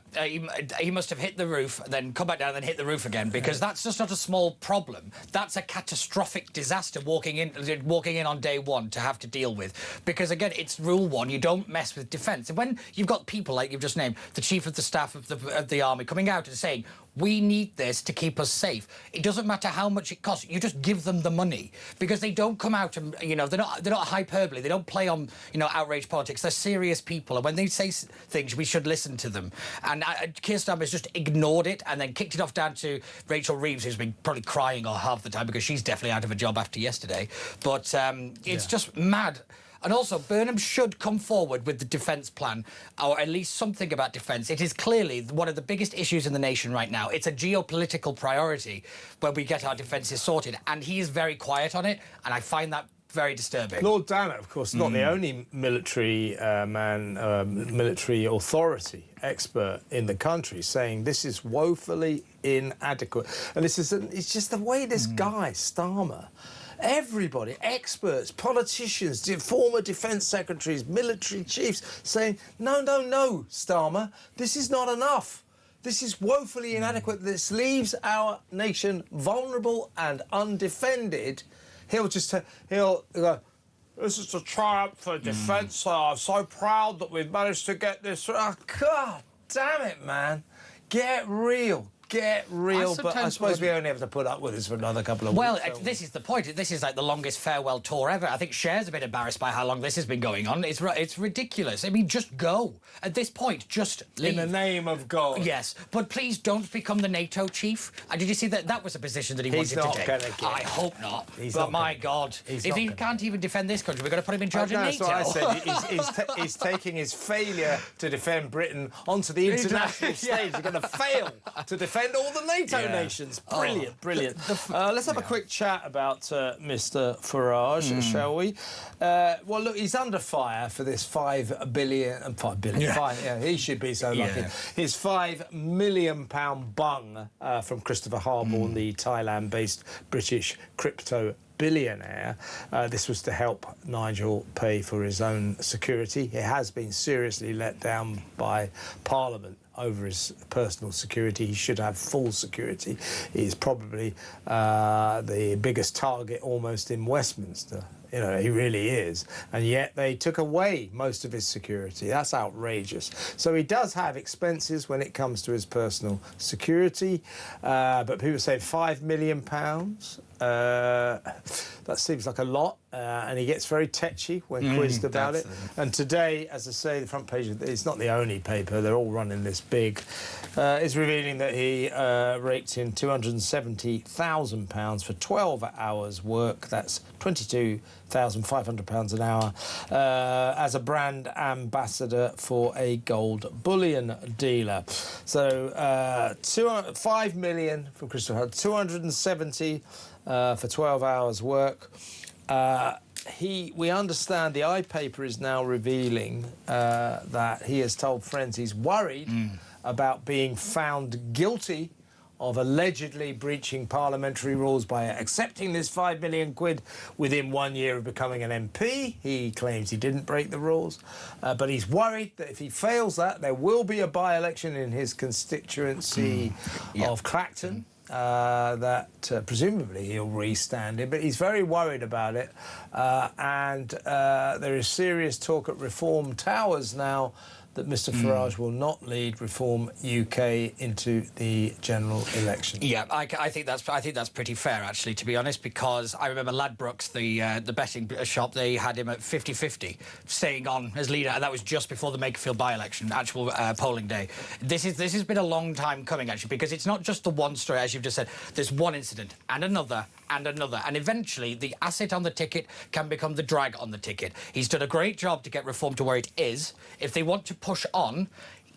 He must have hit the roof, then come back down, then hit the roof again, because that's just not a small problem. That's a catastrophic disaster walking in on day one to have to deal with. Because, again, it's rule one, you don't mess with defence. And when you've got people like you've just named, the Chief of the Staff of the Army, coming out and saying, we need this to keep us safe. It doesn't matter how much it costs. You just give them the money, because they don't come out and, you know, they're not hyperbole. They don't play on, you know, outrage politics. They're serious people, and when they say things, we should listen to them. And Keir Starmer's just ignored it and then kicked it off down to Rachel Reeves, who's been probably crying all half the time because she's definitely out of a job after yesterday. But it's just mad. And also, Burnham should come forward with the defence plan, or at least something about defence. It is clearly one of the biggest issues in the nation right now. It's a geopolitical priority when we get our defences sorted, and he is very quiet on it, and I find that very disturbing. Lord Danner, of course, not the only military military authority expert in the country, saying this is woefully inadequate. And it's just the way this guy, Starmer, everybody, experts, politicians, former defence secretaries, military chiefs, saying, no, Starmer, this is not enough. This is woefully inadequate. This leaves our nation vulnerable and undefended. He'll go, this is a triumph for defence. I'm so proud that we've managed to get this. Oh, God damn it, man. Get real. Get real, but I suppose we only have to put up with this for another couple of weeks. Well, this is the point. This is like the longest farewell tour ever. I think Cher's a bit embarrassed by how long this has been going on. It's ridiculous. I mean, just go. At this point, just leave. In the name of God. Yes, but please don't become the NATO chief. Did you see that? That was a position that he wanted to take. He's not going to get. I hope not. But my God, if he can't even defend this country, we're going to put him in charge of NATO. That's what I said. He's taking his failure to defend Britain onto the international stage. He's going to fail to defend all the NATO nations. Brilliant. Let's have a quick chat about Mr. Farage, shall we? Well, look, he's under fire for this £5 billion. He should be so lucky. His £5 million bung from Christopher Harborne, the Thailand-based British crypto billionaire. This was to help Nigel pay for his own security. He has been seriously let down by Parliament over his personal security. He should have full security. He's probably the biggest target almost in Westminster. You know, he really is. And yet they took away most of his security. That's outrageous. So he does have expenses when it comes to his personal security. But people say £5 million. That seems like a lot. And he gets very tetchy when quizzed about it. And today, as I say, the front page, it's not the only paper, they're all running this big, is revealing that he raked in £270,000 for 12 hours work. That's £22,500 an hour as a brand ambassador for a gold bullion dealer. So £5 million from Christopher Hudd, 270 for 12 hours work. We understand the iPaper is now revealing that he has told friends he's worried about being found guilty of allegedly breaching parliamentary rules by accepting this £5 million within 1 year of becoming an MP. He claims he didn't break the rules, but he's worried that if he fails that, there will be a by-election in his constituency of Clacton. That presumably he'll re-stand in, but he's very worried about it. And there is serious talk at Reform Towers now that Mr. Farage will not lead Reform UK into the general election. Yeah, I think that's pretty fair, actually, to be honest, because I remember Ladbrokes, the betting shop, they had him at 50-50 staying on as leader, and that was just before the Makerfield by-election, actual polling day. This has been a long time coming, actually, because it's not just the one story, as you've just said. There's one incident and another and another, and eventually the asset on the ticket can become the drag on the ticket. He's done a great job to get Reform to where it is. If they want to push on,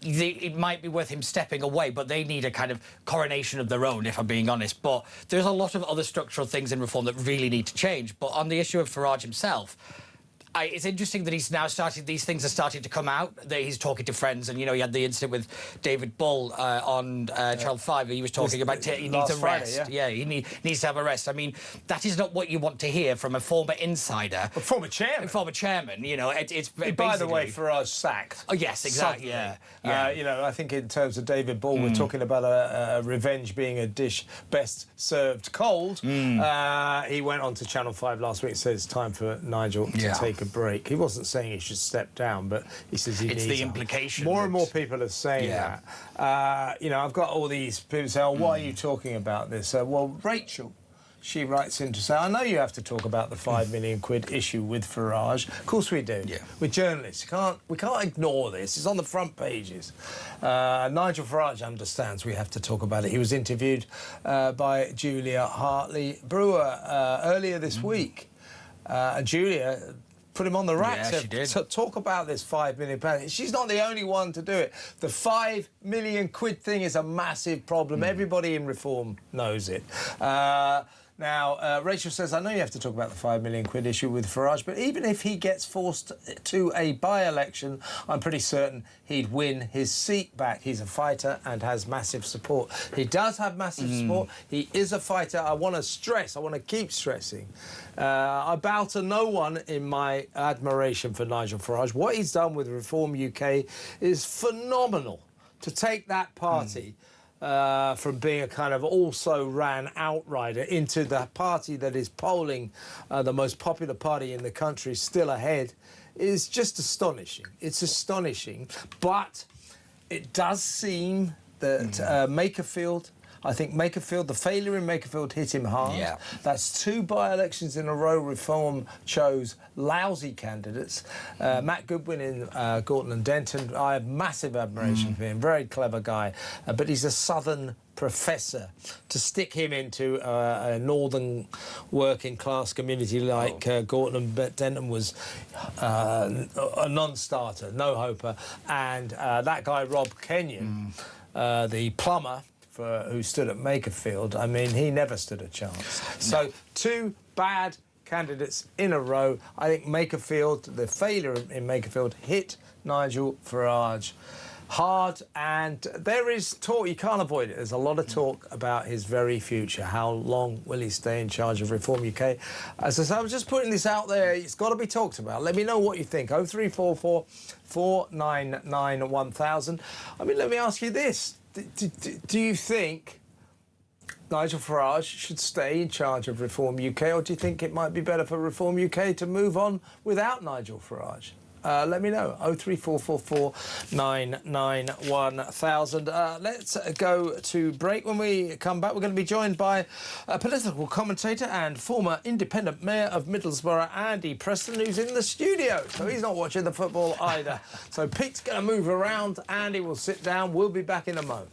it might be worth him stepping away, but they need a kind of coronation of their own, if I'm being honest. But there's a lot of other structural things in Reform that really need to change. But on the issue of Farage himself, it's interesting that he's now started. These things are starting to come out. That he's talking to friends, and you know, he had the incident with David Bull on Channel 5. He was talking about he needs a rest. Friday, he needs to have a rest. I mean, that is not what you want to hear from a former insider, a former chairman. You know, it's by the way, Farage sacked. Oh yes, exactly. Suddenly. Yeah. You know, I think in terms of David Bull, we're talking about a revenge being a dish best served cold. He went on to Channel 5 last week and said it's time for Nigel to take a break. He wasn't saying he should step down, but he says he needs the implication. More and more people are saying that. You know, I've got all these people saying, oh, why are you talking about this? Well, Rachel, she writes in to say, I know you have to talk about the £5 million issue with Farage. Of course we do. Yeah. We're journalists. We can't ignore this. It's on the front pages. Nigel Farage understands we have to talk about it. He was interviewed by Julia Hartley-Brewer earlier this week. Julia put him on the rack to talk about this £5 million. She's not the only one to do it. The £5 million thing is a massive problem. Everybody in Reform knows it. Now, Rachel says, I know you have to talk about the £5 million issue with Farage, but even if he gets forced to a by-election, I'm pretty certain he'd win his seat back. He's a fighter and has massive support. He does have massive support. He is a fighter. I want to keep stressing. I bow to no one in my admiration for Nigel Farage. What he's done with Reform UK is phenomenal. To take that party from being a kind of also-ran outrider into the party that is polling the most popular party in the country still ahead is just astonishing. It's astonishing. But it does seem that Makerfield... I think the failure in Makerfield hit him hard. Yeah. That's 2 by-elections in a row Reform chose lousy candidates. Matt Goodwin in Gorton and Denton, I have massive admiration for him, very clever guy, but he's a southern professor. To stick him into a northern working-class community like Gorton and Denton was a non-starter, no-hoper. And that guy, Rob Kenyon, the plumber, who stood at Makerfield, I mean, he never stood a chance. So 2 bad candidates in a row. I think Makerfield, the failure in Makerfield, hit Nigel Farage hard, and there is talk, you can't avoid it, there's a lot of talk about his very future. How long will he stay in charge of Reform UK? As I say, I'm just putting this out there, it's got to be talked about. Let me know what you think. 0344 499 1000. I mean, let me ask you this. Do you think Nigel Farage should stay in charge of Reform UK, or do you think it might be better for Reform UK to move on without Nigel Farage? Let me know. 03444 999 1000. Let's go to break. When we come back, we're going to be joined by a political commentator and former independent mayor of Middlesbrough, Andy Preston, who's in the studio. So he's not watching the football either. So Pete's going to move around. Andy will sit down. We'll be back in a moment.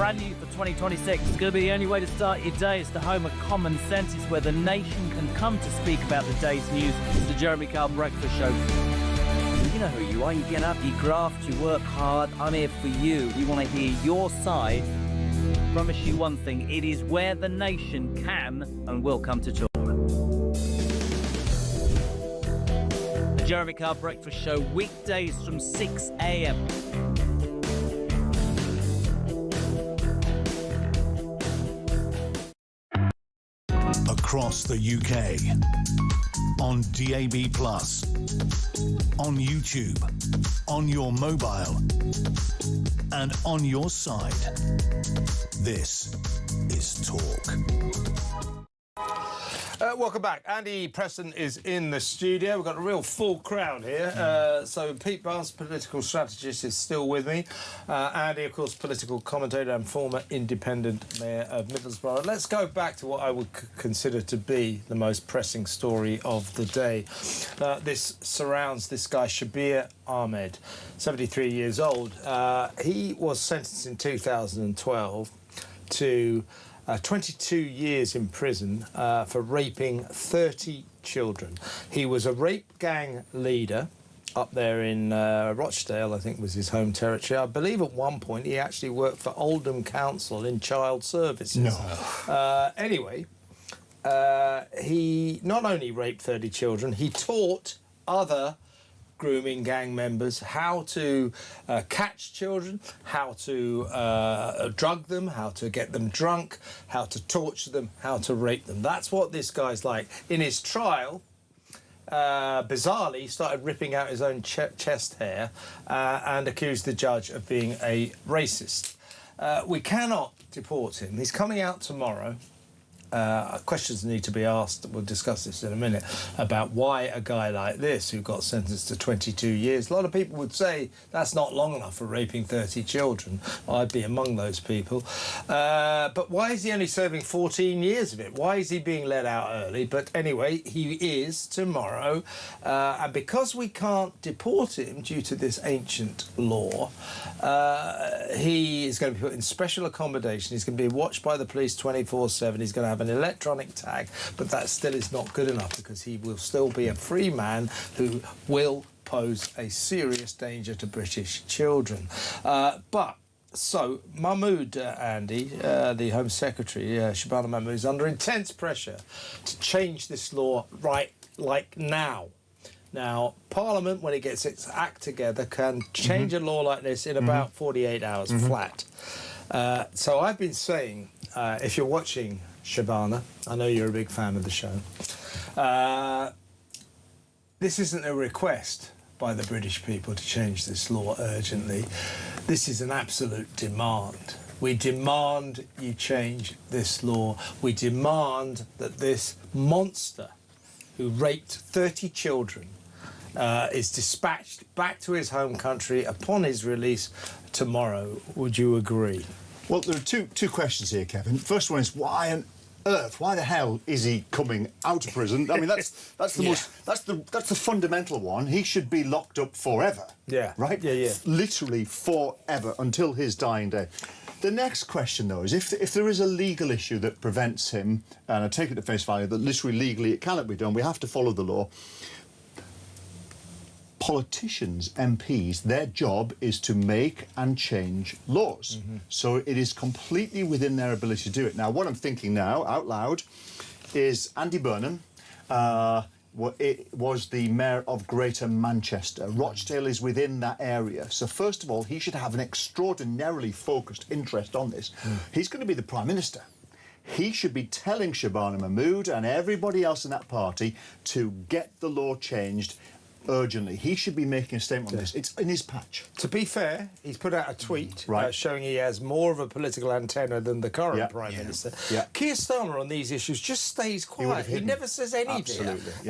brand new for 2026. It's going to be the only way to start your day. It's the home of common sense. It's where the nation can come to speak about the day's news. It's the Jeremy Kyle Breakfast Show. You know who you are. You get up, you graft, you work hard. I'm here for you. We want to hear your side. Promise you one thing. It is where the nation can and will come to talk. The Jeremy Kyle Breakfast Show, weekdays from 6 a.m. Across the UK, on DAB+, on YouTube, on your mobile, and on your side. This is Talk. Welcome back. Andy Preston is in the studio. We've got a real full crowd here. So Pete Barnes, political strategist, is still with me. Andy, of course, political commentator and former independent mayor of Middlesbrough. Let's go back to what I would consider to be the most pressing story of the day. This surrounds this guy, Shabir Ahmed, 73 years old. He was sentenced in 2012 to 22 years in prison for raping 30 children. He was a rape gang leader up there in Rochdale, I think was his home territory. I believe at one point he actually worked for Oldham Council in child services. No. Anyway, he not only raped 30 children, he taught other grooming gang members how to catch children, how to drug them, how to get them drunk, how to torture them, how to rape them. That's what this guy's like. In his trial, bizarrely, he started ripping out his own chest hair and accused the judge of being a racist. We cannot deport him. He's coming out tomorrow. Questions need to be asked, we'll discuss this in a minute, about why a guy like this, who got sentenced to 22 years, a lot of people would say that's not long enough for raping 30 children. I'd be among those people. But why is he only serving 14 years of it? Why is he being let out early? But anyway, he is tomorrow. And because we can't deport him due to this ancient law, he is going to be put in special accommodation. He's going to be watched by the police 24/7. He's going to have an electronic tag, but that still is not good enough because he will still be a free man who will pose a serious danger to British children. So Mahmood, Andy, the Home Secretary, Shabana Mahmood, is under intense pressure to change this law like now. Now, Parliament, when it gets its act together, can change a law like this in about 48 hours flat. So I've been saying, if you're watching Shabana, I know you're a big fan of the show, this isn't a request by the British people to change this law urgently. This is an absolute demand. We demand you change this law. We demand that this monster who raped 30 children is dispatched back to his home country upon his release tomorrow. Would you agree? Well, there are two questions here, Kevin. First one is why on earth, why the hell is he coming out of prison? I mean, that's the fundamental one. He should be locked up forever. Yeah. Right? Yeah. Literally forever until his dying day. The next question, though, is if there is a legal issue that prevents him, and I take it at face value that literally legally it cannot be done, we have to follow the law. Politicians, MPs, their job is to make and change laws. So it is completely within their ability to do it. Now, what I'm thinking now, out loud, is Andy Burnham was the mayor of Greater Manchester. Rochdale is within that area. So first of all, he should have an extraordinarily focused interest on this. He's going to be the Prime Minister. He should be telling Shabana Mahmood and everybody else in that party to get the law changed urgently. He should be making a statement on this. It's in his patch. To be fair, he's put out a tweet showing he has more of a political antenna than the current Prime Minister. Keir Starmer on these issues just stays quiet. He never says anything. Absolutely.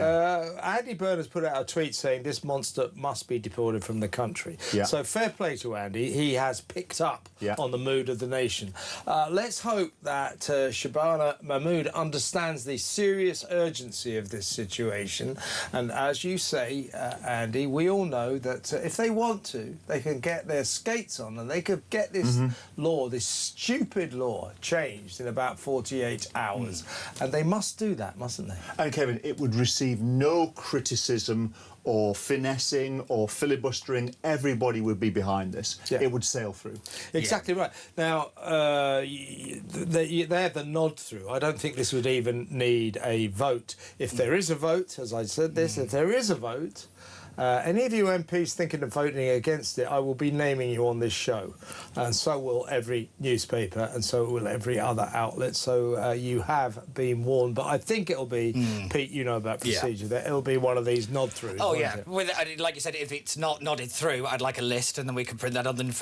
Andy Burnham has put out a tweet saying this monster must be deported from the country. So fair play to Andy. He has picked up on the mood of the nation. Let's hope that Shabana Mahmood understands the serious urgency of this situation. And as you say, Andy, we all know that if they want to, they can get their skates on and they could get this law, this stupid law, changed in about 48 hours. And they must do that, mustn't they? And Kevin, it would receive no criticism or finessing or filibustering. Everybody would be behind this. Yeah. It would sail through. Exactly right. Now, they have the nod through. I don't think this would even need a vote. If there is a vote, as I said this, if there is a vote, any of you MPs thinking of voting against it, I will be naming you on this show. And so will every newspaper and so will every other outlet. So you have been warned. But I think it'll be, Pete, you know about procedure, that it'll be one of these nod-throughs. Oh, yeah. Like you said, if it's not nodded through, I'd like a list and then we can print that on the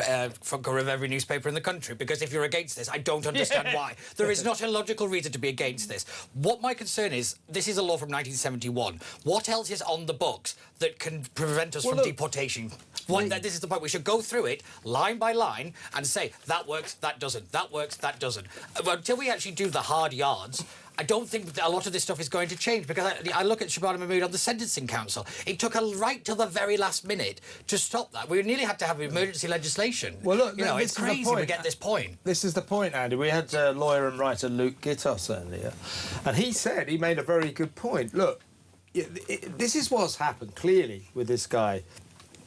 front cover of every newspaper in the country. Because if you're against this, I don't understand why. There is not a logical reason to be against this. What my concern is, this is a law from 1971. What else is on the books that can prevent us from deportation? This is the point. We should go through it line by line and say, that works, that doesn't, that works, that doesn't. Until we actually do the hard yards, I don't think that a lot of this stuff is going to change, because I look at Shabana Mahmood on the Sentencing Council. It took right till the very last minute to stop that. We nearly had to have emergency legislation. Well, look, you know, it's crazy we get this point. This is the point, Andy. We had lawyer and writer Luke Gittos earlier, and he made a very good point. Look, this is what's happened clearly with this guy,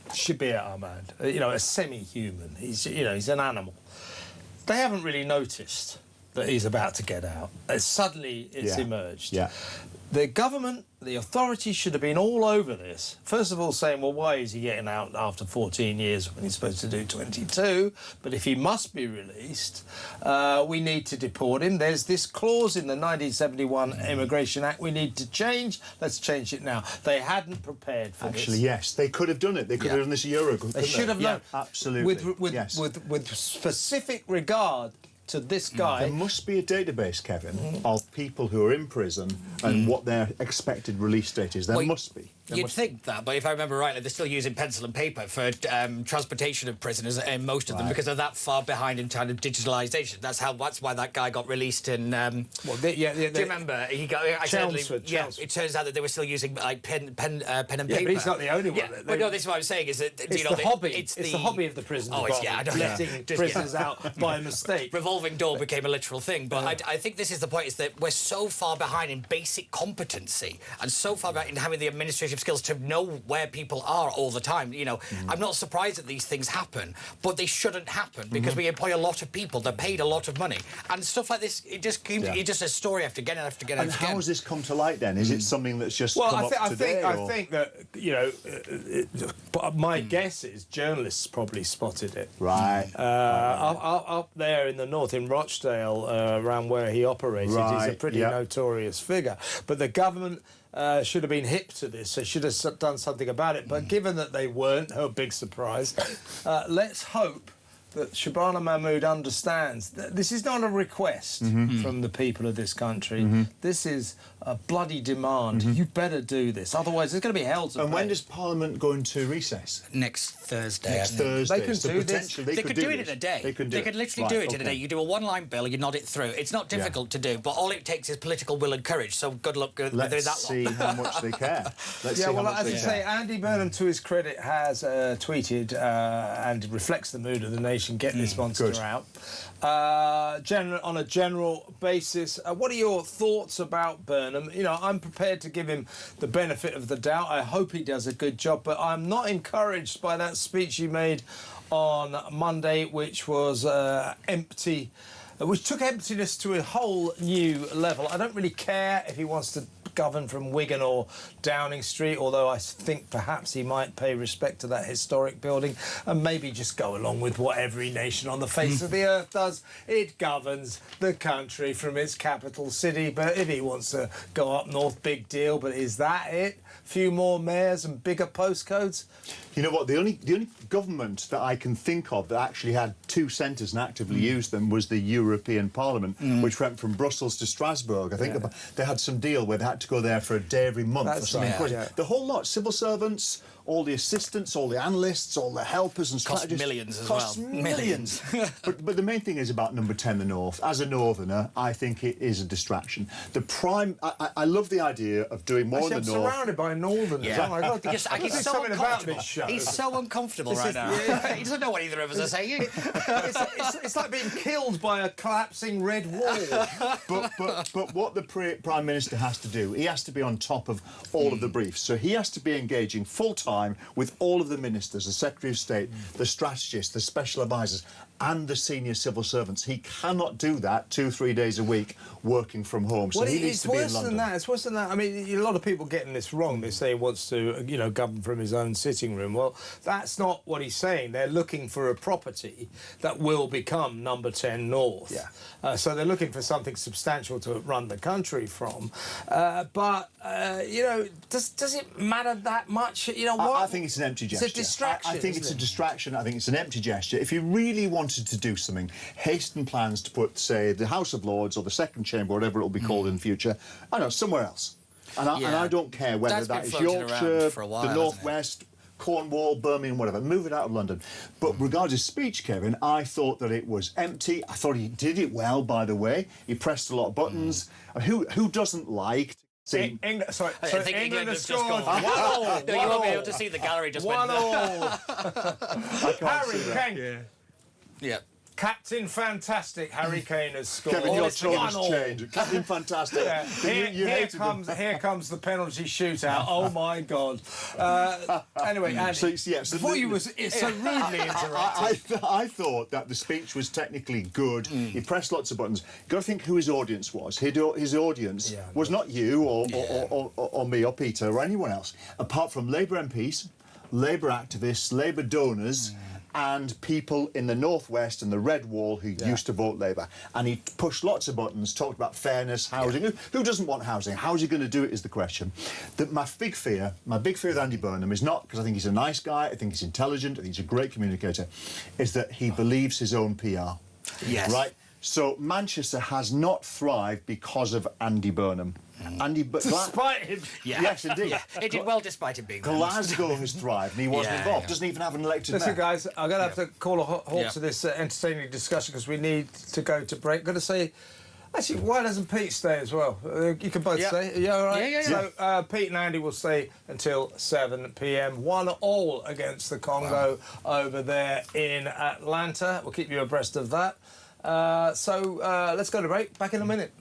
Shabir Ahmad. You know, a semi-human. He's an animal. They haven't really noticed that he's about to get out. Suddenly it's emerged. Yeah. The government, the authorities should have been all over this. First of all, saying, well, why is he getting out after 14 years when he's supposed to do 22? But if he must be released, we need to deport him. There's this clause in the 1971 Immigration Act we need to change. Let's change it now. They hadn't prepared for this. Actually, yes, they could have done it. They could have done this a year ago. They should have known. Absolutely. With specific regard to this guy. There must be a database, Kevin, of people who are in prison and what their expected release date is. There must be. You'd think that, but if I remember rightly, they're still using pencil and paper for transportation of prisoners, and most of them, because they're that far behind in kind of digitalisation. That's why that guy got released in. Do you remember? He got Chelmsford. It turns out that they were still using like pen and paper. But he's not the only one. But no, this is what I'm saying. Is that it's the hobby. It's the hobby of the prison department. Letting prisoners out by mistake. Revolving door became a literal thing. But I think this is the point: is that we're so far behind in basic competency and so far behind in having the administrative skills to know where people are all the time. You know, I'm not surprised that these things happen, but they shouldn't happen because we employ a lot of people. They're paid a lot of money, and stuff like this. It just keeps. It's just a story after again and after again. And how has this come to light then? Is it something that's just come up today? I think that my guess is journalists probably spotted it. Right. Up there in the north, in Rochdale, around where he operated, he's a pretty notorious figure. But the government should have been hip to this. They should have done something about it. But given that they weren't, oh, big surprise, let's hope that Shabana Mahmood understands that this is not a request from the people of this country. This is a bloody demand. You better do this, otherwise there's going to be hell to pay. And when does Parliament go into recess? Next Thursday. Next Thursday. They can do this. They could do it in a day. They could literally do it in a day. You do a one-line bill, you nod it through. It's not difficult to do, but all it takes is political will and courage. So good luck with doing that. Let's see how much they care. As I say, Andy Burnham, to his credit, has tweeted and reflects the mood of the nation. Get this monster out. On a general basis, what are your thoughts about Burnham? You know, I'm prepared to give him the benefit of the doubt. I hope he does a good job, but I'm not encouraged by that speech he made on Monday, which was empty, which took emptiness to a whole new level. I don't really care if he wants to govern from Wigan or Downing Street, although I think perhaps he might pay respect to that historic building and maybe just go along with what every nation on the face of the earth does. It governs the country from its capital city, but if he wants to go up north, big deal, but is that it? Few more mayors and bigger postcodes? You know what, the only government that I can think of that actually had two centres and actively used them was the European Parliament, which went from Brussels to Strasbourg. I think they had some deal where they had to go there for a day every month or something. The whole lot, civil servants, all the assistants, all the analysts, all the helpers and cost strategists. Millions as cost well. Millions. but the main thing is about Number 10, the North. As a northerner, I think it is a distraction. I love the idea of doing more in the I'm North. surrounded by northerners. Yeah. Oh my God. He's so something about uncomfortable. this show. He's so uncomfortable right now. He doesn't know what either of us are saying. It's like being killed by a collapsing red wall. But what the Prime Minister has to do, he has to be on top of all of the briefs. So he has to be engaging full-time with all of the ministers, the Secretary of State, the strategists, the special advisors, and the senior civil servants. He cannot do that 2-3 days a week working from home. So he needs to be in London. It's worse than that. I mean, a lot of people getting this wrong. They say he wants to, govern from his own sitting room. Well, that's not what he's saying. They're looking for a property that will become Number 10 North. Yeah. So they're looking for something substantial to run the country from. But does it matter that much? I think it's an empty gesture. It's a distraction. I think it's a distraction. I think it's an empty gesture. If you really wanted to do something, hasten plans to put, say, the House of Lords or the Second Chamber, whatever it will be called in the future, I don't know, somewhere else. And I don't care whether that is Yorkshire, the North West, Cornwall, Birmingham, whatever. Move it out of London. But regarding his speech, Kevin, I thought that it was empty. I thought he did it well, by the way. He pressed a lot of buttons. Who doesn't like... England have just scored. 1-1. No, you won't be able to see the gallery just 1-1. Harry Kane. Yeah. Captain Fantastic Harry Kane has scored. Kevin, your tone has changed. Captain Fantastic. Yeah. Here comes the penalty shootout. Oh my God. Anyway, Andy, before you were so rudely interrupted. I thought that the speech was technically good. He pressed lots of buttons. You've got to think who his audience was. His audience was not you or me or Peter or anyone else, apart from Labour MPs, Labour activists, Labour donors, and people in the Northwest and the Red Wall who used to vote Labour. And he pushed lots of buttons, talked about fairness, housing. Who doesn't want housing? How's he going to do it is the question. My big fear with Andy Burnham is not because I think he's a nice guy, I think he's intelligent, I think he's a great communicator, is that he believes his own PR. Yes. Right? So Manchester has not thrived because of Andy Burnham. Despite him. Yeah. Yes, indeed. Yeah. It did well despite him being there. Glasgow has thrived and he wasn't involved. Doesn't even have an elected Listen, mayor. guys, I'm going to have to call a halt to this entertaining discussion because we need to go to break. I'm going to say, actually, why doesn't Pete stay as well? You can both stay. Are you all right? Yeah. So Pete and Andy will stay until 7 p.m. 1-1 against the Congo over there in Atlanta. We'll keep you abreast of that. So let's go to break. Back in a minute.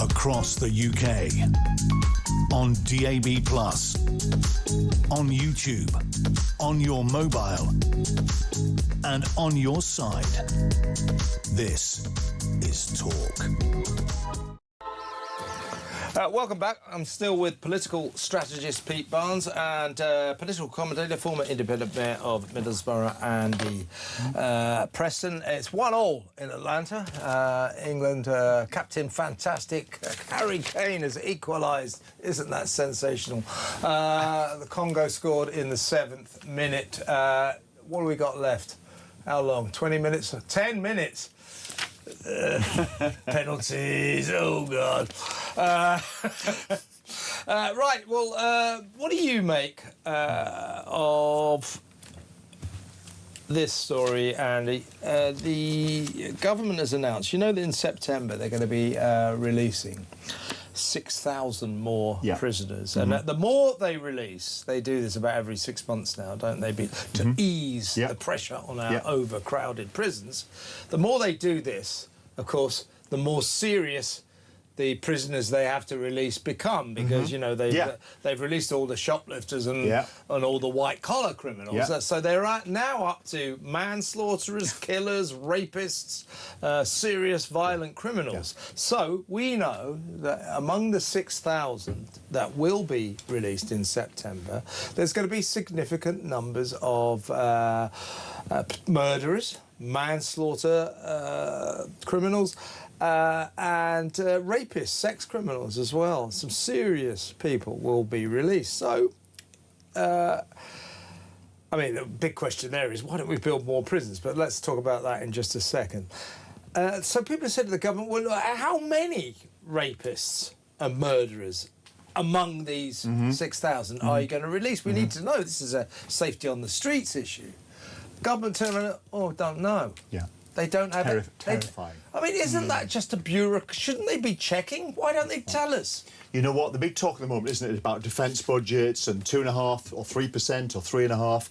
across the UK, on DAB+, on YouTube, on your mobile, and on your side. This is Talk. Welcome back. I'm still with political strategist Pete Barnes and political commentator, former independent mayor of Middlesbrough, Andy Preston. It's 1-1 in Atlanta. England, Captain Fantastic Harry Kane has equalised. Isn't that sensational? The Congo scored in the 7th minute. What have we got left? How long? 20 minutes? 10 minutes. Penalties, oh God. Right, well, what do you make of this story, Andy? The government has announced, you know that in September they're going to be releasing 6,000 more prisoners. And the more they release, they do this about every 6 months now, don't they, to ease the pressure on our overcrowded prisons. The more they do this, of course, the more serious the prisoners they have to release become, because you know they've released all the shoplifters and all the white-collar criminals. So they're now up to manslaughterers, killers, rapists, serious violent criminals. So we know that among the 6,000 that will be released in September, there's going to be significant numbers of murderers, manslaughter criminals, and rapists, sex criminals as well. Some serious people will be released. So, I mean, the big question there is, why don't we build more prisons? But let's talk about that in just a second. So people have said to the government, well, how many rapists and murderers among these 6,000 are you going to release? We need to know. This is a safety on the streets issue. Government turn around, don't know. They don't have terrifying. I mean, isn't that just a bureaucrat? Shouldn't they be checking? Why don't they tell us? You know what? The big talk at the moment, isn't it, about defence budgets and 2.5% or 3% or 3.5%,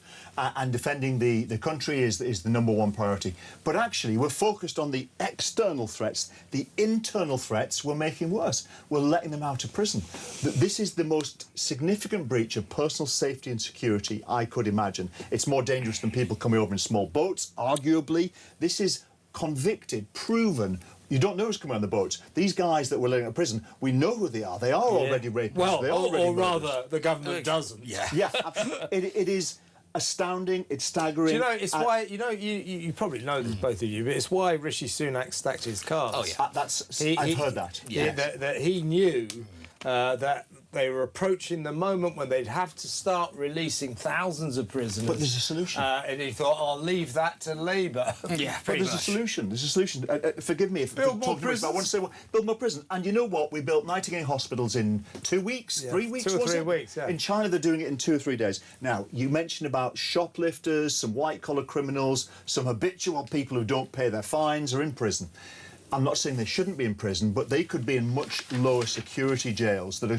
and defending the country is the #1 priority. But actually, we're focused on the external threats. The internal threats we're making worse. We're letting them out of prison. This is the most significant breach of personal safety and security I could imagine. It's more dangerous than people coming over in small boats, arguably. This is convicted, proven. You don't know who's coming on the boats. These guys that we're letting out of prison, we know who they are. They are already rapists. Well, or murderers. rather, the government doesn't. Yeah, absolutely. It is astounding. It's staggering. Do you know, it's why, you know, you probably know this, both of you, but it's why Rishi Sunak stacked his cards. Oh, yeah. I've heard that. That he knew that they were approaching the moment when they'd have to start releasing thousands of prisoners. But there's a solution. And he thought, I'll leave that to Labour. Yeah, but there's a solution. There's a solution. Forgive me if build more prisons. I want to say, build more prisons. And you know what? We built Nightingale hospitals in 2 weeks, 3 weeks, 2 or 3 weeks, In China, they're doing it in 2 or 3 days. Now, you mentioned about shoplifters, some white-collar criminals, some habitual people who don't pay their fines are in prison. I'm not saying they shouldn't be in prison, but they could be in much lower security jails that are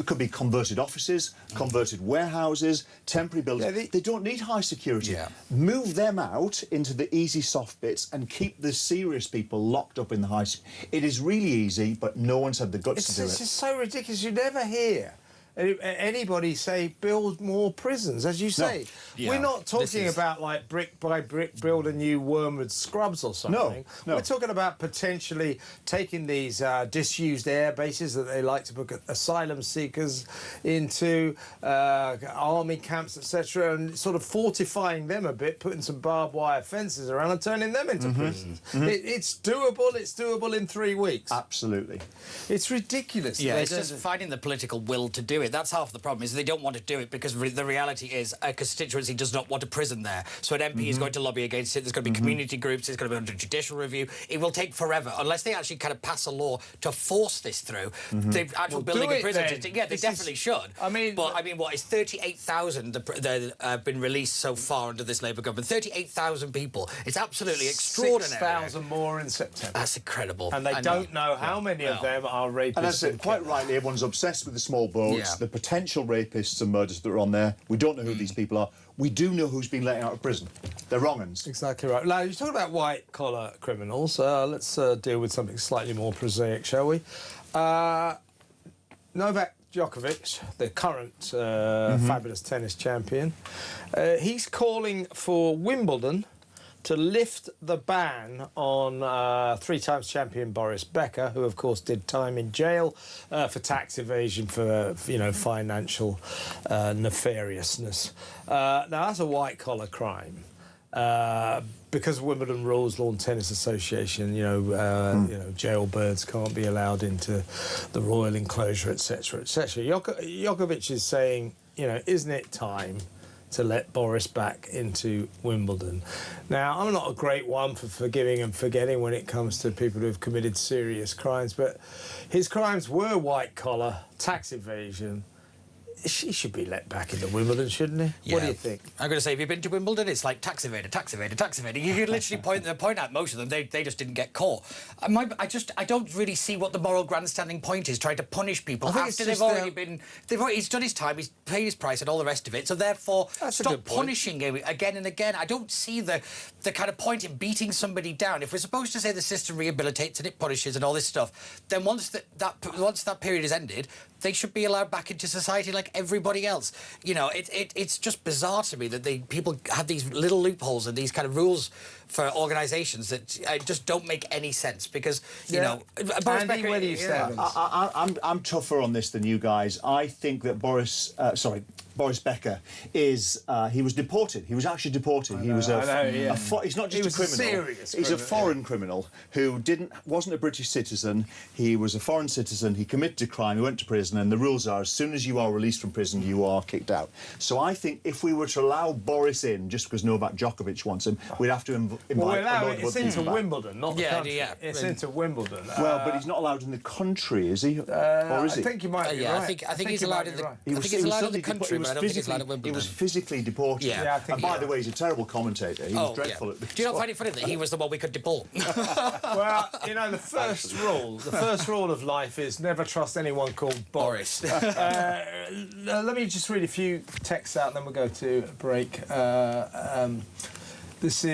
could be converted offices, converted warehouses, temporary buildings. They don't need high security. Move them out into the easy soft bits and keep the serious people locked up in the high. It is really easy, but no one's had the guts to do it. It's just so ridiculous. You never hear anybody say build more prisons, as you say. No. We're not talking about like brick by brick build a new Wormwood Scrubs or something. No. We're talking about potentially taking these disused air bases that they like to put asylum seekers into, army camps, etc., and sort of fortifying them a bit, putting some barbed wire fences around and turning them into prisons. It's doable. It's doable in 3 weeks. Absolutely. It's ridiculous. Yeah, it's just finding the political will to do it. That's half the problem, is they don't want to do it because the reality is a constituency does not want a prison there. So an MP is going to lobby against it. There's going to be community groups. It's going to be under judicial review. It will take forever unless they actually kind of pass a law to force this through. The actual building of prisons, they definitely should. I mean, what is 38,000 that have been released so far under this Labour government? 38,000 people. It's absolutely extraordinary. 6,000 more in September. That's incredible. And they don't know how many of them are rapists. And that's it. Quite rightly, everyone's obsessed with the small boats, the potential rapists and murderers that are on there. We don't know who these people are. we do know who's been let out of prison. They're wrong-uns. Exactly right. Now, you're talking about white-collar criminals. Let's deal with something slightly more prosaic, shall we? Novak Djokovic, the current fabulous tennis champion, he's calling for Wimbledon to lift the ban on three-times champion Boris Becker, who, of course, did time in jail for tax evasion, for financial nefariousness. Now, that's a white-collar crime. Because of Wimbledon rules, Lawn Tennis Association, jailbirds can't be allowed into the royal enclosure, etc., etc. Djokovic is saying, isn't it time to let Boris back into Wimbledon? Now, I'm not a great one for forgiving and forgetting when it comes to people who have committed serious crimes, but his crimes were white-collar, tax evasion. He should be let back into Wimbledon, shouldn't he? Yeah. What do you think? I'm going to say, have you been to Wimbledon? It's like tax evader, tax evader, tax evader. You could literally point out most of them. They just didn't get caught. I don't really see what the moral grandstanding point is, trying to punish people after he's done his time, he's paid his price and all the rest of it. So therefore, stop punishing him again and again. I don't see the kind of point in beating somebody down. If we're supposed to say the system rehabilitates and it punishes and all this stuff, then once that period is ended, they should be allowed back into society like everybody else. It's just bizarre to me that people have these little loopholes and these kind of rules for organisations that just don't make any sense because, Boris Becker, where do you stand? I'm tougher on this than you guys. I think that Boris Becker he was deported. He was actually deported. He's not just a criminal. He's a foreign criminal who wasn't a British citizen. He was a foreign citizen. He committed a crime. He went to prison, and the rules are as soon as you are released from prison, you are kicked out. So I think if we were to allow Boris in just because Novak Djokovic wants him, we'd have to invite a load of it's into Wimbledon, not the country. Yeah. It's into Wimbledon. Well, but he's not allowed in the country, is he? Or is he? I think you might be right. I think he's allowed in the. I think he's allowed in the country, but I don't think he's allowed at Wimbledon. He was physically deported. Yeah, I think and by the way, he's a terrible commentator. He was dreadful at this. Do you not find it funny that he was the one we could deport? Well, the first rule of life is never trust anyone called Boris. Let me just read a few texts out, and then we'll go to a break. This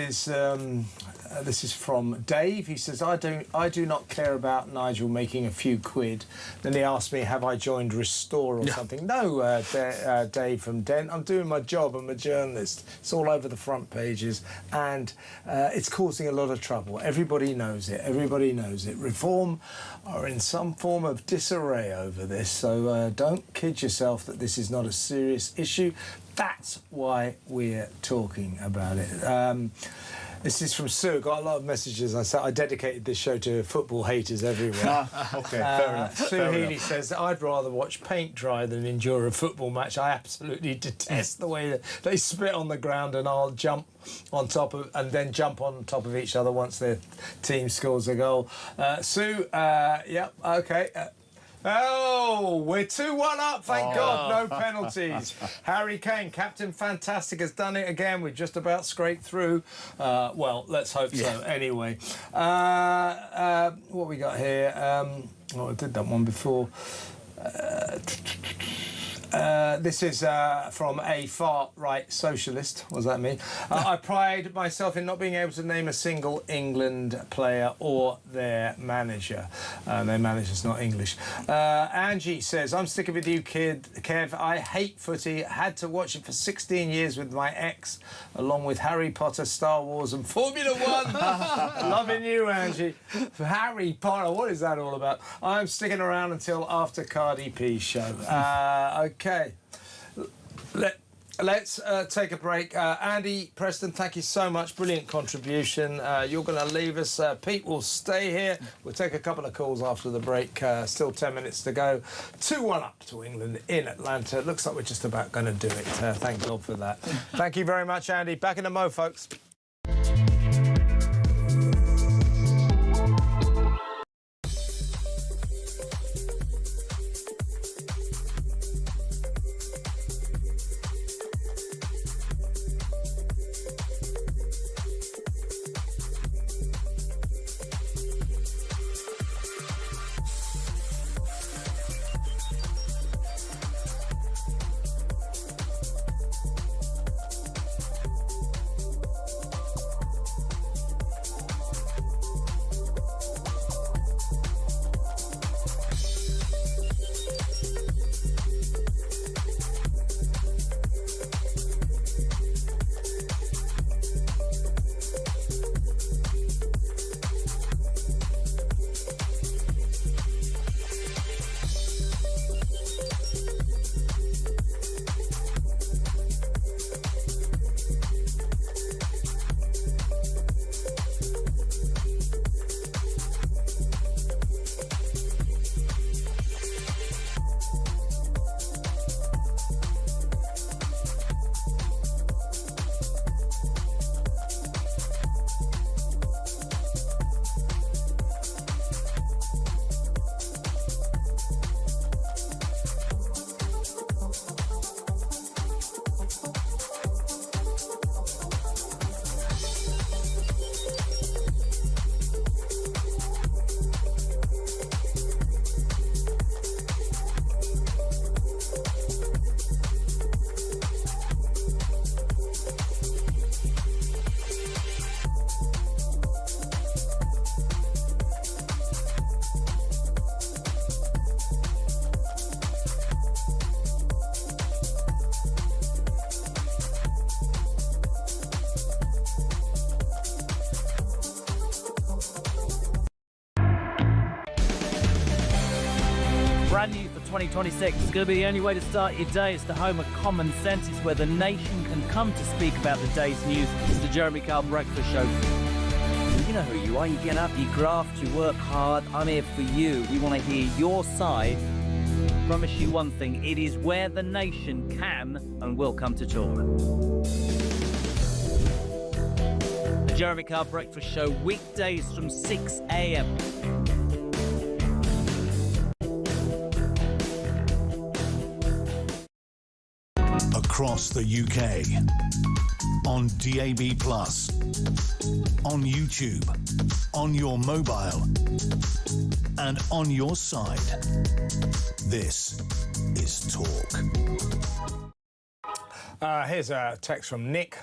is from Dave. He says, I do not care about Nigel making a few quid. Then he asked me, have I joined Restore or something? No, Dave from Dent. I'm doing my job. I'm a journalist. It's all over the front pages. And it's causing a lot of trouble. Everybody knows it. Everybody knows it. Reform are in some form of disarray over this. So don't kid yourself that this is not a serious issue. That's why we're talking about it. This is from Sue. Got a lot of messages. I dedicated this show to football haters everywhere. Okay, fair enough. Sue Healy says, I'd rather watch paint dry than endure a football match. I absolutely detest the way that they spit on the ground and I'll jump on top of each other once their team scores a goal. Sue, okay. We're 2-1 up, thank God, no penalties. Harry Kane, Captain Fantastic, has done it again. We've just about scraped through. Well, let's hope so. Anyway, what we got here? I did that one before. This is from a far-right socialist. What does that mean? I pride myself in not being able to name a single England player or their manager. Their manager's not English. Angie says, I'm sticking with you, Kev. I hate footy. Had to watch it for 16 years with my ex, along with Harry Potter, Star Wars and Formula 1. Loving you, Angie. Harry Potter, what is that all about? I'm sticking around until after Cardi P's show. Okay, let's take a break. Andy, Preston, thank you so much. Brilliant contribution. You're going to leave us. Pete will stay here. We'll take a couple of calls after the break. Still 10 minutes to go. 2-1 up to England in Atlanta. It looks like we're just about going to do it. Thank God for that. Thank you very much, Andy. Back in a mo, folks. brand new for 2026. It's going to be the only way to start your day. It's the home of common sense. It's where the nation can come to speak about the day's news. It's the Jeremy Kyle Breakfast Show. You know who you are. You get up, you graft, you work hard. I'm here for you. We want to hear your side. Promise you one thing. It is where the nation can and will come to talk. The Jeremy Kyle Breakfast Show, weekdays from 6 a.m. Across the UK, on DAB+, on YouTube, on your mobile, and on your side. This is Talk. Here's a text from Nick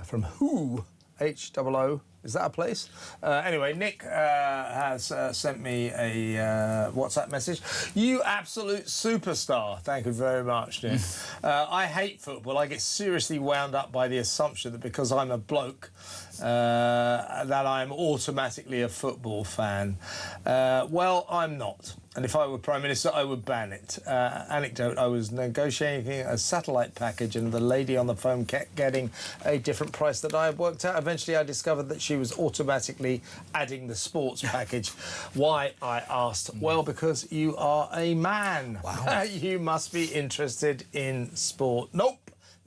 from Who, H-O-O. Is that a place? Anyway, Nick has sent me a WhatsApp message. You absolute superstar. Thank you very much, Nick. I hate football. I get seriously wound up by the assumption that because I'm a bloke, that I'm automatically a football fan. Well, I'm not. And if I were Prime Minister, I would ban it. Anecdote, I was negotiating a satellite package and the lady on the phone kept getting a different price that I had worked out. Eventually, I discovered that she was automatically adding the sports package. Why, I asked? Well, because you are a man. Wow. You must be interested in sport. Nope.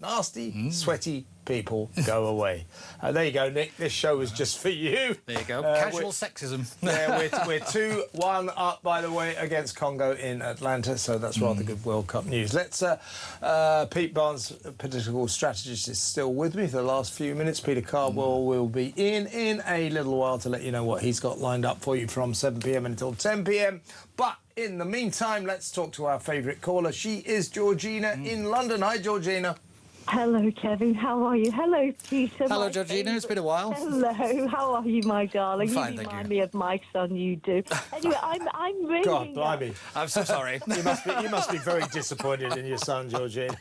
Nasty, sweaty people, go away. There you go, Nick. This show is just for you. There you go. Casual sexism. Yeah, we're 2-1 up, by the way, against Congo in Atlanta, so that's rather good World Cup news. Let's... Pete Barnes, political strategist, is still with me for the last few minutes. Peter Cardwell will be in a little while to let you know what he's got lined up for you from 7 p.m. until 10 p.m. But in the meantime, let's talk to our favourite caller. She is Georgina in London. Hi, Georgina. Hello, Kevin. How are you? Hello, Peter. Hello, Georgina. It's been a while. Hello. How are you, my darling? Fine, you thank remind you. me of my son. You do. Anyway, I'm ringing. God, blimey. I'm so sorry. You must be very disappointed in your son, Georgina.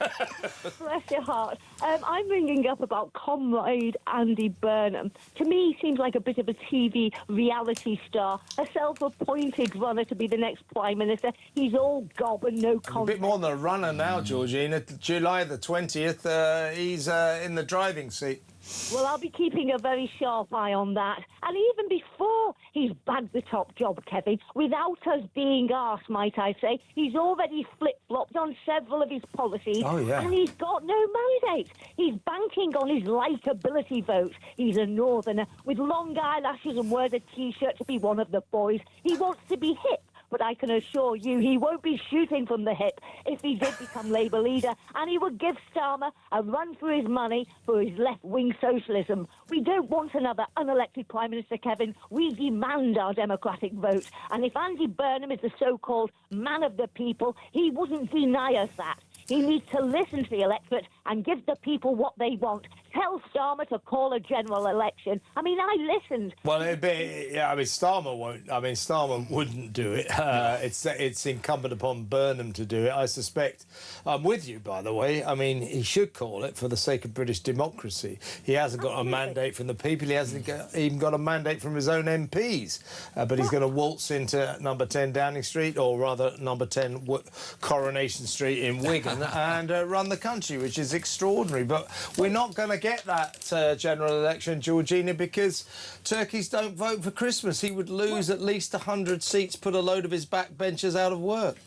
Bless your heart. I'm ringing up about Comrade Andy Burnham. To me, he seems like a bit of a TV reality star, a self-appointed runner to be the next Prime Minister. He's all gob and no content. A bit more than a runner now, Georgina. July the 20th, he's in the driving seat. Well, I'll be keeping a very sharp eye on that. And even before he's bagged the top job, Kevin, without us being asked, might I say, he's already flip-flopped on several of his policies. Oh, yeah. And he's got no mandate. He's banking on his likeability votes. He's a northerner with long eyelashes and wears a T-shirt to be one of the boys. He wants to be hip. But I can assure you he won't be shooting from the hip if he did become Labour leader, and he would give Starmer a run for his money for his left-wing socialism. We don't want another unelected Prime Minister, Kevin. We demand our democratic vote. And if Andy Burnham is the so-called man of the people, he wouldn't deny us that. He needs to listen to the electorate and give the people what they want. Tell Starmer to call a general election. I mean, I listened. Well, Starmer won't. I mean, Starmer wouldn't do it. It's incumbent upon Burnham to do it. I suspect. I'm with you, by the way. I mean, he should call it for the sake of British democracy. He hasn't got a mandate from the people. He hasn't even got a mandate from his own MPs. But he's going to waltz into number 10 Downing Street, or rather number 10 Coronation Street in Wigan, and run the country, which is extraordinary. But we're not going to get that general election, Georgina, because turkeys don't vote for Christmas. He would lose at least 100 seats, put a load of his backbenchers out of work.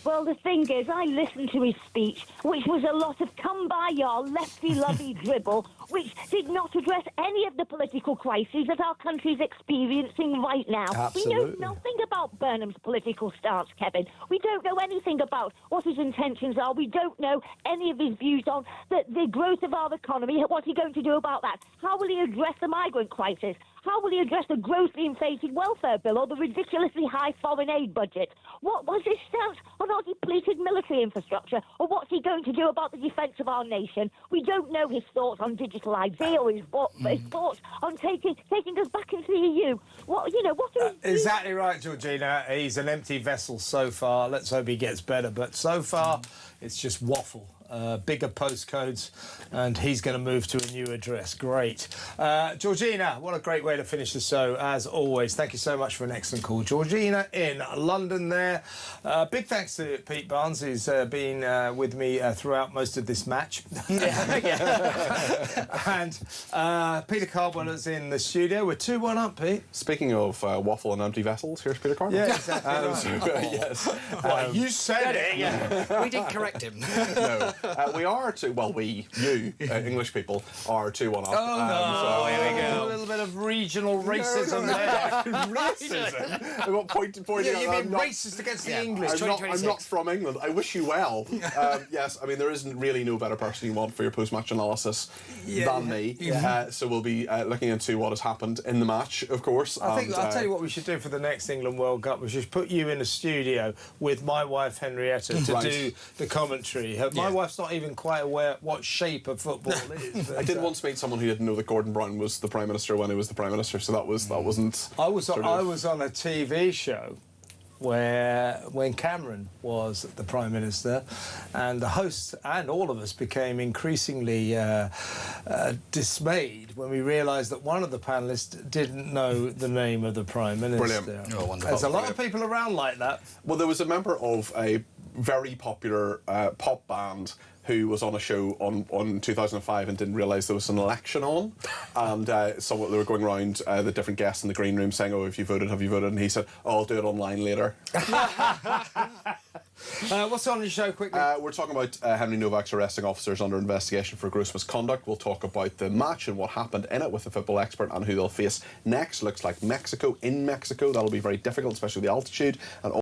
Well, the thing is, I listened to his speech, which was a lot of come-by-yar, lefty-lovey dribble, which did not address any of the political crises that our country's experiencing right now. Absolutely. We know nothing about Burnham's political stance, Kevin. We don't know anything about what his intentions are. We don't know any of his views on the growth of our economy. What's he going to do about that? How will he address the migrant crisis? How will he address the grossly inflated welfare bill or the ridiculously high foreign aid budget? What was his stance on our depleted military infrastructure? Or what's he going to do about the defence of our nation? We don't know his thoughts on digital ID or his thoughts on taking us back into the EU. What are his Exactly right, Georgina. He's an empty vessel so far. Let's hope he gets better. But so far, it's just waffle. bigger postcodes, and he's going to move to a new address. Great. Georgina, what a great way to finish the show, as always. Thank you so much for an excellent call. Georgina in London there. Big thanks to Pete Barnes, who's been with me throughout most of this match. And Peter Cardweller's in the studio. We're 2-1 up, Pete. Speaking of waffle and empty vessels, here's Peter Cardwell. Yeah, exactly. Yes. You said it. Yeah. We didn't correct him. No. We are English people, are 2-1 up. Oh, here we go. A little bit of regional racism there. Racism? I'm not pointing you've been racist against the English. I'm not from England. I wish you well. Yes, I mean, there isn't really no better person you want for your post-match analysis than me. So we'll be looking into what has happened in the match, of course. I'll tell you what we should do for the next England World Cup. We should put you in a studio with my wife Henrietta to do the commentary. My wife's not even quite aware what shape of football is. I did once meet someone who didn't know that Gordon Brown was the Prime Minister when he was the Prime Minister, so that wasn't. I was on a TV show when Cameron was the Prime Minister, and the host and all of us became increasingly dismayed when we realised that one of the panellists didn't know the name of the Prime Minister. Brilliant. Oh, wonderful. There's a lot of people around like that. Well, there was a member of a very popular pop band who was on a show on 2005 and didn't realise there was an election on, and they were going around the different guests in the green room saying, "Oh, have you voted? Have you voted?" And he said, "Oh, I'll do it online later." What's on your show quickly? We're talking about Henry Novak's arresting officers under investigation for gross misconduct. We'll talk about the match and what happened in it with the football expert and who they'll face next. Looks like Mexico in Mexico. That'll be very difficult, especially the altitude. And